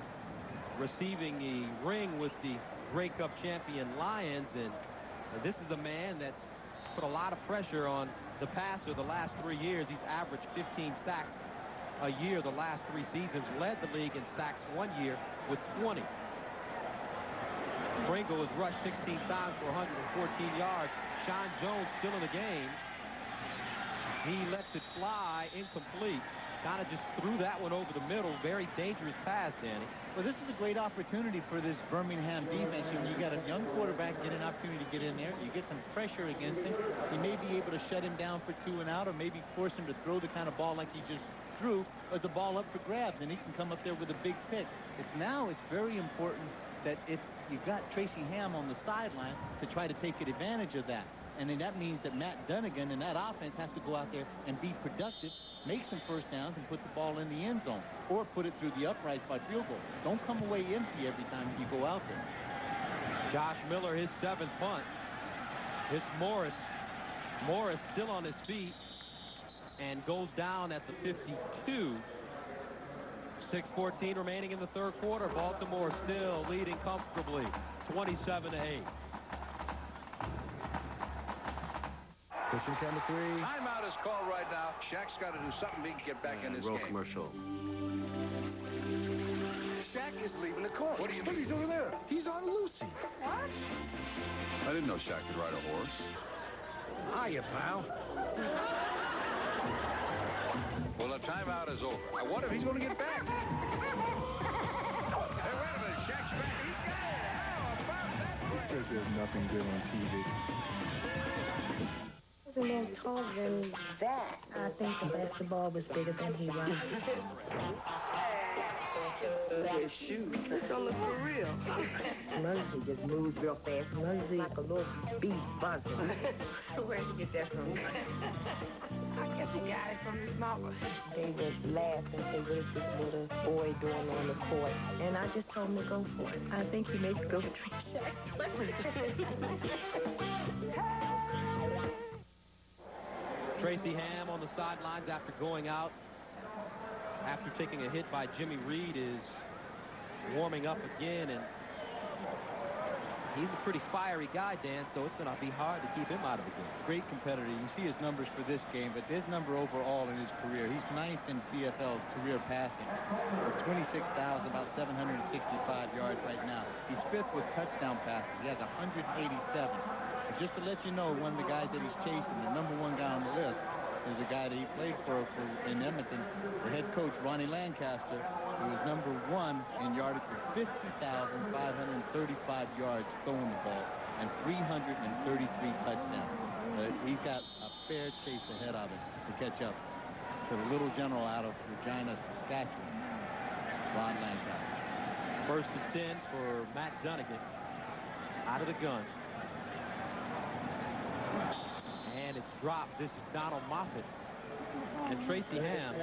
receiving a ring with the Grey Cup champion Lions, and this is a man that's put a lot of pressure on the passer the last 3 years. He's averaged 15 sacks a year the last 3 seasons, led the league in sacks 1 year with 20. Pringle has rushed 16 times for 114 yards. Sean Jones still in the game. He lets it fly, incomplete. Kind of just threw that one over the middle. Very dangerous pass, Danny. Well, this is a great opportunity for this Birmingham defense. You got a young quarterback get an opportunity to get in there. You get some pressure against him. You may be able to shut him down for 2 and out, or maybe force him to throw the kind of ball like he just threw, or the ball up for grabs, and he can come up there with a big pick. It's very important that if you got Tracy Ham on the sideline to try to take advantage of that. And then that means that Matt Dunnigan and that offense has to go out there and be productive, make some first downs, and put the ball in the end zone, or put it through the uprights by field goal. Don't come away empty every time you go out there. Josh Miller, his 7th punt. It's Morris. Morris still on his feet and goes down at the 52. 6:14 remaining in the third quarter. Baltimore still leading comfortably, 27-8. Pushing camera 3. Timeout is called right now. Shaq's got to do something big to get back in this roll game. commercial. Shaq is leaving the court. What do you mean? He's over there. He's on Lucy. What? I didn't know Shaq could ride a horse. Hiya, pal. Well, the timeout is over. I wonder if he's going to get back. Hey, wait a minute. Shaq's back. He got it. How about that? He says there's nothing good on TV. A little taller than that. I think the basketball was bigger than he was. His shoes. That don't look for real. Muggsy just moves real fast. Muggsy like a little beef buzzer. Where'd you get that from? I guess he got it from his mama. They would laugh and say, what is this little boy doing on the court? And I just told him to go for it. I think he made me go between Shaq. Tracy Ham on the sidelines after going out. After taking a hit by Jimmy Reed, is warming up again, and he's a pretty fiery guy, Dan, so it's going to be hard to keep him out of the game. Great competitor. You can see his numbers for this game, but his number overall in his career, he's 9th in CFL career passing with 26,000, about 765 yards right now. He's 5th with touchdown passes. He has 187. But just to let you know, one of the guys that he's chasing, the number 1 guy on the list, is a guy that he played for in Edmonton, the head coach, Ronnie Lancaster, who was number 1 in yardage with 50,535 yards throwing the ball and 333 touchdowns. He's got a fair chase ahead of him to catch up to the little general out of Regina, Saskatchewan, Ron Lancaster. 1st and 10 for Matt Dunnigan. Out of the gun. And it's dropped. This is Donald Moffitt. And Tracy Ham,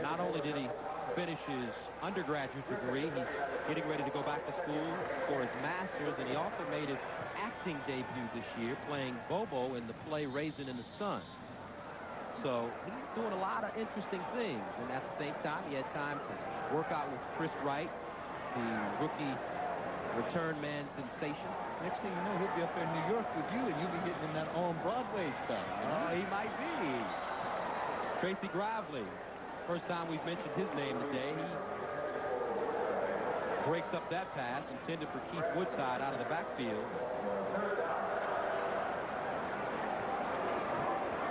not only did he finish his undergraduate degree, he's getting ready to go back to school for his master's, and he also made his acting debut this year playing Bobo in the play Raisin in the Sun. So he's doing a lot of interesting things, and at the same time he had time to work out with Chris Wright, the rookie return man sensation. Next thing you know, he'll be up there in New York with you, and you'll be getting him that on-Broadway stuff. Oh, he might be. Tracy Gravely, first time we've mentioned his name today. He breaks up that pass intended for Keith Woodside out of the backfield.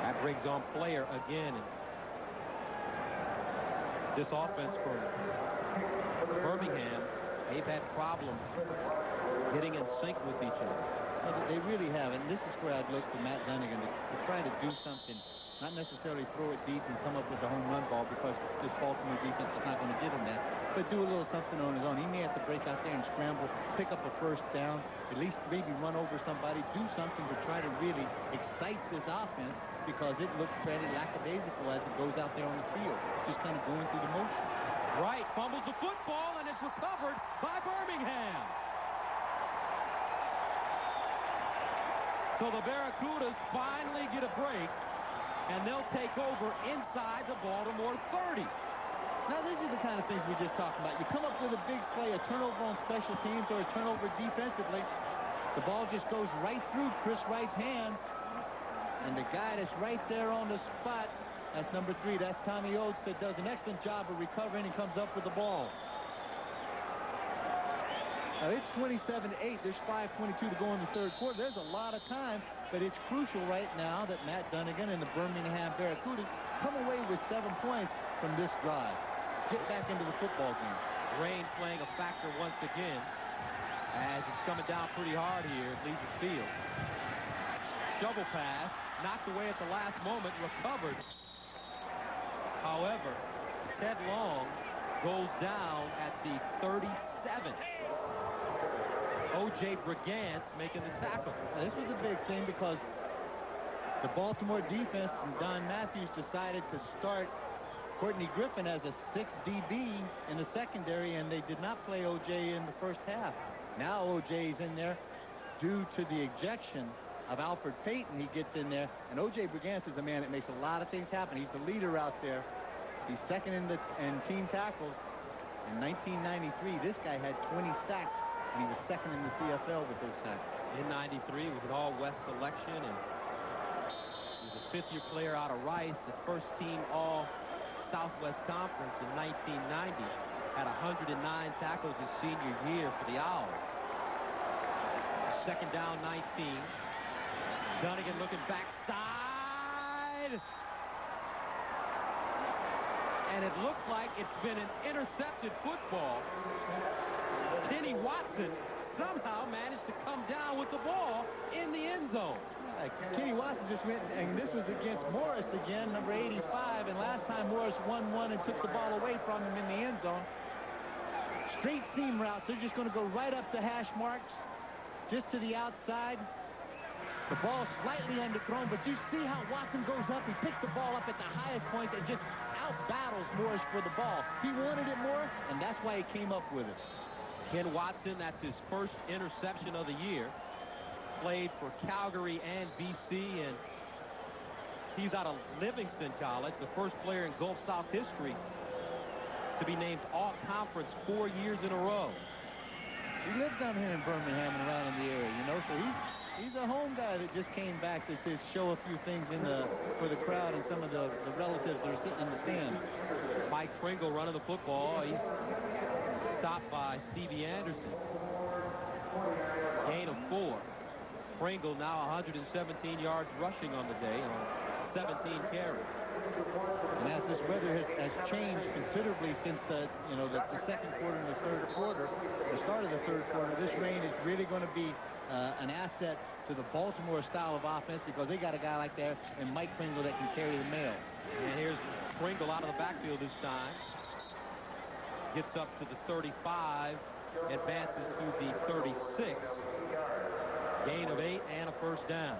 That brings on Player again. And this offense from Birmingham, they've had problems getting in sync with each other. Well, they really have, and this is where I'd look for Matt Dunnigan to try to do something, not necessarily throw it deep and come up with the home run ball, because this Baltimore defense is not going to give him that, but do a little something on his own. He may have to break out there and scramble, pick up a first down, at least maybe run over somebody, do something to try to really excite this offense, because it looks fairly lackadaisical as it goes out there on the field. It's just kind of going through the motion. Wright fumbles the football, and it's recovered by Birmingham. So the Barracudas finally get a break, and they'll take over inside the Baltimore 30. Now, these are the kind of things we just talked about. You come up with a big play, a turnover on special teams or a turnover defensively. The ball just goes right through Chris Wright's hands. And the guy that's right there on the spot, that's number 3. That's Tommy Oates, that does an excellent job of recovering and comes up with the ball. Now, it's 27-8. There's 5:22 to go in the third quarter. There's a lot of time but it's crucial right now that Matt Dunnigan and the Birmingham Barracudas come away with 7 points from this drive. Get back into the football game. Rain playing a factor once again as it's coming down pretty hard here at Legion Field. Shovel pass, knocked away at the last moment, recovered. However, Ted Long goes down at the 37. O.J. Brigance making the tackle. Now, this was a big thing because the Baltimore defense and Don Matthews decided to start Courtney Griffin as a 6 DB in the secondary, and they did not play O.J. in the first half. Now O.J.'s in there due to the ejection of Alfred Payton. He gets in there, and O.J. Brigance is the man that makes a lot of things happen. He's the leader out there. He's second in team tackles. In 1993, this guy had 20 sacks, and he was second in the CFL with those sacks. In 93, it was an all-West selection, and he was a fifth-year player out of Rice, the first team all-Southwest Conference in 1990. Had 109 tackles his senior year for the Owls. Second down, 19. Dunnigan looking backside. And it looks like it's been an intercepted football. Kenny Watson somehow managed to come down with the ball in the end zone. Kenny Watson just went, and this was against Morris again, number 85, and last time Morris won one and took the ball away from him in the end zone. Straight seam routes. They're just going to go right up to hash marks, just to the outside. The ball slightly underthrown, but you see how Watson goes up. He picks the ball up at the highest point and just out-battles Morris for the ball. He wanted it more, and that's why he came up with it. Ken Watson, that's his first interception of the year. Played for Calgary and BC, and he's out of Livingston College, the first player in Gulf South history to be named all-conference 4 years in a row. He lives down here in Birmingham and around in the area, you know, so he's a home guy that just came back to show a few things for the crowd and some of the relatives that are sitting in the stands. Mike Pringle running the football. He's stopped by Stevie Anderson. Gain of 4. Pringle now 117 yards rushing on the day on 17 carries. And as this weather has changed considerably since the second quarter and the third quarter, the start of the third quarter, this rain is really going to be an asset to the Baltimore style of offense because they got a guy like that and Mike Pringle that can carry the mail. And here's Pringle out of the backfield this time. Gets up to the 35, advances to the 36. Gain of 8 and a first down.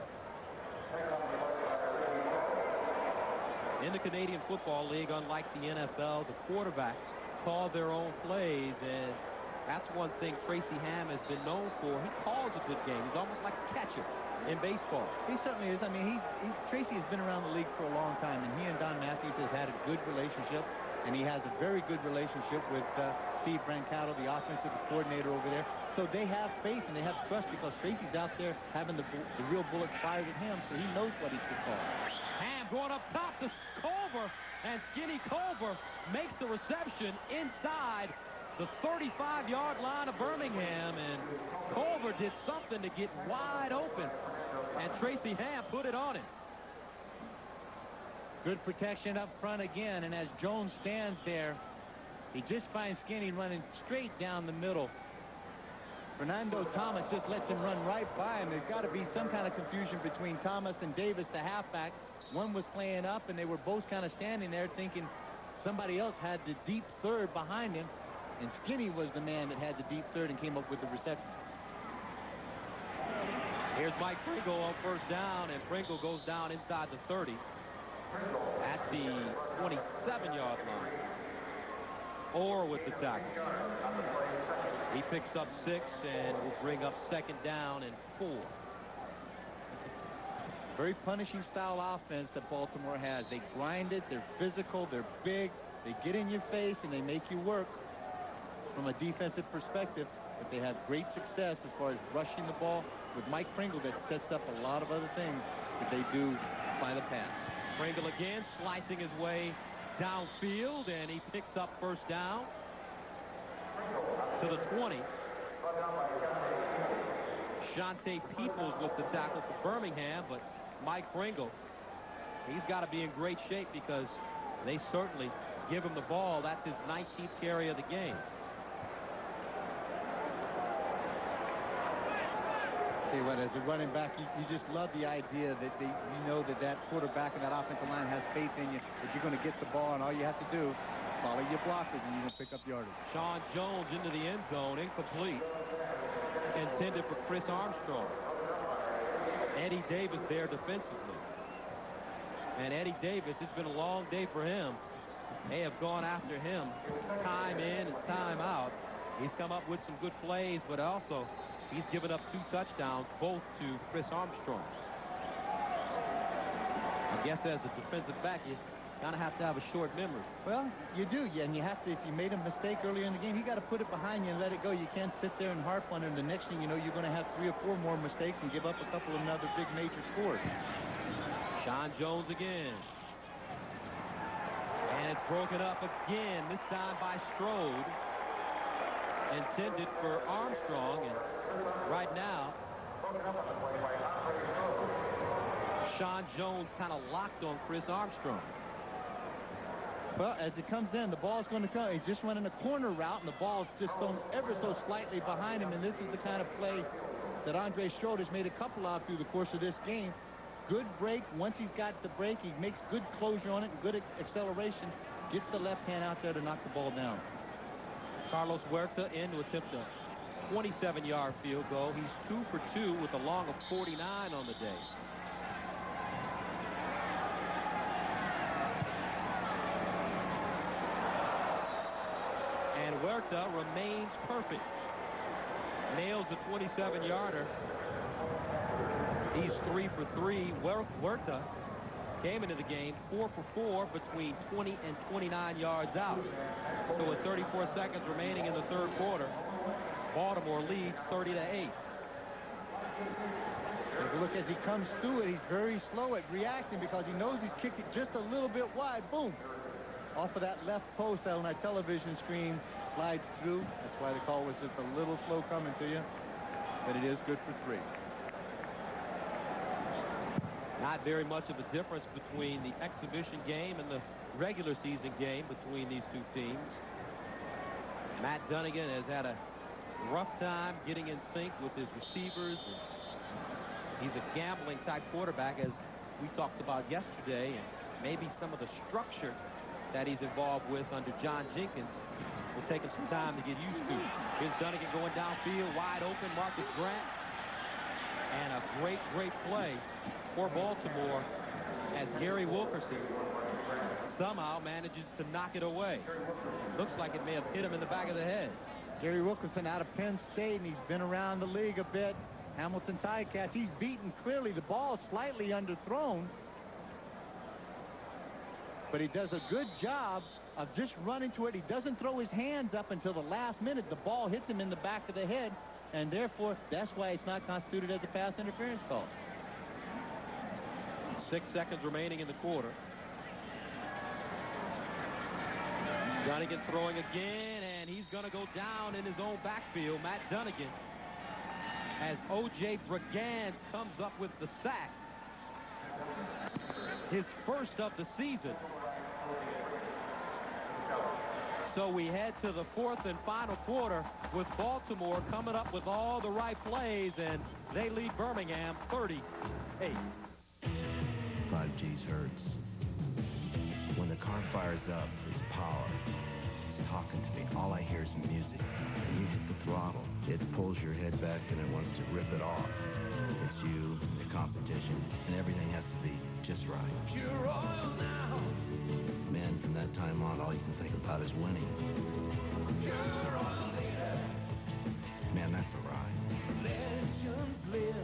In the Canadian Football League, unlike the NFL, the quarterbacks call their own plays, and that's one thing Tracy Ham has been known for. He calls a good game. He's almost like a catcher in baseball. He certainly is. I mean, Tracy has been around the league for a long time, and he and Don Matthews has had a good relationship, and he has a very good relationship with Steve Brancato, the offensive coordinator over there. So they have faith and they have trust because Tracy's out there having the real bullets fired at him, so he knows what he's to call. Ham going up top to Culver, and Skinny Culver makes the reception inside the 35-yard line of Birmingham, and Culver did something to get wide open, and Tracy Ham put it on him. Good protection up front again, and as Jones stands there, he just finds Skinny running straight down the middle. Fernando Thomas just lets him run right by him. There's got to be some kind of confusion between Thomas and Davis, the halfback. One was playing up, and they were both kind of standing there thinking somebody else had the deep third behind him, and Skinny was the man that had the deep third and came up with the reception. Here's Mike Pringle on first down, and Pringle goes down inside the 30 at the 27-yard line. Orr with the tackle. He picks up 6 and will bring up second down and 4. Very punishing style offense that Baltimore has. They grind it, they're physical, they're big, they get in your face, and they make you work from a defensive perspective. But they have great success as far as rushing the ball with Mike Pringle that sets up a lot of other things that they do by the pass. Pringle again slicing his way downfield, and he picks up first down to the 20. Shante Peoples with the tackle for Birmingham, but Mike Pringle, he's got to be in great shape because they certainly give him the ball. That's his 19th carry of the game. Tell you what, as a running back, you just love the idea that you know that quarterback and that offensive line has faith in you, that you're going to get the ball, and all you have to do is follow your blockers, and you're going to pick up yardage. Sean Jones into the end zone, incomplete. Intended for Chris Armstrong. Eddie Davis there defensively. And Eddie Davis, it's been a long day for him. They have gone after him time in and time out. He's come up with some good plays, but also he's given up 2 touchdowns, both to Chris Armstrong. I guess as a defensive back, you kind of have to have a short memory. Well, you do, yeah, and you have to, if you made a mistake earlier in the game, you got to put it behind you and let it go. You can't sit there and harp on it, and the next thing you know, you're going to have 3 or 4 more mistakes and give up a couple of another big major scores. Sean Jones again. And it's broken up again, this time by Strode. Intended for Armstrong, and right now, Sean Jones kind of locked on Chris Armstrong. Well, as it comes in, the ball's going to come. He's just running a corner route, and the ball's just thrown ever so slightly behind him, and this is the kind of play that Andre Strode has made a couple of through the course of this game. Good break. Once he's got the break, he makes good closure on it and good acceleration. Gets the left hand out there to knock the ball down. Carlos Huerta in to attempt a 27-yard field goal. He's 2 for 2 with a long of 49 on the day. And Huerta remains perfect. Nails the 27-yarder. He's 3 for 3. Huerta came into the game 4 for 4 between 20 and 29 yards out. So with 34 seconds remaining in the third quarter, Baltimore leads 30-8. Look, as he comes through it, he's very slow at reacting because he knows he's kicked it just a little bit wide. Boom! Off of that left post that on our television screen slides through. That's why the call was just a little slow coming to you. But it is good for 3. Not very much of a difference between the exhibition game and the regular season game between these two teams. Matt Dunnigan has had a rough time getting in sync with his receivers. He's a gambling type quarterback, as we talked about yesterday, and maybe some of the structure that he's involved with under John Jenkins will take him some time to get used to. Here's Dunnigan going downfield, wide open, Marcus Grant. And a great, great play for Baltimore as Gary Wilkerson somehow manages to knock it away. Looks like it may have hit him in the back of the head. Gary Wilkerson out of Penn State, and he's been around the league a bit. Hamilton Ticats, he's beaten clearly. The ball slightly underthrown, but he does a good job of just running to it. He doesn't throw his hands up until the last minute. The ball hits him in the back of the head, and therefore that's why it's not constituted as a pass interference call. 6 seconds remaining in the quarter. Dunnigan throwing again, and he's going to go down in his own backfield. Matt Dunnigan, as O.J. Brigance comes up with the sack. His first of the season. So we head to the 4th and final quarter with Baltimore coming up with all the right plays, and they lead Birmingham 30-8. 5G's hurts. When the car fires up, it's power. It's talking to me. All I hear is music. And you hit the throttle. It pulls your head back and it wants to rip it off. It's you, the competition, and everything has to be just right. You're all now. Man, from that time on, all you can think about is winning. You're all leader. Man, that's a ride. Legends live.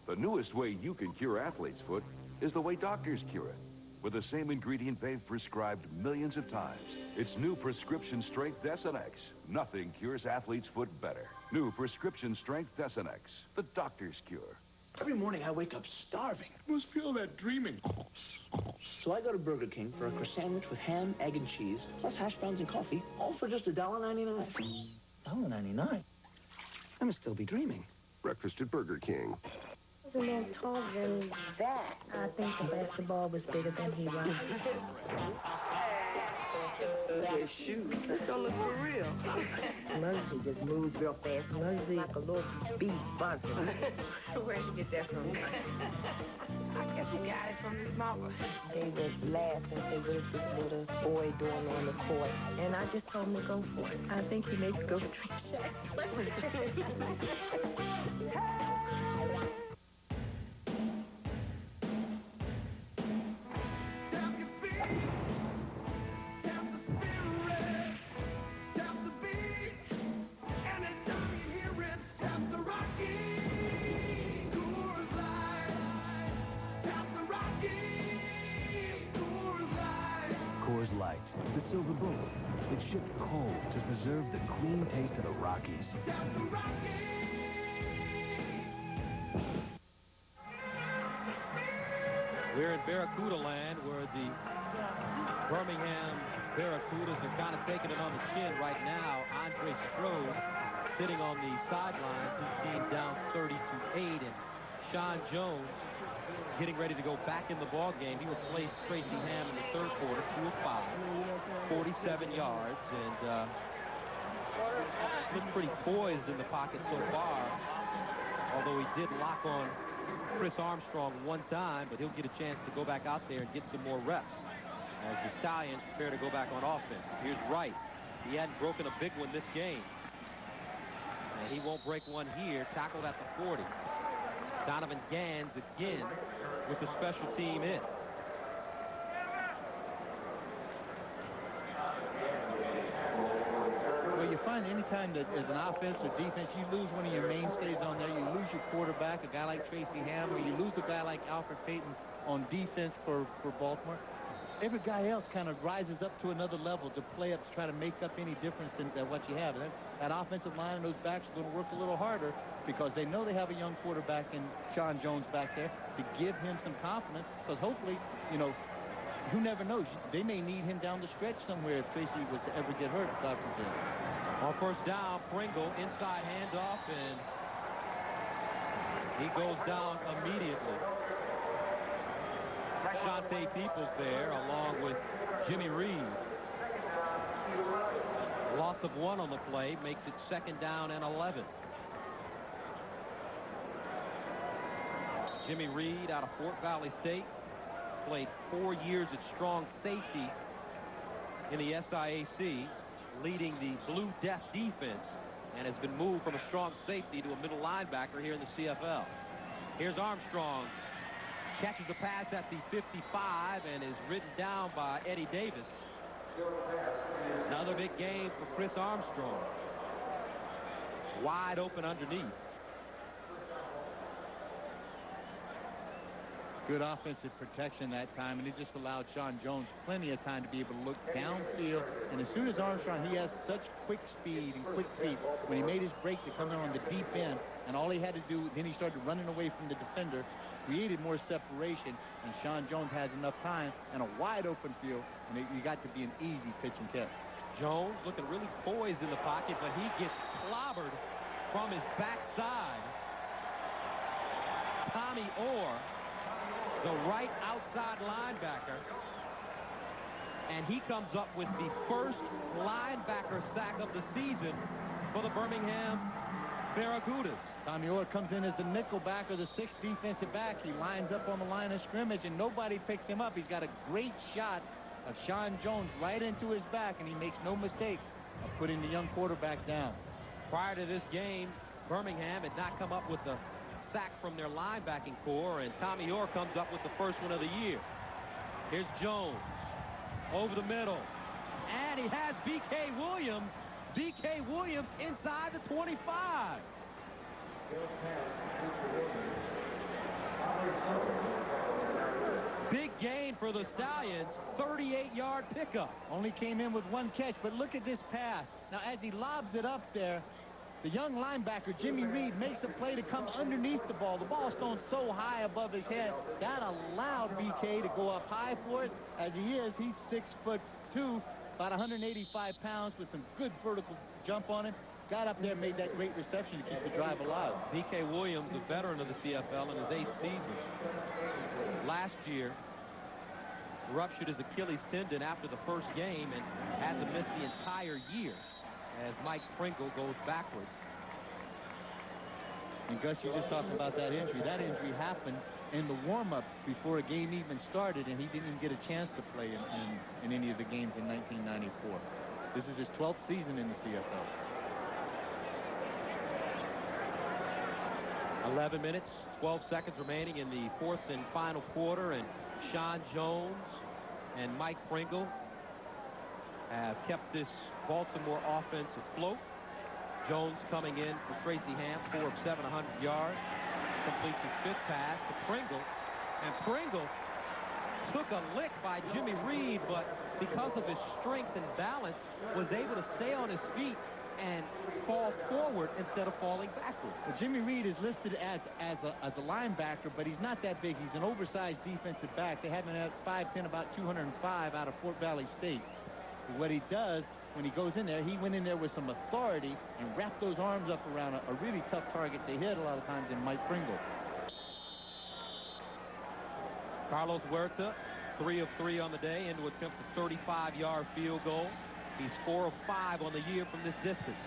The newest way you can cure athlete's foot is the way doctors cure it. With the same ingredient they've prescribed millions of times. It's new prescription strength SNX. Nothing cures athlete's foot better. New prescription strength SNX. The doctor's cure. Every morning I wake up starving. Must feel that dreaming. So I go to Burger King for a croissant sandwich with ham, egg, and cheese, plus hash browns and coffee, all for just $1.99. $1.99? I must still be dreaming. Breakfast at Burger King. He was a little taller than that. I think the basketball was bigger than he was. His shoes, they don't look for real. Muggsy just moves real fast. Muggsy like a little bee buzzing. Where'd you get that from? I guess he got it from his mama. They was laughing. They was this little boy doing on the court. And I just told him to go for it. I think he may go for Shaq's place. Coors Light, the silver bullet that shipped cold to preserve the clean taste of the Rockies. We're in Barracuda land where the Birmingham Barracudas are kind of taking it on the chin right now. Andre Strode sitting on the sidelines. His team down 30-8, and Sean Jones getting ready to go back in the ball game. He replaced Tracy Ham in the third quarter, 2 of 5, 47 yards, and looked pretty poised in the pocket so far, although he did lock on Chris Armstrong one time, but he'll get a chance to go back out there and get some more reps as the Stallions prepare to go back on offense. Here's Wright. He hadn't broken a big one this game, and he won't break one here. Tackled at the 40. Donovan Gans again with the special team hit. Well, you find any time that as an offense or defense, you lose one of your mainstays on there, you lose your quarterback, a guy like Tracy Ham, or you lose a guy like Alfred Payton on defense for Baltimore. Every guy else kind of rises up to another level to play up to try to make up any difference than what you have. And that offensive line and those backs are going to work a little harder because they know they have a young quarterback in Sean Jones back there to give him some confidence, because hopefully, you know, who never knows? They may need him down the stretch somewhere if Tracy was to ever get hurt, God forbid. On first down, Pringle, inside handoff, and he goes down immediately. Shante Peoples there, along with Jimmy Reed. Loss of 1 on the play makes it 2nd down and 11. Jimmy Reed out of Fort Valley State. Played 4 years at strong safety in the SIAC, leading the Blue Death defense, and has been moved from a strong safety to a middle linebacker here in the CFL. Here's Armstrong. Catches the pass at the 55 and is ridden down by Eddie Davis. Another big game for Chris Armstrong. Wide open underneath. Good offensive protection that time, and it just allowed Sean Jones plenty of time to be able to look downfield. And as soon as Armstrong, he has such quick speed and quick feet. When he made his break to come in on the deep end, and all he had to do, then he started running away from the defender, created more separation, and Sean Jones has enough time and a wide open field, and you got to be an easy pitch and catch. Jones looking really poised in the pocket, but he gets clobbered from his backside. Tommy Orr, the right outside linebacker, and he comes up with the first linebacker sack of the season for the Birmingham Barracudas. Tommy Orr comes in as the nickel back or the 6th defensive back. He lines up on the line of scrimmage, and nobody picks him up. He's got a great shot of Sean Jones right into his back, and he makes no mistake of putting the young quarterback down. Prior to this game, Birmingham had not come up with a sack from their linebacking core, and Tommy Orr comes up with the first one of the year. Here's Jones over the middle, and he has B.K. Williams. B.K. Williams inside the 25. Big gain for the Stallions, 38-yard pickup. Only came in with 1 catch, but look at this pass. Now, as he lobs it up there, the young linebacker, Jimmy Reed, makes a play to come underneath the ball. The ball's thrown so high above his head, that allowed BK to go up high for it. As he is, he's 6'2", about 185 pounds with some good vertical jump on him. got up there and made that great reception to keep the drive alive. B.K. Williams, a veteran of the CFL in his 8th season. Last year, ruptured his Achilles tendon after the first game and had to miss the entire year as Mike Pringle goes backwards. And Gus, you just talking about that injury. That injury happened in the warm-up before a game even started, and he didn't even get a chance to play in any of the games in 1994. This is his 12th season in the CFL. 11 minutes, 12 seconds remaining in the 4th and final quarter, and Sean Jones and Mike Pringle have kept this Baltimore offense afloat. Jones coming in for Tracy Ham, 4 of 7, 100 yards. Completes his 5th pass to Pringle. And Pringle took a lick by Jimmy Reed, but because of his strength and balance, was able to stay on his feet and fall forward instead of falling backwards. Well, Jimmy Reed is listed as a linebacker, but he's not that big. He's an oversized defensive back. They have him at 5'10", about 205 out of Fort Valley State. But what he does when he goes in there, he went in there with some authority and wrapped those arms up around a really tough target they hit a lot of times in Mike Pringle. Carlos Huerta, 3 of 3 on the day, into attempt a 35-yard field goal. He's 4 of 5 on the year from this distance.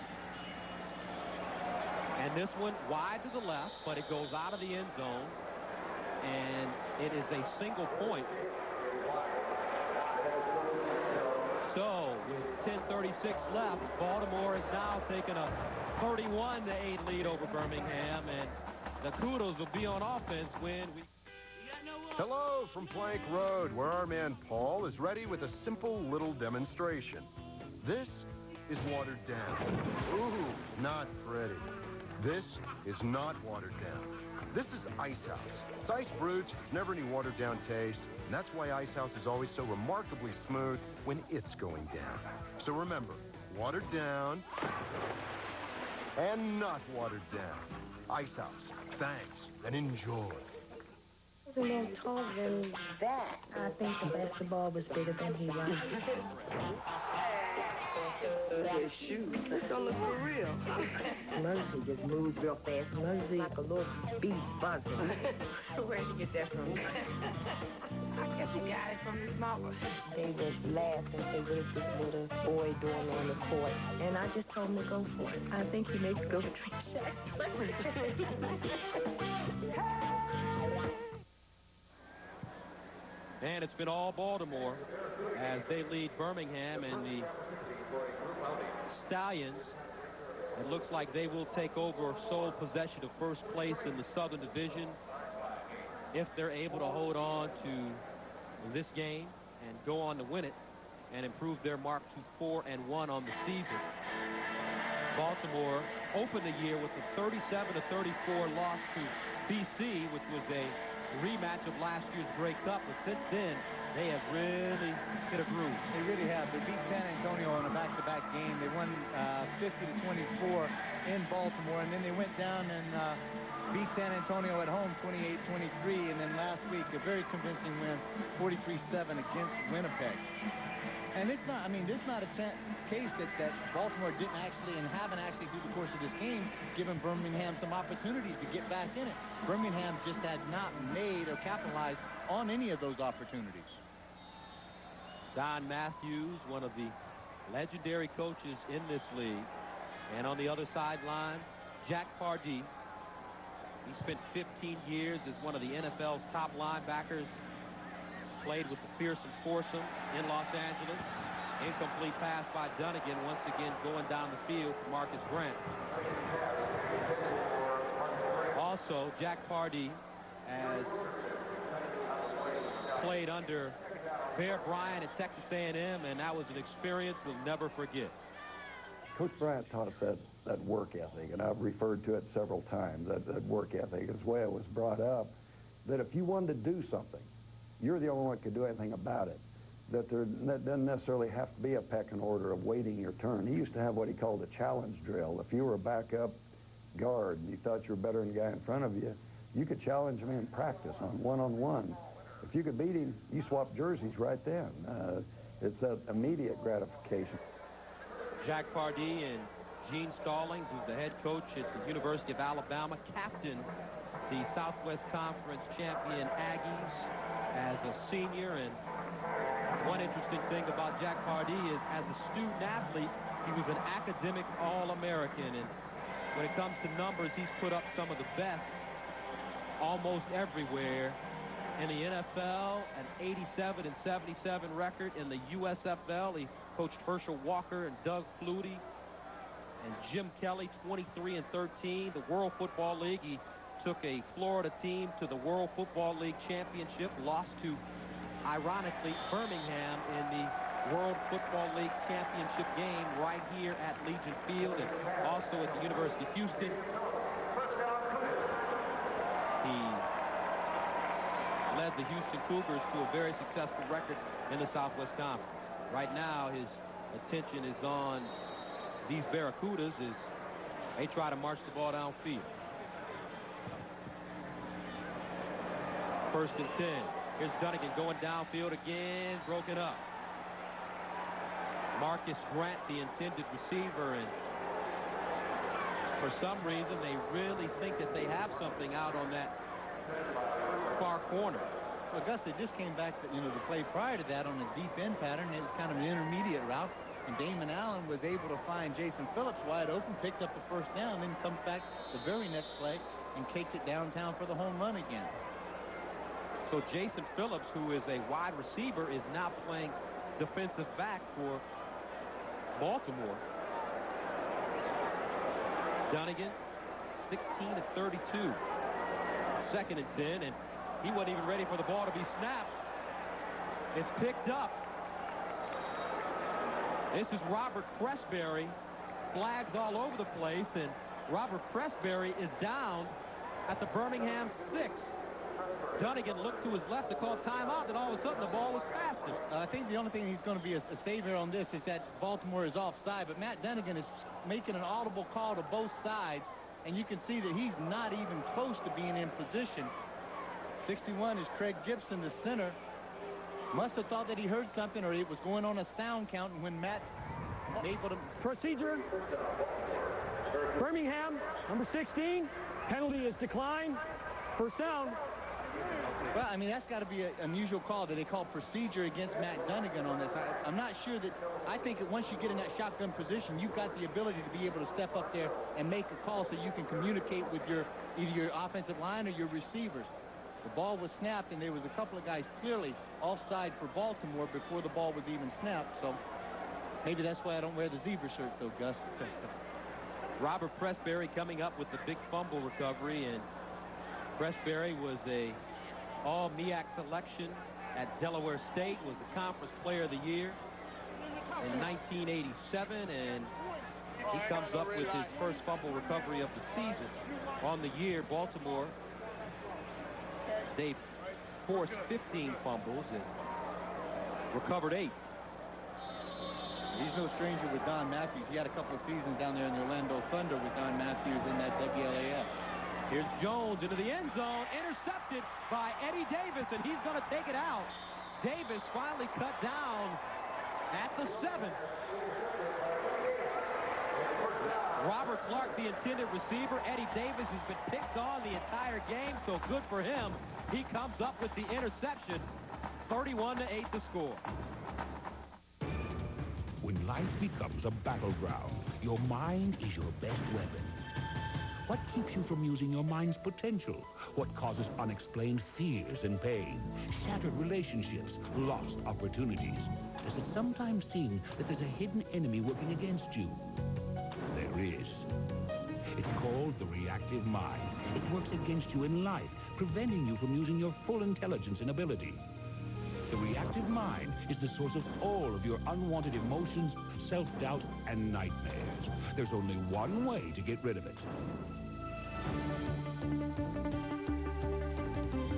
And this one wide to the left, but it goes out of the end zone. And it is a single point. So, with 10:36 left, Baltimore has now taken a 31-8 lead over Birmingham. And the Kudos will be on offense when we... Hello from Plank Road, where our man Paul is ready with a simple little demonstration. This is watered down. Ooh, not pretty. This is not watered down. This is Ice House. It's ice brewed, so there's never any watered down taste, and that's why Ice House is always so remarkably smooth when it's going down. So remember, watered down and not watered down. Ice House. Thanks and enjoy. A little taller than that. I think the basketball was bigger than he was. His shoes, that don't look for real. Mosey just moves real fast. Mosey like a little bee buzzer. Where'd you get that from? I guess he got it from his mama. They were laughing. They were this little boy doing on the court. And I just told him to go for it. I think he needs to go between Shaq. And it's been all Baltimore as they lead Birmingham, and the Stallions, it looks like they will take over sole possession of first place in the Southern Division if they're able to hold on to this game and go on to win it and improve their mark to 4-1 on the season. Baltimore opened the year with a 37-34 loss to BC, which was a rematch of last year's Grey Cup, but since then they have really hit a groove. They really have. They beat San Antonio in a back-to-back game. They won 50-24 in Baltimore, and then they went down and beat San Antonio at home 28-23, and then last week a very convincing win 43-7 against Winnipeg. And it's not, I mean, this is not a case that Baltimore didn't actually and haven't actually through the course of this game given Birmingham some opportunities to get back in it. Birmingham just has not made or capitalized on any of those opportunities. Don Matthews, one of the legendary coaches in this league. And on the other sideline, Jack Pardee. He spent 15 years as one of the NFL's top linebackers. Played with the fearsome foursome in Los Angeles. Incomplete pass by Dunnigan, once again going down the field for Marcus Grant. Also, Jack Pardee has played under Bear Bryant at Texas A&M, and that was an experience we'll never forget. Coach Bryant taught us that work ethic, and I've referred to it several times, that work ethic. It's the way I was brought up, that if you wanted to do something, you're the only one that could do anything about it. That doesn't necessarily have to be a pecking order of waiting your turn. He used to have what he called a challenge drill. If you were a backup guard and you thought you were better than the guy in front of you, you could challenge him in practice on one-on-one. If you could beat him, you swap jerseys right then. It's an immediate gratification. Jack Pardee and Gene Stallings, who's the head coach at the University of Alabama, captained the Southwest Conference champion Aggies as a senior. And one interesting thing about Jack Pardee is, as a student athlete, he was an academic All-American. And when it comes to numbers, he's put up some of the best almost everywhere. In the NFL, an 87-77 record. In the USFL, he coached Herschel Walker and Doug Flutie and Jim Kelly, 23-13. The World Football League, he took a Florida team to the World Football League championship, lost to, ironically, Birmingham in the World Football League championship game right here at Legion Field, and also at the University of Houston. He led the Houston Cougars to a very successful record in the Southwest Conference. Right now, his attention is on these Barracudas as they try to march the ball downfield. 1st and 10. Here's Dunnigan going downfield again, broken up. Marcus Grant, the intended receiver, and for some reason they really think that they have something out on that far corner. Well, Gus, they just came back, the play prior to that on a deep end pattern. It was kind of an intermediate route, and Damon Allen was able to find Jason Phillips wide open, picked up the first down, then comes back the very next play and kicks it downtown for the home run again. So Jason Phillips, who is a wide receiver, is now playing defensive back for Baltimore. Dunnigan, 16-32. 2nd and 10, and he wasn't even ready for the ball to be snapped. It's picked up. This is Robert Pressberry. Flags all over the place, and Robert Pressberry is down at the Birmingham 6. Dunnigan looked to his left to call timeout, and all of a sudden the ball was faster. I think the only thing he's going to be a savior on this is that Baltimore is offside, but Matt Dunnigan is making an audible call to both sides, and you can see that he's not even close to being in position. 61 is Craig Gibson, the center. Must have thought that he heard something, or it was going on a sound count, and when Matt was able to... Procedure. Birmingham, number 16. Penalty is declined. First down. Well, I mean, that's got to be an unusual call that they call procedure against Matt Dunnigan on this. I'm not sure that... I think that once you get in that shotgun position, you've got the ability to be able to step up there and make a call so you can communicate with either your offensive line or your receivers. The ball was snapped, and there was a couple of guys clearly offside for Baltimore before the ball was even snapped, so maybe that's why I don't wear the zebra shirt, though, Gus. Robert Pressberry coming up with the big fumble recovery, and Pressberry was a all-MEAC selection at Delaware State, was the Conference Player of the Year in 1987, and he comes up with his first fumble recovery of the season. On the year, Baltimore, they forced 15 fumbles and recovered 8. He's no stranger with Don Matthews. He had a couple of seasons down there in the Orlando Thunder with Don Matthews in that WLAF. Here's Jones into the end zone, intercepted by Eddie Davis, and he's going to take it out. Davis finally cut down at the 7. Robert Clark, the intended receiver. Eddie Davis has been picked on the entire game, so good for him. He comes up with the interception. 31-8 the score. When life becomes a battleground, your mind is your best weapon. What keeps you from using your mind's potential? What causes unexplained fears and pain? Shattered relationships, lost opportunities? Does it sometimes seem that there's a hidden enemy working against you? There is. It's called the reactive mind. It works against you in life, preventing you from using your full intelligence and ability. The reactive mind is the source of all of your unwanted emotions, self-doubt, and nightmares. There's only one way to get rid of it.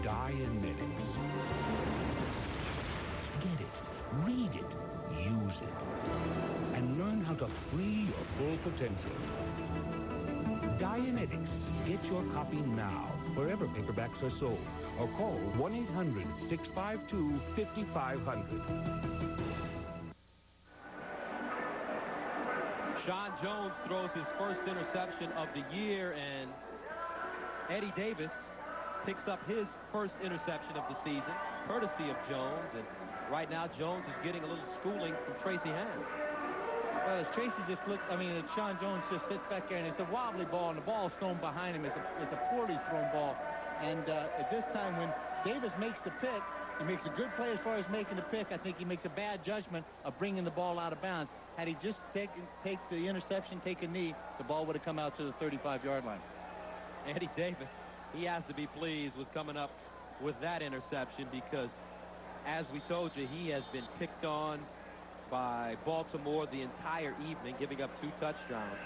Dianetics. Get it, read it, use it, and learn how to free your full potential. Dianetics. Get your copy now, wherever paperbacks are sold, or call 1-800-652-5500. Sean Jones throws his first interception of the year, and Eddie Davis picks up his first interception of the season, courtesy of Jones. And right now, Jones is getting a little schooling from Tracy Hans. Well, as Tracy just looked, I mean, as Sean Jones just sits back there, and it's a wobbly ball, and the ball is thrown behind him. It's a poorly thrown ball. And at this time, when Davis makes the pick, he makes a good play as far as making the pick. I think he makes a bad judgment of bringing the ball out of bounds. Had he just take the interception, take a knee, the ball would have come out to the 35-yard line. Eddie Davis, he has to be pleased with coming up with that interception because, as we told you, he has been picked on by Baltimore the entire evening, giving up 2 touchdowns.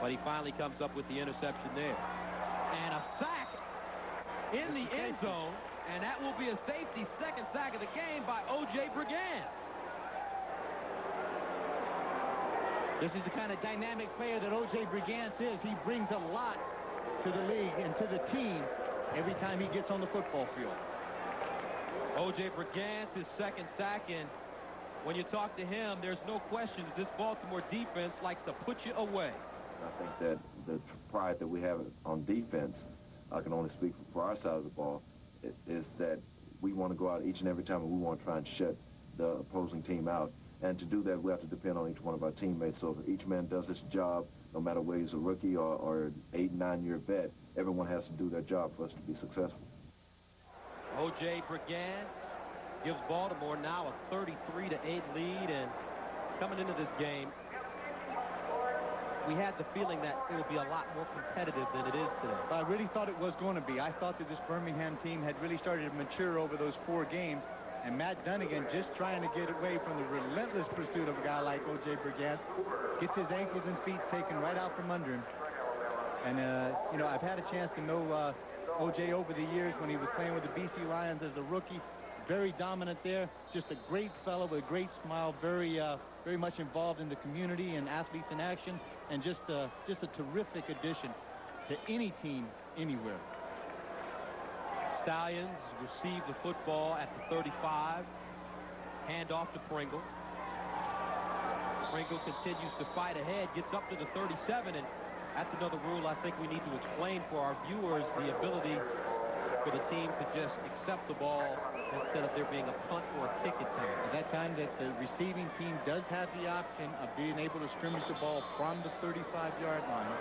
But he finally comes up with the interception there. And a sack in the end zone, and that will be a safety, second sack of the game by O.J. Brigance. This is the kind of dynamic player that O.J. Brigance is. He brings a lot to the league and to the team every time he gets on the football field. O.J. Brigance, his second sack, and when you talk to him, there's no question that this Baltimore defense likes to put you away. I think that the pride that we have on defense, I can only speak for our side of the ball, is that we want to go out each and every time and we want to try and shut the opposing team out. And to do that, we have to depend on each one of our teammates. So if each man does his job, no matter whether he's a rookie or an 8-, 9-year vet, everyone has to do their job for us to be successful. O.J. Brigance gives Baltimore now a 33-8 lead, and coming into this game, we had the feeling that it would be a lot more competitive than it is today. I really thought it was going to be. I thought that this Birmingham team had really started to mature over those 4 games, and Matt Dunnigan, just trying to get away from the relentless pursuit of a guy like O.J. Brigance, gets his ankles and feet taken right out from under him. And, you know, I've had a chance to know O.J. over the years when he was playing with the BC Lions as a rookie. Very dominant there. Just a great fellow with a great smile. Very much involved in the community and athletes in action. And just a terrific addition to any team anywhere. Stallions receive the football at the 35. Hand off to Pringle. Pringle continues to fight ahead, gets up to the 37, and that's another rule I think we need to explain for our viewers, the ability for the team to just accept the ball instead of there being a punt or a kick attempt. At that time that the receiving team does have the option of being able to scrimmage the ball from the 35-yard line.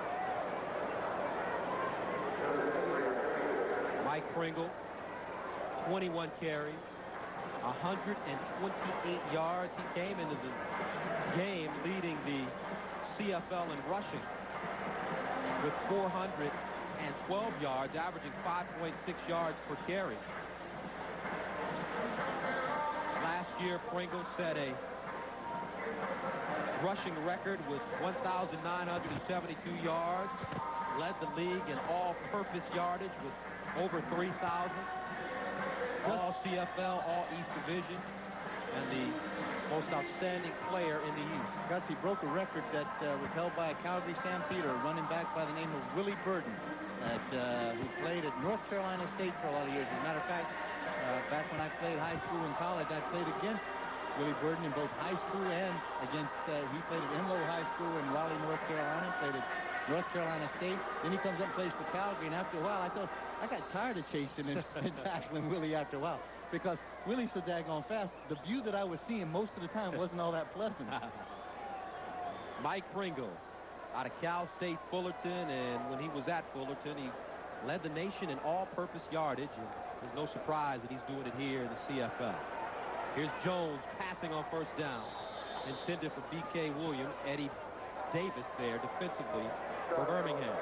Mike Pringle, 21 carries, 128 yards. He came into the game leading the CFL in rushing with 412 yards, averaging 5.6 yards per carry. Last year, Pringle set a rushing record with 1,972 yards, led the league in all-purpose yardage with over 3,000, all CFL, all East Division, and the most outstanding player in the East. Guts, he broke a record that was held by a Calgary Stampeder, a running back by the name of Willie Burden, who played at North Carolina State for a lot of years. As a matter of fact, back when I played high school and college, I played against Willie Burden in both high school and against, he played at Enloe High School in Raleigh, North Carolina, played at North Carolina State. Then he comes up and plays for Calgary, and after a while, I thought, I got tired of chasing and tackling Willie after a while, because Willie's so daggone fast. The view that I was seeing most of the time wasn't all that pleasant. Mike Pringle out of Cal State Fullerton, and when he was at Fullerton, he led the nation in all-purpose yardage, and there's no surprise that he's doing it here in the CFL. Here's Jones passing on first down, intended for B.K. Williams. Eddie Davis there defensively for Birmingham.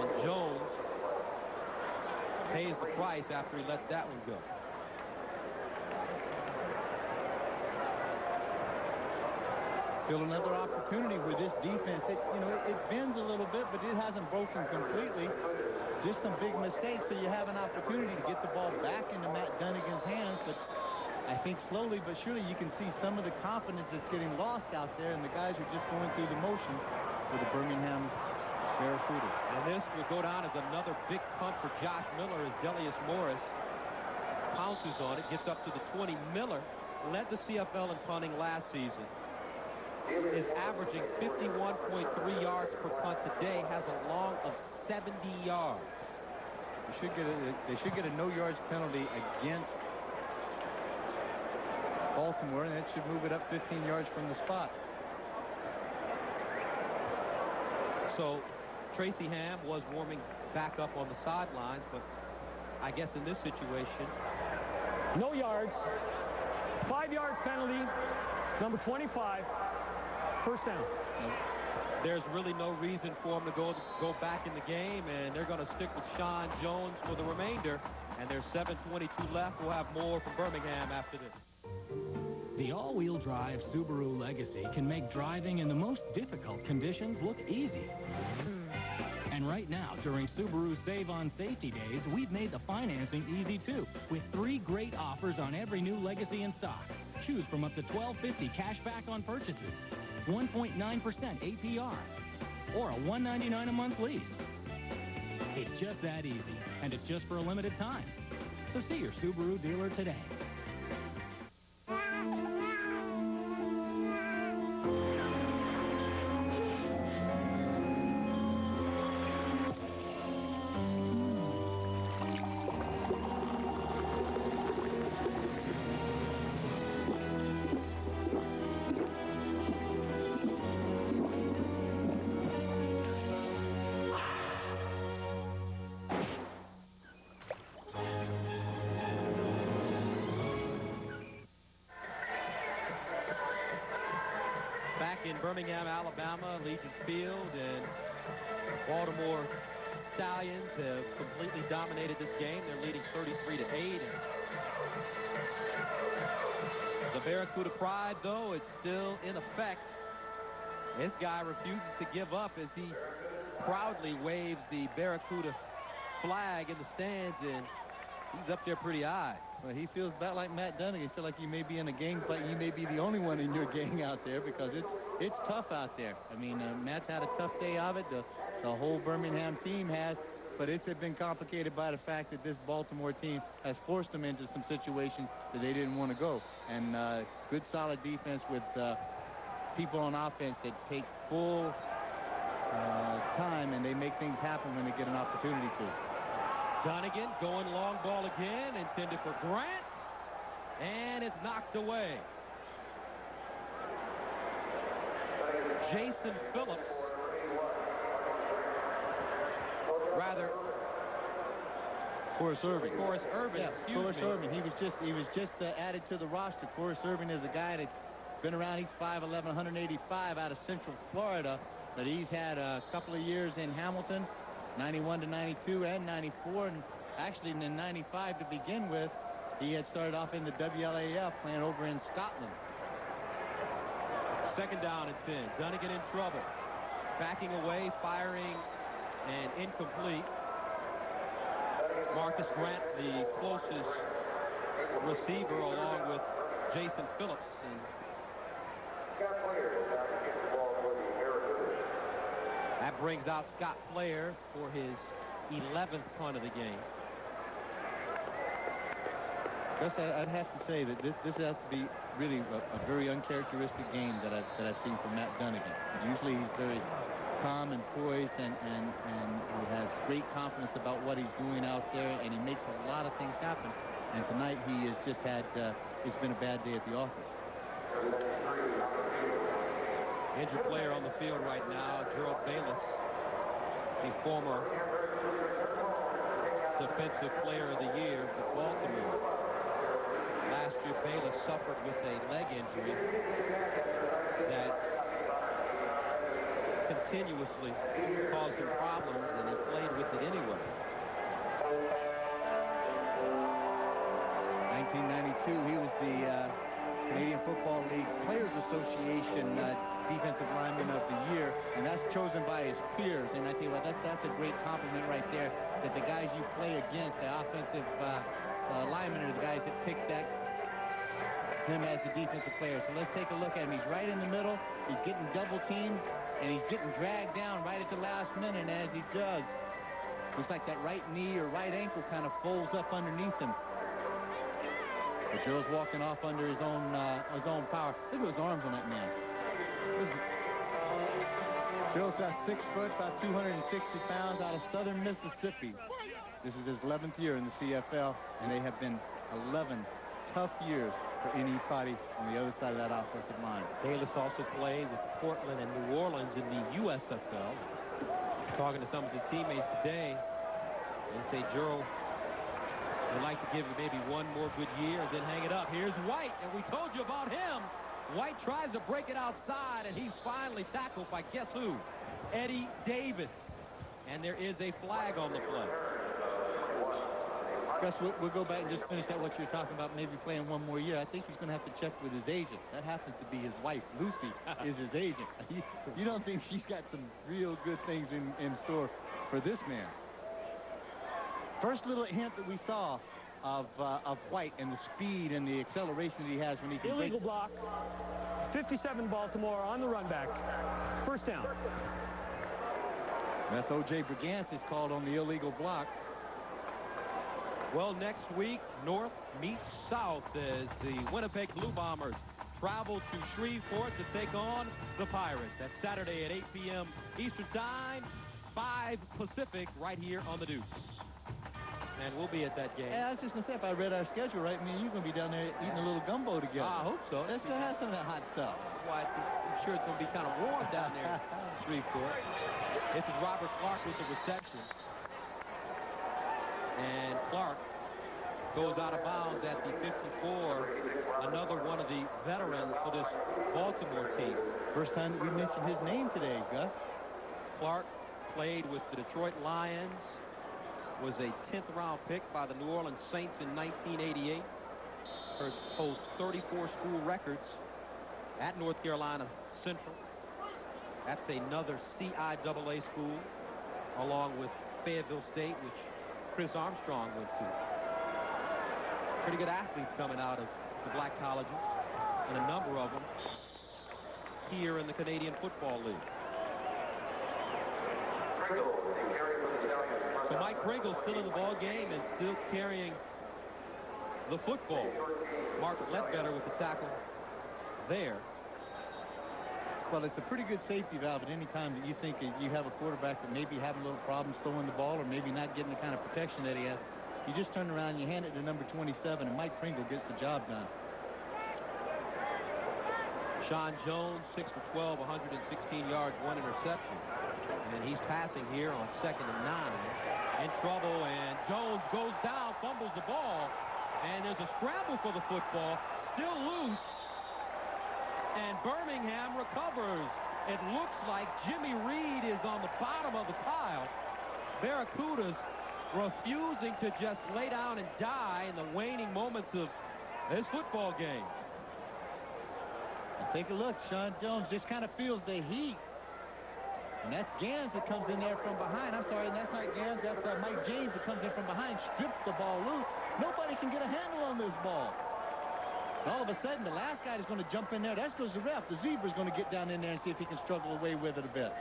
And Jones pays the price after he lets that one go. Still another opportunity with this defense. It bends a little bit, but it hasn't broken completely. Just some big mistakes, so you have an opportunity to get the ball back into Matt Dunnigan's hands, but I think slowly but surely you can see some of the confidence that's getting lost out there, and the guys are just going through the motion for the Birmingham Barracudas. And this will go down as another big punt for Josh Miller as Delius Morris pounces on it, gets up to the 20. Miller led the CFL in punting last season. is averaging 51.3 yards per punt today, has a long of 70 yards. They should get a no yards penalty against Baltimore, and that should move it up 15 yards from the spot. So Tracy Ham was warming back up on the sidelines, but I guess in this situation, no yards, 5 yards penalty, number 25, first down. There's really no reason for him to go back in the game, and they're going to stick with Sean Jones for the remainder. And there's 7:22 left. We'll have more from Birmingham after this. The all-wheel drive Subaru Legacy can make driving in the most difficult conditions look easy. And right now, during Subaru Save on Safety Days, we've made the financing easy too, with 3 great offers on every new Legacy in stock. Choose from up to $1,250 cash back on purchases, 1.9% APR, or a $199 a month lease. It's just that easy, and it's just for a limited time. So see your Subaru dealer today. In Birmingham, Alabama, Legion Field, and Baltimore Stallions have completely dominated this game. They're leading 33-8. And the Barracuda pride, though, it's still in effect. This guy refuses to give up as he proudly waves the Barracuda flag in the stands, and he's up there pretty high. Well, he feels about like Matt Dunnigan. He feels like you may be in a gang fight. You may be the only one in your gang out there because it's tough out there. I mean, Matt's had a tough day of it. The whole Birmingham team has, but it's been complicated by the fact that this Baltimore team has forced them into some situations that they didn't want to go. And good, solid defense with people on offense that take full time and they make things happen when they get an opportunity to. Donegan going long ball again, intended for Grant, and it's knocked away. Jason Phillips, Forrest Irving. Forrest Irving, excuse me. Forrest Irving. He was just added to the roster. Forrest Irving is a guy that's been around. He's 5'11", 185 out of Central Florida, but he's had a couple of years in Hamilton. 91 to 92 and 94, and actually in 95 to begin with. He had started off in the WLAF playing over in Scotland. Second down and 10. Donegan in trouble. Backing away, firing, and incomplete. Marcus Grant, the closest receiver, along with Jason Phillips. And that brings out Scott Flair for his 11th punt of the game. Gus, I'd have to say that this has to be really a very uncharacteristic game that I've seen from Matt Dunnigan. Usually he's very calm and poised and he has great confidence about what he's doing out there, and he makes a lot of things happen. And tonight he has just had, it's been a bad day at the office. Injured player on the field right now, Gerald Bayless, a former Defensive Player of the Year for Baltimore. Last year, Bayless suffered with a leg injury that continuously caused him problems, and he played with it anyway. 1992, he was the Canadian Football League Players Association Defensive Lineman of the Year, and that's chosen by his peers. And I think, well, that's a great compliment right there, that the guys you play against, the offensive linemen, are the guys that picked him as the defensive player. So let's take a look at him. He's right in the middle. He's getting double teamed, and he's getting dragged down right at the last minute. And as he does, looks like that right knee or right ankle kind of folds up underneath him. But Gerald's walking off under his own power. Look at his arms on that man. Phil's got 6 foot, about 260 pounds, out of southern Mississippi. This is his 11th year in the CFL, and they have been 11 tough years for anybody on the other side of that offensive line. Bayless also played with Portland and New Orleans in the USFL. Talking to some of his teammates today, they say Gerald would like to give it maybe one more good year and then hang it up. Here's White, and we told you about him. White tries to break it outside, and he's finally tackled by guess who? Eddie Davis. And there is a flag on the play. Gus, we'll go back and just finish out what you're talking about, maybe playing one more year. I think he's going to have to check with his agent. That happens to be his wife. Lucy is his agent. You don't think she's got some real good things in store for this man? First little hint that we saw of White and the speed and the acceleration that he has when he can Illegal block. 57 Baltimore on the run back. First down. That's O.J. Brigance is called on the illegal block. Well, next week, North meets South as the Winnipeg Blue Bombers travel to Shreveport to take on the Pirates. That's Saturday at 8 p.m. Eastern Time, 5 Pacific, right here on the Deuce. And we'll be at that game. Yeah, I was just going to say, if I read our schedule right, me and you're going to be down there eating a little gumbo together. I hope so. Let's go have some of that hot stuff. Well, I'm sure it's going to be kind of warm down there in Shreveport. This is Robert Clark with the reception. And Clark goes out of bounds at the 54. Another one of the veterans for this Baltimore team. First time that we mentioned his name today, Gus. Clark played with the Detroit Lions, was a 10th round pick by the New Orleans Saints in 1988. Holds 34 school records at North Carolina Central. That's another CIAA school, along with Fayetteville State, which Chris Armstrong went to. Pretty good athletes coming out of the black colleges, and a number of them here in the Canadian Football League. So Mike Pringle's still in the ball game and still carrying the football. Mark Ledbetter with the tackle there. Well, it's a pretty good safety valve at any time that you think that you have a quarterback that may be having a little problems throwing the ball or maybe not getting the kind of protection that he has. You just turn around and you hand it to number 27, and Mike Pringle gets the job done. Sean Jones, 6 for 12, 116 yards, 1 interception. And he's passing here on 2nd and 9. In trouble, and Jones goes down, fumbles the ball, and there's a scramble for the football, still loose. And Birmingham recovers. It looks like Jimmy Reed is on the bottom of the pile. Barracudas refusing to just lay down and die in the waning moments of this football game. Take a look. Sean Jones just kind of feels the heat. And that's Gans that comes in there from behind. I'm sorry, that's not Gans. That's Mike James that comes in from behind, strips the ball loose. Nobody can get a handle on this ball. And all of a sudden, the last guy is going to jump in there. That's because the ref, the Zebra's going to get down in there and see if he can struggle away with it a bit.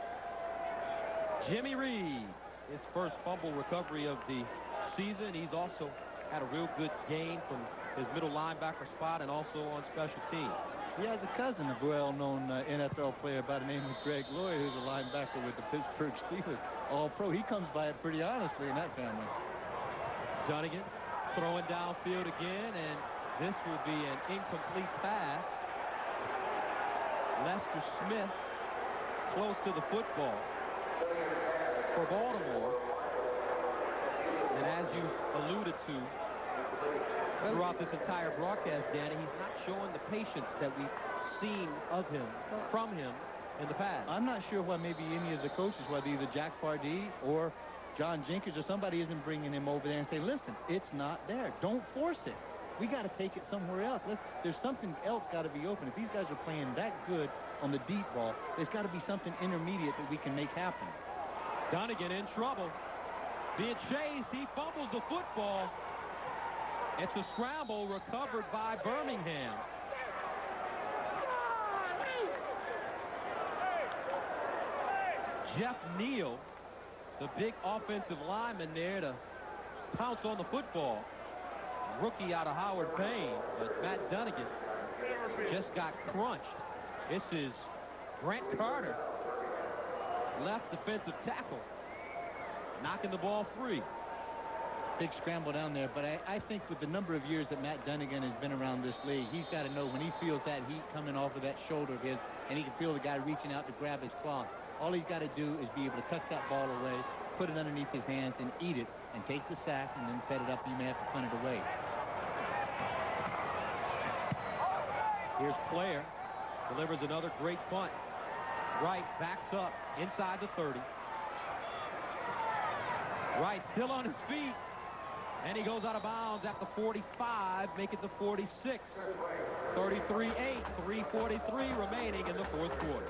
Jimmy Reed, his first fumble recovery of the season. He's also had a real good game from his middle linebacker spot and also on special teams. He has a cousin, a well-known NFL player by the name of Greg Lloyd, who's a linebacker with the Pittsburgh Steelers. All-pro. He comes by it pretty honestly in that family. Dunnigan throwing downfield again, and this will be an incomplete pass. Lester Smith close to the football for Baltimore. And as you alluded to throughout this entire broadcast, Danny, he's not showing the patience that we've seen of him, from him in the past. I'm not sure why maybe any of the coaches, whether either Jack Pardee or John Jenkins or somebody, isn't bringing him over there and saying, listen, it's not there. Don't force it. We got to take it somewhere else. There's something else got to be open. If these guys are playing that good on the deep ball, there's got to be something intermediate that we can make happen. Dunnigan in trouble. Being chased, he fumbles the football. It's a scramble recovered by Birmingham. Jeff Neal, the big offensive lineman there to pounce on the football. Rookie out of Howard Payne, but Matt Dunnigan just got crunched. This is Grant Carter, left defensive tackle, knocking the ball free. Big scramble down there, but I think with the number of years that Matt Dunnigan has been around this league, he's got to know when he feels that heat coming off of that shoulder of his, and he can feel the guy reaching out to grab his cloth. All he's got to do is be able to tuck that ball away, put it underneath his hands, and eat it, and take the sack, and then set it up. You may have to punt it away. Here's Claire, delivers another great punt. Wright backs up inside the 30. Wright still on his feet. And he goes out of bounds at the 45, make it the 46. 33-8, 3:43 remaining in the fourth quarter.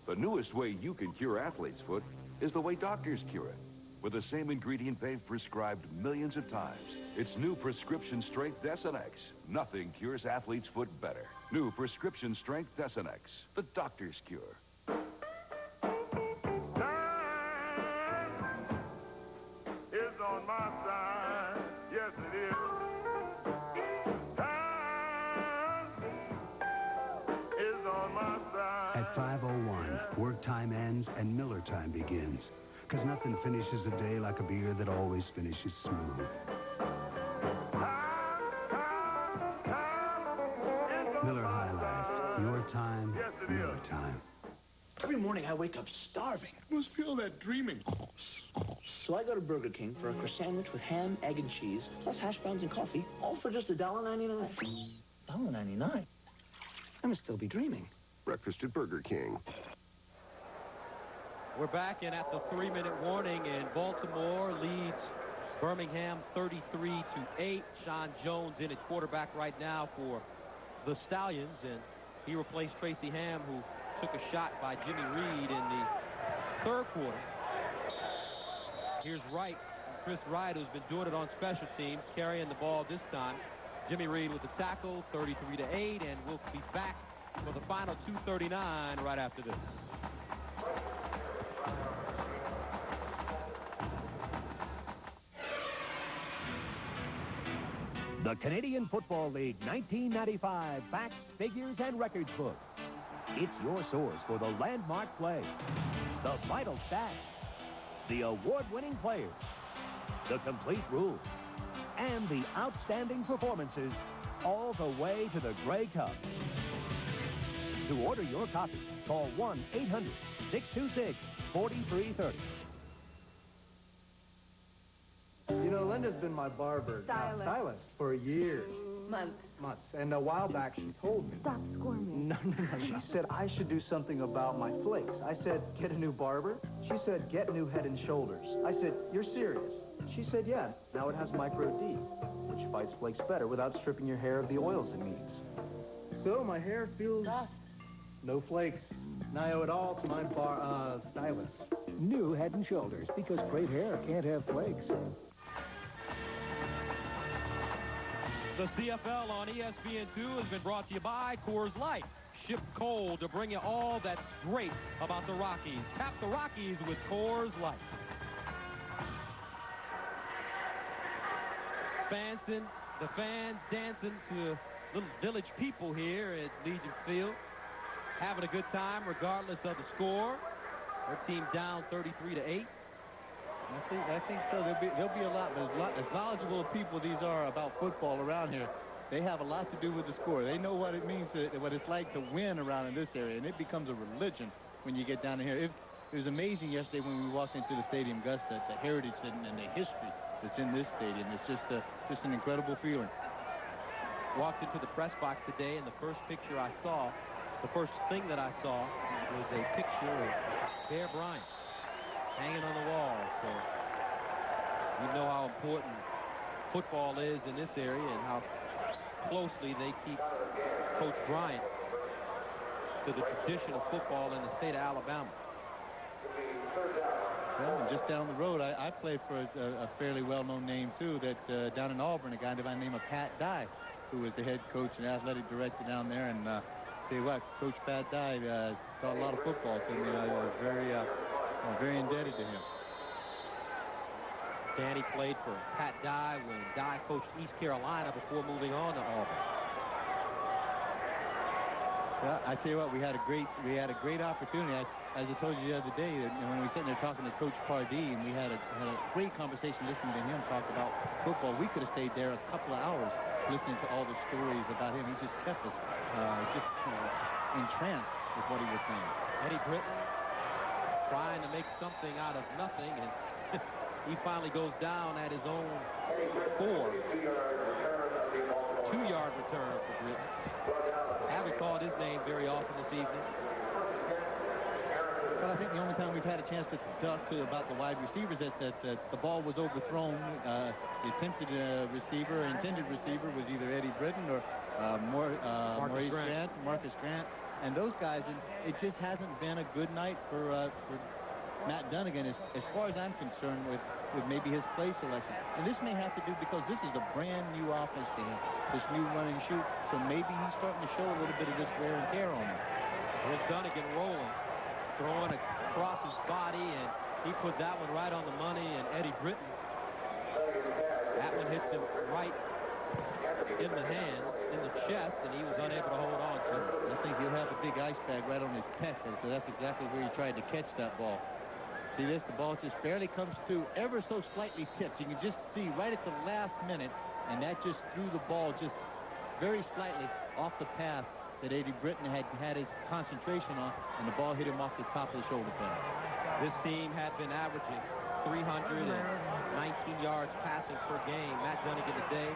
The newest way you can cure athlete's foot is the way doctors cure it. With the same ingredient they've prescribed millions of times. It's new prescription strength Desonex. Nothing cures athlete's foot better. New prescription strength Desonex, the doctor's cure. On my side, yes it is. Time is on my side. At 5:01, work time ends and Miller time begins. Because nothing finishes a day like a beer that always finishes smooth. Miller High Life, your time, yes, Miller time. Every morning I wake up starving. Must feel that dreaming. So I go to Burger King for a croissant sandwich with ham, egg, and cheese, plus hash browns and coffee, all for just $1.99. $1.99? I must still be dreaming. Breakfast at Burger King. We're back in at the 3-minute warning, and Baltimore leads Birmingham 33-8. Sean Jones in at quarterback right now for the Stallions, and he replaced Tracy Ham, who took a shot by Jimmy Reed in the third quarter. Here's Wright, Chris Wright, who's been doing it on special teams, carrying the ball this time. Jimmy Reed with the tackle, 33-8, and we'll be back for the final 2:39 right after this. The Canadian Football League 1995 Facts, Figures, and Records book. It's your source for the landmark play, the vital stats, the award-winning players, the complete rules, and the outstanding performances, all the way to the Grey Cup. To order your copy, call 1-800-626-4330. You know, Linda's been my barber. Stylist for years. Months. And a while back, she told me. Stop squirming. No. She said I should do something about my flakes. I said, get a new barber? She said, get new Head & Shoulders. I said, you're serious? She said, yeah. Now it has Micro D, which fights flakes better without stripping your hair of the oils it needs. So my hair feels... No flakes. And I owe it all to my stylist. New Head & Shoulders, because great hair can't have flakes. The CFL on ESPN2 has been brought to you by Coors Light. Ship cold to bring you all that's great about the Rockies. Tap the Rockies with Coors Light. The fans dancing to little village people here at Legion Field. Having a good time regardless of the score. Their team down 33-8. I think so. There'll be a lot, but as knowledgeable people these are about football around here, they have a lot to do with the score. They know what it means, what it's like to win around in this area, and it becomes a religion when you get down here. It was amazing yesterday when we walked into the stadium, Gus, the heritage and the history that's in this stadium. It's just an incredible feeling. Walked into the press box today, and the first thing that I saw was a picture of Bear Bryant hanging on the wall. So you know how important football is in this area and how closely they keep Coach Bryant to the tradition of football in the state of Alabama. Well, and just down the road, I played for a fairly well-known name, too, that down in Auburn, a guy by the name of Pat Dye, who was the head coach and athletic director down there. And tell you what, Coach Pat Dye taught a lot of football to me. I was very indebted to him. Danny played for Pat Dye when Dye coached East Carolina before moving on to Auburn. Well, I tell you what, we had a great opportunity. As I told you the other day, when we were sitting there talking to Coach Pardee, and we had a great conversation listening to him talk about football. We could have stayed there a couple of hours listening to all the stories about him. He just kept us entranced with what he was saying. Eddie Britton trying to make something out of nothing, and he finally goes down at his own 4. 2-yard return for Britton. Haven't called his name very often this evening. Well, I think the only time we've had a chance to talk to about the wide receivers is that the ball was overthrown. The attempted receiver, intended receiver, was either Eddie Britton or Marcus Grant, and those guys. And it just hasn't been a good night for Matt Dunnigan, as far as I'm concerned, with maybe his play selection. And this may have to do because this is a brand new offense to him, this new run and shoot. So maybe he's starting to show a little bit of this wear and tear on him. Here's Dunnigan rolling, throwing across his body, and he put that one right on the money. And Eddie Britton, that one hits him right in the hands, in the chest, and he was unable to hold on to it. I think he'll have a big ice bag right on his chest, so that's exactly where he tried to catch that ball. See this? The ball just barely comes through, ever so slightly tipped. You can just see right at the last minute, and that just threw the ball just very slightly off the path that Eddie Britton had his concentration on, and the ball hit him off the top of the shoulder pad. This team had been averaging 319 yards passing per game. Matt Dunnigan today,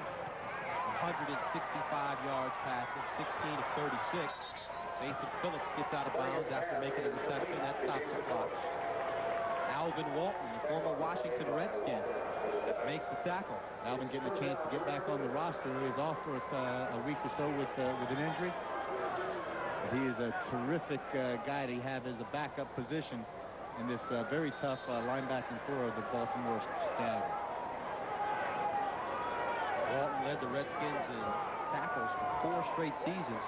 165 yards passing, 16 of 36. Mason Phillips gets out of bounds after making a reception. That stops the clock. Alvin Walton, the former Washington Redskin, makes the tackle. Alvin getting a chance to get back on the roster. He's off for a week or so with an injury. But he is a terrific guy to have as a backup position in this very tough linebacking core of the Baltimore Stallions. Walton led the Redskins in tackles for 4 straight seasons.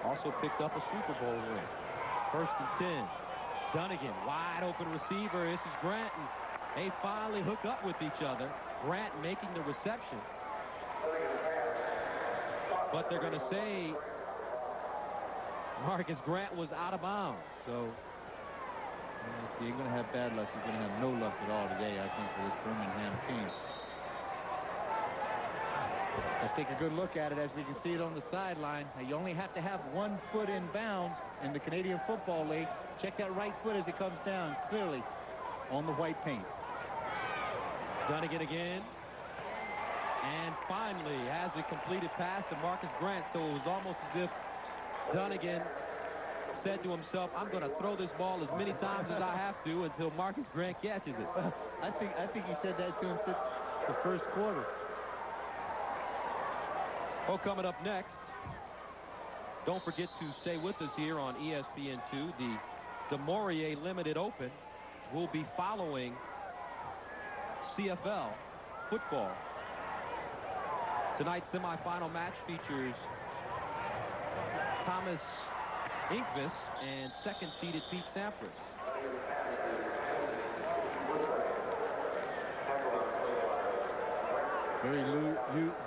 Also picked up a Super Bowl win. 1st and 10. Dunnigan, wide open receiver. This is Grant, and they finally hook up with each other. Grant making the reception. But they're going to say Marcus Grant was out of bounds. So if you're going to have bad luck, you're going to have no luck at all today, I think, for this Birmingham team. Let's take a good look at it as we can see it on the sideline. Now, you only have to have 1 foot in bounds in the Canadian Football League. Check that right foot as it comes down clearly on the white paint. Dunnigan again. And finally has a completed pass to Marcus Grant. So it was almost as if Dunnigan said to himself, I'm going to throw this ball as many times as I have to until Marcus Grant catches it. I think he said that to him since the first quarter. Well, coming up next, don't forget to stay with us here on ESPN2. The DeMaurier Limited Open will be following CFL football. Tonight's semifinal match features Thomas Inkvis and second-seeded Pete Sampras.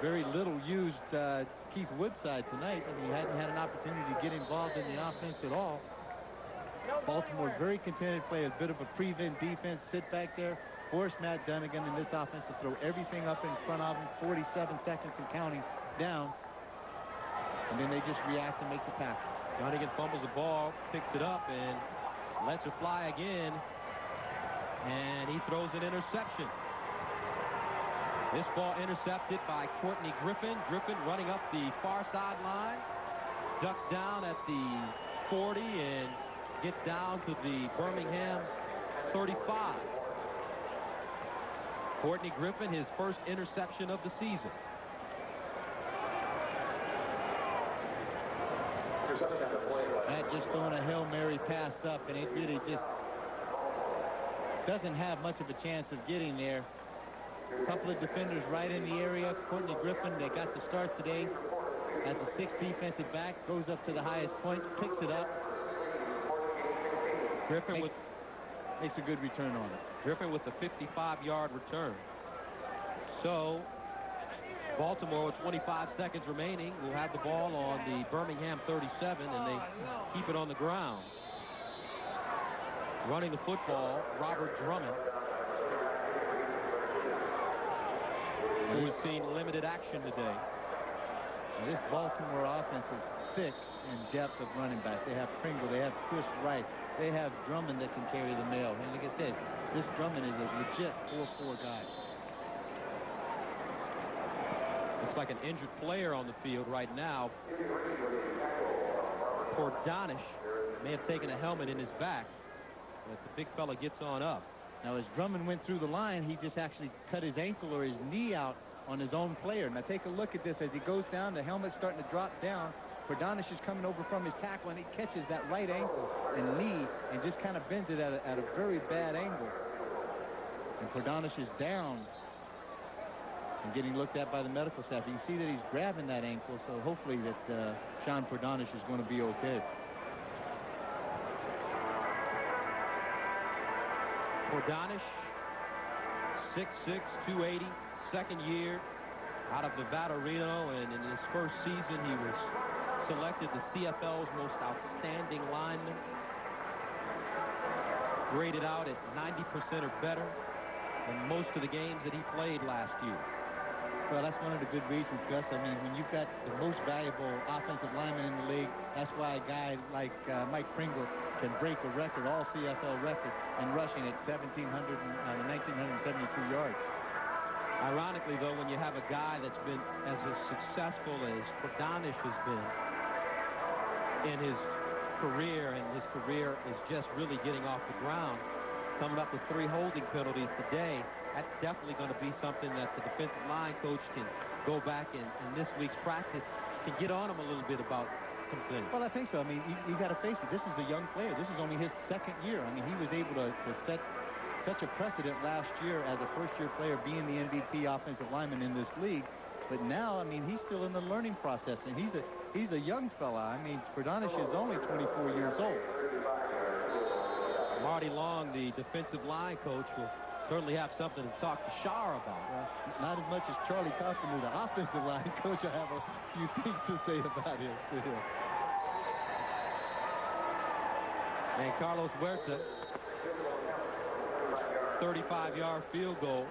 Very little used Keith Woodside tonight. I mean, he hadn't had an opportunity to get involved in the offense at all. Baltimore very contented, play a bit of a prevent defense, sit back there, force Matt Dunnigan in this offense to throw everything up in front of him, 47 seconds and counting down, and then they just react and make the tackle. Dunnigan fumbles the ball, picks it up, and lets it fly again, and he throws an interception. This ball intercepted by Courtney Griffin. Griffin running up the far sidelines, ducks down at the 40 and gets down to the Birmingham 35. Courtney Griffin, his first interception of the season. Matt just throwing a Hail Mary pass up, and it really just doesn't have much of a chance of getting there. A couple of defenders right in the area. Courtney Griffin, they got the start today as a 6th defensive back, goes up to the highest point, picks it up. Griffin makes a good return on it. Griffin with a 55-yard return. So Baltimore with 25 seconds remaining will have the ball on the Birmingham 37, and they keep it on the ground. Running the football, Robert Drummond, who has seen limited action today. Now, this Baltimore offense is thick in depth of running back. They have Pringle, they have Chris Wright, they have Drummond that can carry the mail. And like I said, this Drummond is a legit 4-4 guy. Looks like an injured player on the field right now. Pordanish may have taken a helmet in his back, but the big fella gets on up. Now, as Drummond went through the line, he just actually cut his ankle or his knee out on his own player. Now, take a look at this. As he goes down, the helmet's starting to drop down. Pordanish is coming over from his tackle, and he catches that right ankle and knee and just kind of bends it at a very bad angle. And Pordanish is down and getting looked at by the medical staff. You can see that he's grabbing that ankle, so hopefully that Sean Pordanish is going to be okay. Pordanish, 6'6", 280, second year out of Nevada, Reno, and in his first season he was selected the CFL's most outstanding lineman, graded out at 90% or better in most of the games that he played last year. Well, that's one of the good reasons, Gus. I mean, when you've got the most valuable offensive lineman in the league, that's why a guy like Mike Pringle can break a record, all CFL record, in rushing at 1,972 yards. Ironically, though, when you have a guy that's been as successful as Pordanish has been in his career, and his career is just really getting off the ground, coming up with 3 holding penalties today, that's definitely going to be something that the defensive line coach can go back in this week's practice, can get on him a little bit about some things. Well, I think so. I mean, you got to face it. This is a young player. This is only his second year. I mean, he was able to set such a precedent last year as a first-year player, being the MVP offensive lineman in this league. But now, I mean, he's still in the learning process, and he's a young fella. I mean, Pordanish is only 24 years old. Marty Long, the defensive line coach, will certainly have something to talk to Shar about. Well, not as much as Charlie Carpenter, the offensive line coach. I have a few things to say about him. And Carlos Huerta, 35-yard field goal.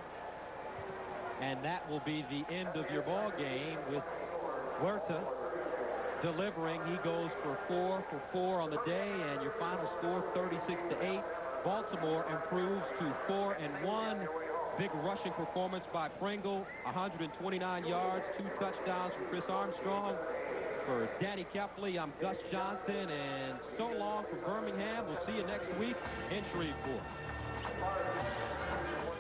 And that will be the end of your ball game with Huerta delivering. He goes for 4 for 4 on the day, and your final score 36-8. Baltimore improves to 4-1. Big rushing performance by Pringle, 129 yards, 2 touchdowns from Chris Armstrong. For Danny Kepley, I'm Gus Johnson, and so long for Birmingham. We'll see you next week in Shreveport.